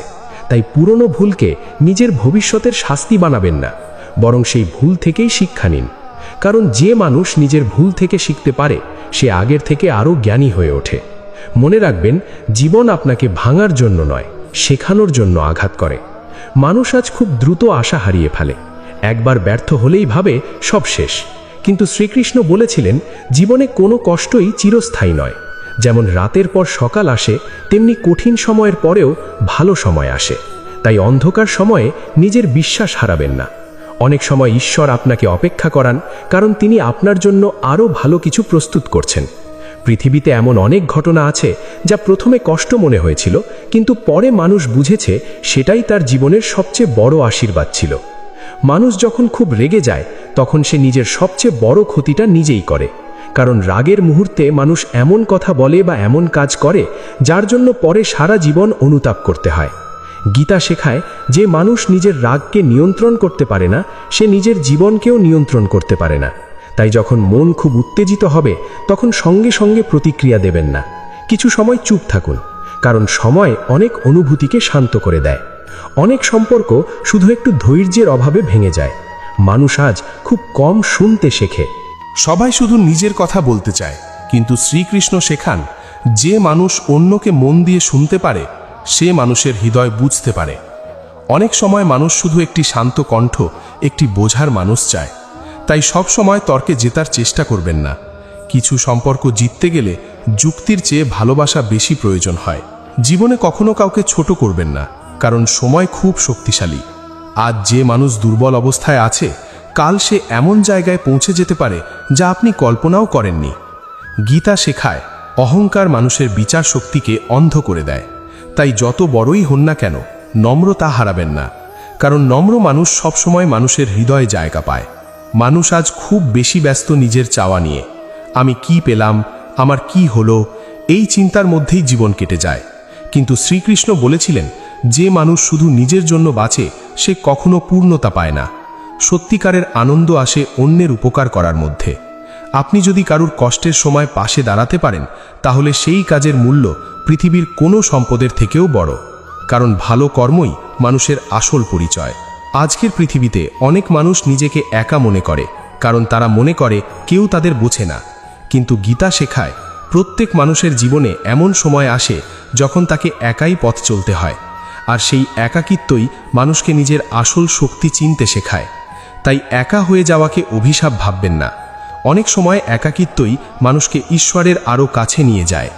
তাই পুরনো ভুলকে নিজের ভবিষ্যতের শাস্তি বানাবেন না, বরং সেই ভুল থেকেই শিক্ষা নিন। কারণ যে মানুষ নিজের ভুল থেকে শিখতে পারে সে আগের থেকে আরও জ্ঞানী হয়ে ওঠে। মনে রাখবেন, জীবন আপনাকে ভাঙার জন্য নয়, শেখানোর জন্য আঘাত করে। মানুষ আজ খুব দ্রুত আশা হারিয়ে ফেলে, একবার ব্যর্থ হলেই ভাবে সব শেষ। কিন্তু শ্রীকৃষ্ণ বলেছিলেন জীবনে কোনো কষ্টই চিরস্থায়ী নয়। যেমন রাতের পর সকাল আসে, তেমনি কঠিন সময়ের পরেও ভালো সময় আসে। তাই অন্ধকার সময়ে নিজের বিশ্বাস হারাবেন না। অনেক সময় ঈশ্বর আপনাকে অপেক্ষা করান, কারণ তিনি আপনার জন্য আরও ভালো কিছু প্রস্তুত করছেন। পৃথিবীতে এমন অনেক ঘটনা আছে যা প্রথমে কষ্ট মনে হয়েছিল, কিন্তু পরে মানুষ বুঝেছে সেটাই তার জীবনের সবচেয়ে বড় আশীর্বাদ ছিল। মানুষ যখন খুব রেগে যায়, তখন সে নিজের সবচেয়ে বড় ক্ষতিটা নিজেই করে, কারণ রাগের মুহূর্তে মানুষ এমন কথা বলে বা এমন কাজ করে যার জন্য পরে সারা জীবন অনুতাপ করতে হয়। গীতা শেখায় যে মানুষ নিজের রাগকে নিয়ন্ত্রণ করতে পারে না, সে নিজের জীবনকেও নিয়ন্ত্রণ করতে পারে না। তাই যখন মন খুব উত্তেজিত হবে, তখন সঙ্গে সঙ্গে প্রতিক্রিয়া দেবেন না, কিছু সময় চুপ থাকুন, কারণ সময় অনেক অনুভূতিকে শান্ত করে দেয়। অনেক সম্পর্ক শুধু একটু ধৈর্যের অভাবে ভেঙে যায়। মানুষ আজ খুব কম শুনতে শেখে। সবাই শুধু নিজের কথা বলতে চায়, কিন্তু শ্রীকৃষ্ণ শেখান যে মানুষ অন্যকে মন দিয়ে শুনতে পারে সে মানুষের হৃদয় বুঝতে পারে। অনেক সময় মানুষ শুধু একটি শান্ত কণ্ঠ, একটি বোঝার মানুষ চায়। তাই সব সময় তর্কে জেতার চেষ্টা করবেন না। কিছু সম্পর্ক জিততে গেলে যুক্তির চেয়ে ভালোবাসা বেশি প্রয়োজন হয়। জীবনে কখনো কাউকে ছোট করবেন না, কারণ সময় খুব শক্তিশালী। আজ যে মানুষ দুর্বল অবস্থায় আছে, কাল সে এমন জায়গায় পৌঁছে যেতে পারে যা আপনি কল্পনাও করেননি। গীতা শেখায় অহংকার মানুষের বিচার শক্তিকে অন্ধ করে দেয়। তাই যত বড়ই হন না কেন, নম্রতা হারাবেন না, কারণ নম্র মানুষ সবসময় মানুষের হৃদয়ে জায়গা পায়। মানুষ আজ খুব বেশি ব্যস্ত নিজের চাওয়া নিয়ে। আমি কি পেলাম, আমার কি হলো, এই চিন্তার মধ্যেই জীবন কেটে যায়। কিন্তু শ্রীকৃষ্ণ বলেছিলেন যে মানুষ শুধু নিজের জন্য বাঁচে সে কখনো পূর্ণতা পায় না। সত্যিকারের আনন্দ আসে অন্যের উপকার করার মধ্যে। আপনি যদি কারুর কষ্টের সময় পাশে দাঁড়াতে পারেন, তাহলে সেই কাজের মূল্য পৃথিবীর কোনো সম্পদের থেকেও বড়, কারণ ভালো কর্মই মানুষের আসল পরিচয়। আজকের পৃথিবীতে অনেক মানুষ নিজেকে একা মনে করে, কারণ তারা মনে করে কেউ তাদের বোঝে না। কিন্তু গীতা শেখায় প্রত্যেক মানুষের জীবনে এমন সময় আসে যখন তাকে একাই পথ চলতে হয়, আর সেই একাকিত্বই মানুষকে নিজের আসল শক্তি চিনতে শেখায়। তাই একা হয়ে যাওয়াকে অভিশাপ ভাববেন না। অনেক সময় একাকিত্বই মানুষকে ঈশ্বরের আরও কাছে নিয়ে যায়।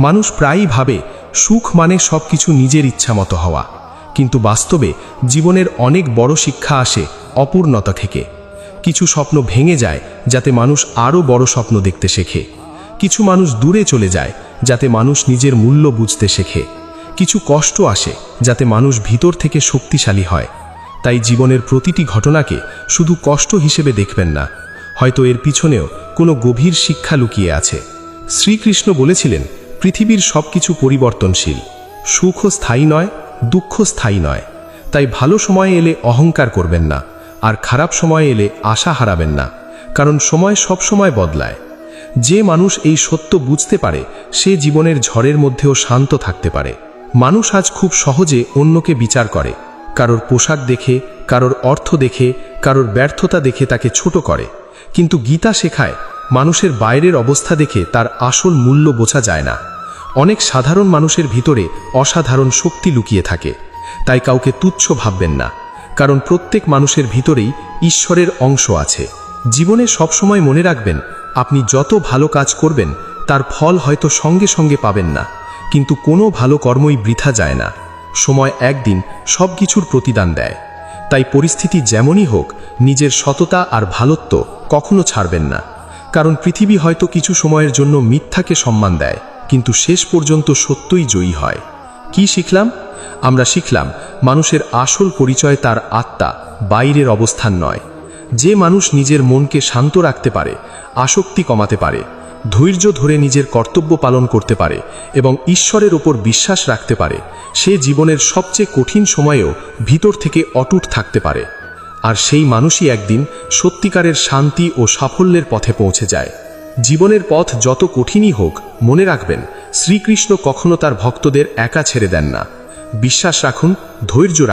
মানুষ প্রায়ই ভাবে সুখ মানে সব কিছু নিজের ইচ্ছামতো হওয়া, কিন্তু বাস্তবে জীবনের অনেক বড় শিক্ষা আসে অপূর্ণতা থেকে। কিছু স্বপ্ন ভেঙে যায় যাতে মানুষ আরও বড় স্বপ্ন দেখতে শেখে। কিছু মানুষ দূরে চলে যায় যাতে মানুষ নিজের মূল্য বুঝতে শেখে। কিছু কষ্ট আসে যাতে মানুষ ভিতর থেকে শক্তিশালী হয়। তাই জীবনের প্রতিটি ঘটনাকে শুধু কষ্ট হিসেবে দেখবেন না, হয়তো এর পিছনেও কোনো গভীর শিক্ষা লুকিয়ে আছে। শ্রীকৃষ্ণ বলেছিলেন, পৃথিবীর সবকিছু পরিবর্তনশীল, সুখও স্থায়ী নয়, দুঃখ স্থায়ী নয়। তাই ভালো সময় এলে অহংকার করবেন না, আর খারাপ সময় এলে আশা হারাবেন না, কারণ সময় সব সময় বদলায়। যে মানুষ এই সত্য বুঝতে পারে সে জীবনের ঝড়ের মধ্যেও শান্ত থাকতে পারে। মানুষ আজ খুব সহজে অন্যকে বিচার করে, কারোর পোশাক দেখে, কারোর অর্থ দেখে, কারোর ব্যর্থতা দেখে তাকে ছোট করে। কিন্তু গীতা শেখায় মানুষের বাইরের অবস্থা দেখে তার আসল মূল্য বোঝা যায় না। অনেক সাধারণ মানুষের ভিতরে অসাধারণ শক্তি লুকিয়ে থাকে। তাই কাউকে তুচ্ছ ভাববেন না, কারণ প্রত্যেক মানুষের ভিতরেই ঈশ্বরের অংশ আছে। জীবনে সবসময় মনে রাখবেন, আপনি যত ভালো কাজ করবেন তার ফল হয়তো সঙ্গে সঙ্গে পাবেন না, কিন্তু কোনো ভালো কর্মই বৃথা যায় না। সময় একদিন সব কিছুর প্রতিদান দেয়। তাই পরিস্থিতি যেমনই হোক, নিজের সততা আর ভালোত্ব কখনো ছাড়বেন না, কারণ পৃথিবী হয়তো কিছু সময়ের জন্য মিথ্যাকে সম্মান দেয়, কিন্তু শেষ পর্যন্ত সত্যই জয়ী হয়। কি শিখলাম? আমরা শিখলাম মানুষের আসল পরিচয় তার আত্মা, বাইরের অবস্থান নয়। যে মানুষ নিজের মনকে শান্ত রাখতে পারে, আসক্তি কমাতে পারে, ধৈর্য ধরে নিজের কর্তব্য পালন করতে পারে এবং ঈশ্বরের ওপর বিশ্বাস রাখতে পারে, সে জীবনের সবচেয়ে কঠিন সময়েও ভিতর থেকে অটুট থাকতে পারে। আর সেই মানুষই একদিন সত্যিকারের শান্তি ও সাফল্যের পথে পৌঁছে যায়। জীবনের পথ যত কঠিনই হোক, মনে রাখবেন, শ্রীকৃষ্ণ কখনো তার ভক্তদের একা ছেড়ে দেন না। বিশ্বাস রাখুন, ধৈর্য রাখুন।